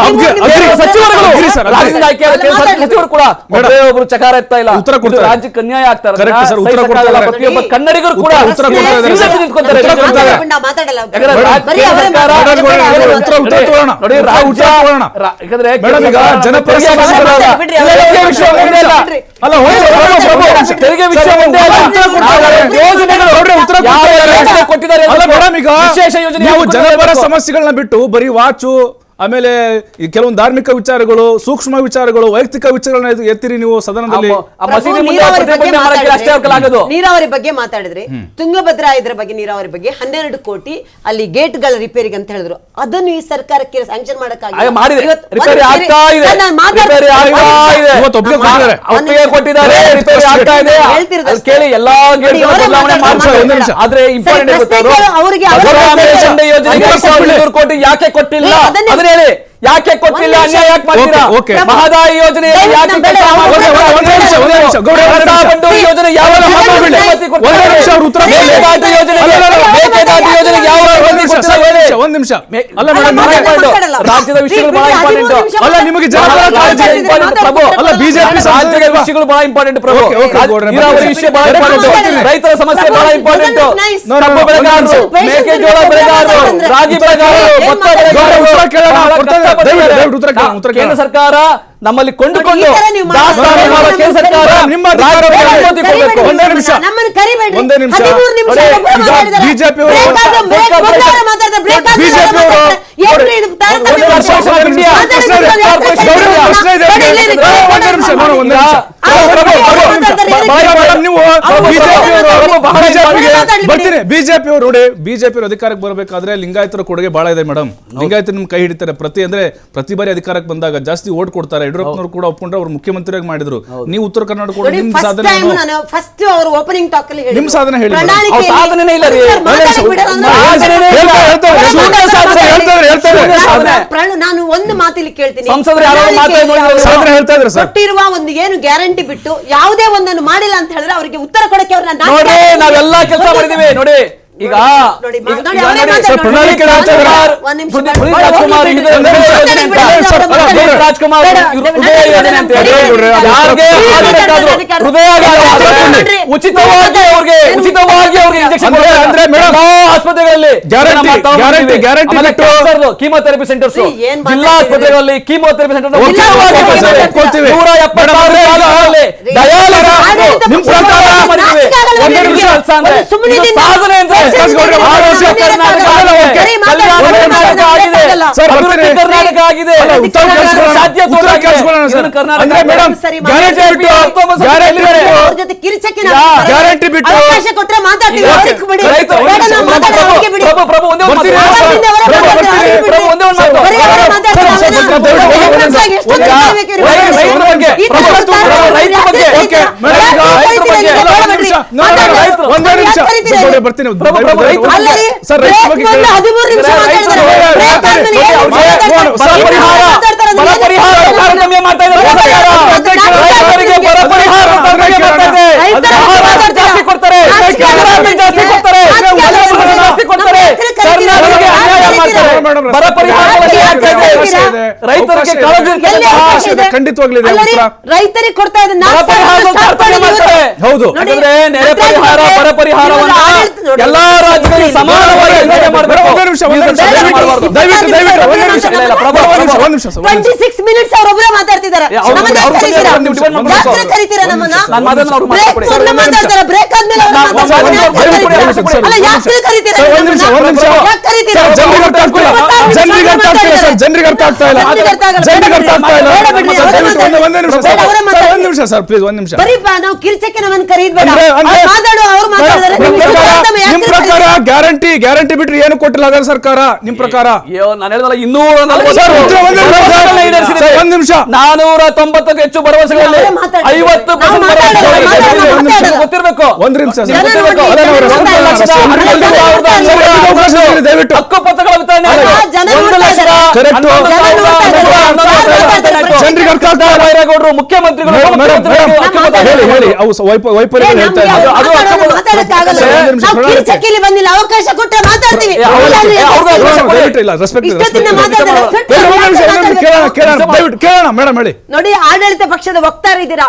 ಸಚಿವರುಗಳು ರಾಜ್ಯದಿಂದ ಆಯ್ಕೆಯಾದ ಸಚಿವರು ಕೂಡ ಒಬ್ಬೇ ಒಬ್ರು ಚಕಾರ ಎತ್ತಾ ಇಲ್ಲ. ರಾಜ್ಯಕ್ಕೆ ಅನ್ಯಾಯ ಆಗ್ತಾ ಇದೆ. ಪ್ರತಿಯೊಬ್ಬ ಕನ್ನಡಿಗರು ಕೂಡ ತೆರಿಗೆ ವಿಷಯ ಜನಪರ ಸಮಸ್ಯೆಗಳನ್ನ ಬಿಟ್ಟು ಬರೀ ವಾಚು, ಆಮೇಲೆ ಕೆಲವೊಂದು ಧಾರ್ಮಿಕ ವಿಚಾರಗಳು, ಸೂಕ್ಷ್ಮ ವಿಚಾರಗಳು, ವೈಯಕ್ತಿಕ ವಿಚಾರಗಳನ್ನ ಎತ್ತಿರಿ ನೀವು ಸದನದಲ್ಲಿ. ನೀರಾವರಿ ಬಗ್ಗೆ ಮಾತಾಡಿದ್ರಿ, ತುಂಗಭದ್ರಾ ಇದ್ರ ಬಗ್ಗೆ, ನೀರಾವರಿ ಬಗ್ಗೆ 12 ಕೋಟಿ ಅಲ್ಲಿ ಗೇಟ್ಗಳ ರಿಪೇರಿಗೆ ಅಂತ ಹೇಳಿದ್ರು. ಅದನ್ನು ಈ ಸರ್ಕಾರಕ್ಕೆ ಸ್ಯಾಂಕ್ಷನ್ ಯಾಕೆ ಕೊಟ್ಟಿಲ್ಲ, ಯಾಕೆ ಕೊಟ್ಟಿಲ್ಲ, ಅನ್ಯಾಯ ಯಾಕೆ ಮಾಡ್ತೀರಾ? ಮಹದಾಯಿ ಯೋಜನೆ ಒಂದ್ ನಿಮಿಷ ಅಲ್ಲ ರಾಜ್ಯದ ವಿಷಯಗಳು ಬಹಳ ಇಂಪಾರ್ಟೆಂಟ್ ಅಲ್ಲ, ನಿಮಗೆ ಅಲ್ಲ ಬಿಜೆಪಿ ರಾಜ್ಯದ ವಿಷಯಗಳು ಬಹಳ ಇಂಪಾರ್ಟೆಂಟ್ ಪ್ರಭು. ನೀರಾವರಿ ವಿಷಯ ಬಹಳ ಇಂಪಾರ್ಟೆಂಟ್, ರೈತರ ಸಮಸ್ಯೆ ಬಹಳ ಇಂಪಾರ್ಟೆಂಟ್. ಕಬ್ಬು ಬೆಳೆಗಾರರು, ಮೆಕ್ಕೆಜೋಳ ಬೆಳೆಗಾರರು, ರಾಗಿ ಬೆಳೆಗಾರರು, ಭತ್ತ ಬೆಳೆಗಾರರು ಕೇಂದ್ರ ಸರ್ಕಾರ ನಮ್ಮಲ್ಲಿ ಕೊಂಡುಕೊಂಡು ಕೇಂದ್ರ ಸರ್ಕಾರ ಬಿಜೆಪಿ ಬಿಜೆಪಿಯವರು ನೋಡಿ, ಬಿಜೆಪಿ ಅಧಿಕಾರಕ್ಕೆ ಬರಬೇಕಾದ್ರೆ ಲಿಂಗಾಯತರ ಕೊಡುಗೆ ಬಹಳ ಇದೆ ಮೇಡಮ್. ಲಿಂಗಾಯತರು ನಿಮ್ ಕೈ ಹಿಡಿತಾರೆ. ಪ್ರತಿ ಬಾರಿ ಅಧಿಕಾರಕ್ಕೆ ಬಂದಾಗ ಜಾಸ್ತಿ ಓಟ್ ಕೊಡ್ತಾರೆ. ಯಡಿಯೂರಪ್ಪನವರು ಕೂಡ ಒಪ್ಕೊಂಡ್ರೆ ಅವ್ರು ಮುಖ್ಯಮಂತ್ರಿಯಾಗಿ ಮಾಡಿದ್ರು. ನೀವು ಉತ್ತರ ಕರ್ನಾಟಕ ನಿಮ್ ಸಾಧನೆ, ನಿಮ್ ಸಾಧನೆ ಹೇಳಿ. ನಾನು ಒಂದು ಮಾತಿಲ್ಲಿ ಕೇಳ್ತೀನಿ, ಕೊಟ್ಟಿರುವ ಒಂದು ಏನು ಗ್ಯಾರಂಟಿ ಬಿಟ್ಟು ಯಾವುದೇ ಒಂದನ್ನು ಮಾಡಿಲ್ಲ ಅಂತ ಹೇಳಿದ್ರೆ ಅವರಿಗೆ ಉತ್ತರ ಕೊಡಕ್ಕೆ ನಾವೆಲ್ಲ ಕೆಲಸ ಮಾಡಿದೀವಿ ನೋಡಿ. ಈಗ ಉಚಿತವಾಗಿ ಅವ್ರಿಗೆ ಇಂಜೆಕ್ಷನ್ ಆಸ್ಪತ್ರೆಗಳಲ್ಲಿ ಕೀಮೋಥೆರಪಿ ಸೆಂಟರ್ಸ್, ಜಿಲ್ಲಾ ಆಸ್ಪತ್ರೆಗಳಲ್ಲಿ ಕೀಮೋಥೆರಪಿ ಸೆಂಟರ್ ಕರ್ನಾಟಕ ಆಗಿದೆ. ಗ್ಯಾರಂಟಿ ಬಿಟ್ಟು ಖಂಡಿತವಾಗ್ಲಿದೆ. ರೈತರಿಗೆ ಕೊಡ್ತಾ ಇದ್ದಾರೆ. ಹೌದು, ನೆರೆ ಪರಿಹಾರ, ಬರ ಪರಿಹಾರವನ್ನ ಎಲ್ಲಾ ರಾಜ್ಯಗಳಿಗೆ ಸಮಾನವಾಗಿ ಮಾಡಬೇಕು. 26 ಮಿನಿಟ್ಸ್ ಅವರೊಬ್ಬರೇ ಮಾತಾಡ್ತಿದ್ದಾರೆ. ಜನರಿಗೆ ಅರ್ಥ ಆಗ್ತಾ ಇಲ್ಲ. ನಾವು ಕಿರ್ಚಕ್ಕೆ ನಮ್ಮನ್ನು ಕರೀದ್ಬೇಡ, ಮಾತಾಡು, ಅವ್ರು ಮಾತಾಡಿದ್ರೆ ಗ್ಯಾರಂಟಿ ಬಿಟ್ರೆ ಏನು ಕೊಟ್ಟಿಲ್ಲ ಅದರ ಸರ್ಕಾರ ನಿಮ್ ಪ್ರಕಾರ? ಅಯ್ಯೋ, ನಾನು ಹೇಳಿದಲ್ಲ 240 ಸರ್, ಒಂದ್ ನಿಮಿಷ. 490ಕ್ಕೂ ಹೆಚ್ಚು ಭರವಸೆಗಳಲ್ಲಿ ಅವರೇ ಮಾತಾಡಿ. 50% ಭರವಸೆಗಳು ಗೊತ್ತಿರಬೇಕು. ಒಂದ್ ನಿಮಿಷ ಸರ್. ಜನ ನೋಡಿ, ಅಲ್ಲ, ನಾವು ರೆಸ್ಪಾನ್ಸ್ ಮಾಡೋಣ. ದಯವಿಟ್ಟು ಹಕ್ಕುಪತ್ರಗಳ ವಿತರಣೆ ಜನ 1,00,000 Correct. ಜನರಿಗೆ ಅರ್ಥ ಆಗ್ತಾ ಇಲ್ಲ. ಬೈರೇಗೌಡರು ಮುಖ್ಯಮಂತ್ರಿಗಳು ಹೇಳಿ ಅವು ವೈಫಲ್ಯಗಳು ಹೇಳ್ತಾ ಇದ್ದಾರೆ. ಬಂದಿಲ್ಲ, ಅವಕಾಶ ಕೊಟ್ಟರೆ ಮಾತಾಡ್ತೀವಿ. ದಯವಿಟ್ಟು ಇಲ್ಲ, ರೆಸ್ಪೆಕ್ಟ್ ಕೇಳೋಣ ಮೇಡಮ್ ಹೇಳಿ. ನೋಡಿ, ಆಡಳಿತ ಪಕ್ಷದ ವಕ್ತಾರ ಇದ್ದೀರಾ,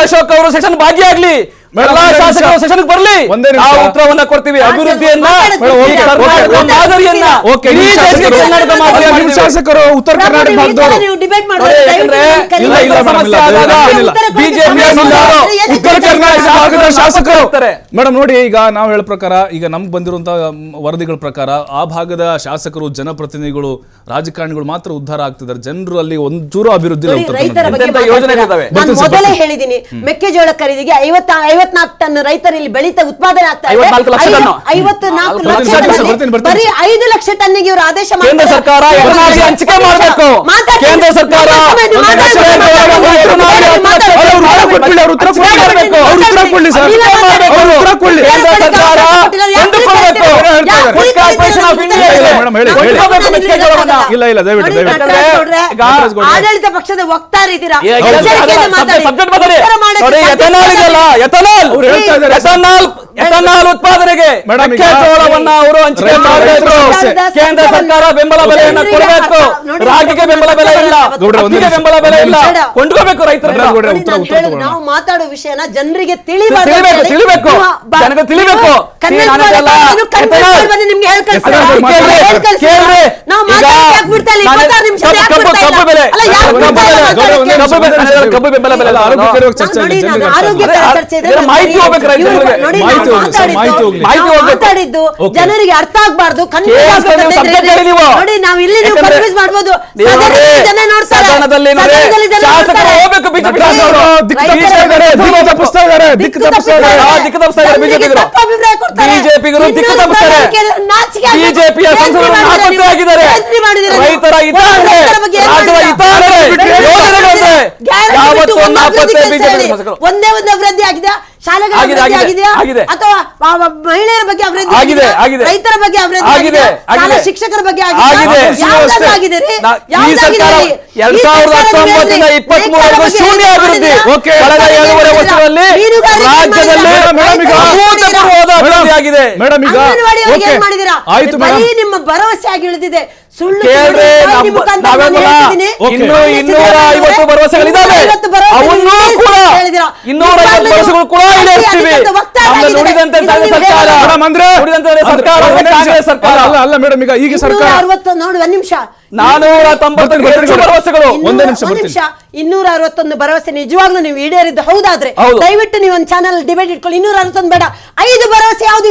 ಅಶೋಕ್ ಅವರು ಸೆಷನ್ ಭಾಗಿಯಾಗ್ಲಿ, ಎಲ್ಲಾ ಶಾಸಕರು ಸೆಷನ್ ಬರ್ಲಿ, ನಾವು ಉತ್ತರವನ್ನ ಕೊಡ್ತೀವಿ. ಅಭಿವೃದ್ಧಿಯನ್ನ, ಮಾದರಿಯನ್ನ ಶಾಸಕರು ಉತ್ತರ ಕರ್ನಾಟಕ ಭಾಗದವರು ಬಿಜೆಪಿ ಉತ್ತರ ಕರ್ನಾಟಕ ಭಾಗದ ಶಾಸಕರು. ಮೇಡಮ್ ನೋಡಿ, ಈಗ ನಾವು ಹೇಳೋ ಪ್ರಕಾರ, ಈಗ ನಮ್ಗೆ ಬಂದಿರುವಂತಹ ವರದಿಗಳ ಪ್ರಕಾರ ಆ ಭಾಗದ ಶಾಸಕರು, ಜನಪ್ರತಿನಿಧಿಗಳು, ರಾಜಕಾರಣಿಗಳು ಮಾತ್ರ ಉದ್ಧಾರ ಆಗ್ತಿದ್ದಾರೆ. ಜನರು ಅಲ್ಲಿ ಒಂಚೂರು ಅಭಿವೃದ್ಧಿ ಇಲ್ಲ. ಉತ್ತರ ರೈತರ ಬಗ್ಗೆ ನಾನು ಮೊದಲೇ ಹೇಳಿದ್ದೀನಿ, ಮೆಕ್ಕೆಜೋಳ ಖರೀದಿಗೆ 54 ಟನ್ ರೈತರು ಇಲ್ಲಿ ಬೆಳೀತಾ ಉತ್ಪಾದನೆ ಆಗ್ತಾ ಇದೆ. 54 ಲಕ್ಷ ಟನ್. 54 ಲಕ್ಷ ಟನ್. ಬರೀ 5 ಲಕ್ಷ ಟನ್ನಿಗೆ ಇವರು ಆದೇಶ ಕೇಂದ್ರ ಸರ್ಕಾರ ಎಕನಾಮಿ ಹಂಚಿಕೆ ಮಾಡಬೇಕು. ಕೇಂದ್ರ ಸರ್ಕಾರ ಆಡಳಿತ ಪಕ್ಷದ ವಕ್ತಾರ ಇದ್ದೀರಾ, ಎಥನಾಲ್ ಉತ್ಪಾದನೆಗೆ ಮೆಕ್ಕೆಜೋಳವನ್ನ ಅವರು ಹಂಚಿಕೆ ಮಾಡಬೇಕು. ಕೇಂದ್ರ ಸರ್ಕಾರ ಬೆಂಬಲ ಬೆಲೆಯನ್ನು ಕೊಡಬೇಕು. ರಾಗಿಗೆ ಬೆಂಬಲ ಬೆಲೆ ಇಲ್ಲ, ಅಕ್ಕಿಗೆ ಬೆಂಬಲ ಬೆಲೆ ಇಲ್ಲ, ಕೊಂಡ್ಕೋಬೇಕು ರೈತರನ್ನ. ನಾವು ಮಾತಾಡೋ ವಿಷಯನ ಜನರಿಗೆ ತಿಳಿಬೇಕು, ಜನರಿಗೆ ತಿಳಿಬೇಕು. ಕಬ್ಬು ಬೆಂಬಲ ಬೆಲೆ ಮಾಹಿತಿ ಹೋಗ್ಬೇಕು ರೈತರಿಗೆ, ಮಾತಾಡಿದ್ದು ಜನರಿಗೆ ಅರ್ಥ ಆಗ್ಬಾರ್ದು. ನೋಡಿ, ನಾವು ಇಲ್ಲಿ ಕನ್ಫ್ಯೂಸ್ ಮಾಡ್ಬೋದು. ಶಾಸಕರು ಹೋಗ್ಬೇಕು, ಬಿಜೆಪಿಗರು ದಿಕ್ಕು ತಪ್ಪಿಸ್ತಾರೆ. ಬಿಜೆಪಿಯ ಸಂಸದರು ನಾಪತ್ತೆಯಾಗಿದ್ದಾರೆ. ರೈತರ ಹಿತ ಯಾವತ್ತೂ ನಾಪತ್ತೆ ಬಿಜೆಪಿ ಶಾಸಕರು. ಒಂದೇ ಒಂದು ಅಭಿವೃದ್ಧಿ ಆಗಿದೆ, ಶಾಲೆಗಳ ಅಭಿವೃದ್ಧಿ ಆಗಿದೆಯಾ ಅಥವಾ ಮಹಿಳೆಯರ ಬಗ್ಗೆ ಅಭಿವೃದ್ಧಿ ಆಗಿದೆ, ರೈತರ ಬಗ್ಗೆ ಅಭಿವೃದ್ಧಿ ಆಗಿದೆ, ಶಾಲಾ ಶಿಕ್ಷಕರ ಬಗ್ಗೆ ಆಗಿದೆ. ಈ ಸರ್ಕಾರ 2019 23 ಶೂನ್ಯ ಅಭಿವೃದ್ಧಿ. ಕಳೆದ 7.5 ವರ್ಷದಲ್ಲಿ ರಾಜ್ಯದಲ್ಲಿ ಅಭೂತಪೂರ್ವವಾದ ಅಭಿವೃದ್ಧಿ ಆಗಿದೆ. ನಿಮ್ಮ ಭರವಸೆ ಆಗಿ ಉಳಿದಿದೆ. ಸುಳ್ಳು ಕೇಳ್ರೆ, ಇನ್ನು 250 ಭರವಸೆಗಳಿದ್ದಾವೆ. ಅವನ್ನೂ ಕೂಡ 250 ಭರವಸೆಗಳು ಕೂಡ ಈಡೇರಿಸ್ತೀವಿ. ನುಡಿದಂತೆ ಸರ್ಕಾರ ಅಲ್ಲ ಮೇಡಮ್, ಈಗ ಸರ್ಕಾರ 260 ನೋಡಿ, ಒಂದ್ ನಿಮಿಷ, 490 ಭರವಸೆಗಳು. ಒಂದ್ ನಿಮಿಷ, 261 ಭರವಸೆ ನಿಜವಾಗ್ಲೂ ನೀವು ಈಡೇರಿದ್ದು ಹೌದಾದ್ರೆ ದಯವಿಟ್ಟು ನೀವು ಒಂದು ಚಾನಲ್ ಡಿಬೇಟ್ ಇಟ್ಕೊಳ್ಳಿ. 261 ಬೇಡ, 5 ಭರವಸೆ ಯಾವ್ದು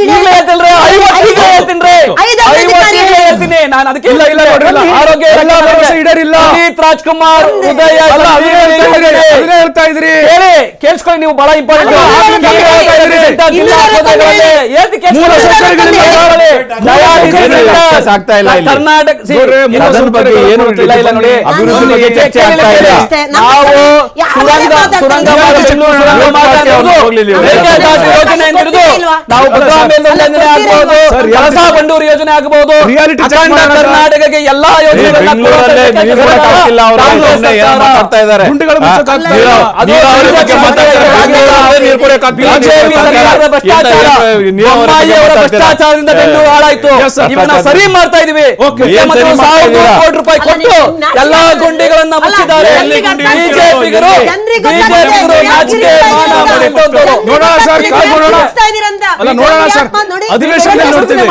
ರಾಜ್ಕುಮಾರ್ ಉದಯ ಹೇಳ್ತಾ ಇದ್ರಿ, ಕೇಳಿಸ್ಕೊಳ್ಳಿ, ನೀವು ಬಹಳ ಇಂಪಾರ್ಟೆಂಟ್. ಕರ್ನಾಟಕ ಬಂಡೂರು ಯೋಜನೆ ಆಗಬಹುದು, ಕರ್ನಾಟಕಕ್ಕೆ ಎಲ್ಲಾ ಯೋಜನೆಗಳನ್ನ ಭ್ರಷ್ಟಾಚಾರದಿಂದ ಬೆಂಗಳೂರು ಹಾಳಾಯ್ತು. ಇವನ್ನ ಸರಿ ಮಾಡ್ತಾ ಇದೀವಿ. ಕೋಟಿ ರೂಪಾಯಿ ಕೊಟ್ಟು ಎಲ್ಲಾ ಗುಂಡಿಗಳನ್ನ ಮುಚ್ಚಿದ್ದಾರೆ ಬಿಜೆಪಿಗರು. ನಾಚಿಕೆ ಮಾನ ಮಾಡಿಕೊಂಡು ನೋಡೋಣ ಸರ್, ನೋಡೋಣ ಸರ್, ಅಧಿವೇಶನದಲ್ಲಿ ನೋಡ್ತೀವಿ.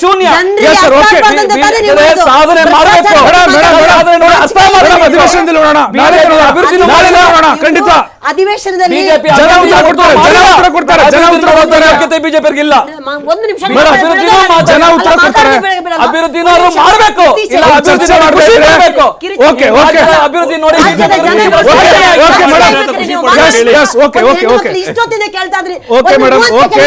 ಶೂನ್ಯ ಸಾಧನೆ ಮಾಡಬೇಕು. ಅಧಿವೇಶನದಲ್ಲಿ ನೋಡೋಣ, ಖಂಡಿತ ಅಧಿವೇಶನದಲ್ಲಿ ಜನ ಉತ್ತರ ಕೊಡ್ತಾರೆ. ಬಿಜೆಪಿಗೆ ಇಲ್ಲ. ಒಂದು ನಿಮಿಷ, ಜನ ಉತ್ತರ ಕೊಡ್ತಾರೆ. ಅಭಿವೃದ್ಧಿನ ಅವರು ಮಾಡಬೇಕು. ಇಲ್ಲ, ಅಭಿವೃದ್ಧಿ ಚರ್ಚೆ ಮಾಡಿ ಖುಷಿ ಪಡ್ಬೇಕು. ಓಕೆ ಓಕೆ ಅಭಿವೃದ್ಧಿ ನೋಡಿ ಇಷ್ಟೊತ್ತಿನ ಕೇಳ್ತಾ ಇದ್ರಿ. Okay madam, okay.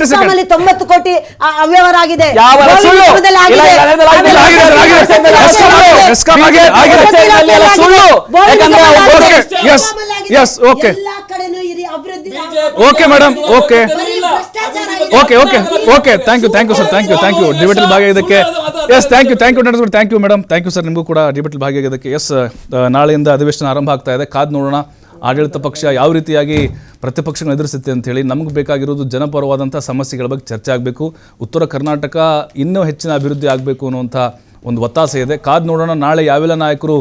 ಟೆಸ್ಕಾಮಲ್ಲಿ 90 ಕೋಟಿ ಅವ್ಯವಹಾರ ಆಗಿದೆ. ಯಾವ ಸುಳ್ಳು? ಆಗಿದೆ. ಸುಳ್ಳು. ಓಕೆ ಎಲ್ಲಾ ಕಡೆನೂ ಇರಿ ಅಭಿವೃದ್ಧಿ okay madam, okay okay okay okay thank you sir, thank you ಡಿಬೇಟಲ್ಲಿ ಭಾಗಿಯಾಗಿದ್ದಕ್ಕೆ. Yes thank you madam, thank you sir, ನಿಮಗೂ ಕೂಡ ಡಿಬೇಟಲ್ಲಿ ಭಾಗಿಯಾಗಿದ್ದಕ್ಕೆ. ಎಸ್, ನಾಳೆಯಿಂದ ಅಧಿವೇಶನ ಆರಂಭ ಆಗ್ತಾ ಇದೆ. ಕಾದು ನೋಡೋಣ ಆಡಳಿತ ಪಕ್ಷ ಯಾವ ರೀತಿಯಾಗಿ ಪ್ರತಿಪಕ್ಷಗಳನ್ನು ಎದುರಿಸುತ್ತೆ ಅಂತೇಳಿ. ನಮಗೆ ಬೇಕಾಗಿರೋದು ಜನಪರವಾದಂಥ ಸಮಸ್ಯೆಗಳ ಬಗ್ಗೆ ಚರ್ಚೆ ಆಗಬೇಕು. ಉತ್ತರ ಕರ್ನಾಟಕ ಇನ್ನೂ ಹೆಚ್ಚಿನ ಅಭಿವೃದ್ಧಿ ಆಗಬೇಕು ಅನ್ನುವಂಥ ಒಂದು ಒತ್ತಾಸೆ ಇದೆ. ಕಾದು ನೋಡೋಣ ನಾಳೆ ಯಾವೆಲ್ಲ ನಾಯಕರು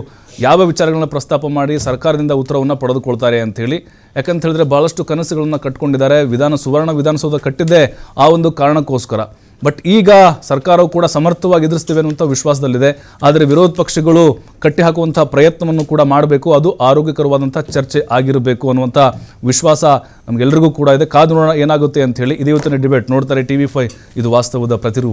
ಯಾವ ವಿಚಾರಗಳನ್ನ ಪ್ರಸ್ತಾಪ ಮಾಡಿ ಸರ್ಕಾರದಿಂದ ಉತ್ತರವನ್ನು ಪಡೆದುಕೊಳ್ತಾರೆ ಅಂಥೇಳಿ. ಯಾಕಂತ ಹೇಳಿದ್ರೆ ಭಾಳಷ್ಟು ಕನಸುಗಳನ್ನು ಕಟ್ಕೊಂಡಿದ್ದಾರೆ. ಸುವರ್ಣ ವಿಧಾನಸೌಧ ಕಟ್ಟಿದ್ದೇ ಆ ಒಂದು ಕಾರಣಕ್ಕೋಸ್ಕರ. ಬಟ್ ಈಗ ಸರ್ಕಾರವು ಕೂಡ ಸಮರ್ಥವಾಗಿ ಎದುರಿಸ್ತೀವಿ ಅನ್ನುವಂಥ ವಿಶ್ವಾಸದಲ್ಲಿದೆ. ಆದರೆ ವಿರೋಧ ಪಕ್ಷಗಳು ಕಟ್ಟಿಹಾಕುವಂಥ ಪ್ರಯತ್ನವನ್ನು ಕೂಡ ಮಾಡಬೇಕು. ಅದು ಆರೋಗ್ಯಕರವಾದಂಥ ಚರ್ಚೆ ಆಗಿರಬೇಕು ಅನ್ನುವಂಥ ವಿಶ್ವಾಸ ನಮಗೆಲ್ಲರಿಗೂ ಕೂಡ ಇದೆ. ಕಾದು ನೋಡೋಣ ಏನಾಗುತ್ತೆ ಅಂಥೇಳಿ. ಇದು ಇವತ್ತಿನ ಡಿಬೇಟ್. ನೋಡ್ತಾರೆ TV5, ಇದು ವಾಸ್ತವದ ಪ್ರತಿರೂಪ.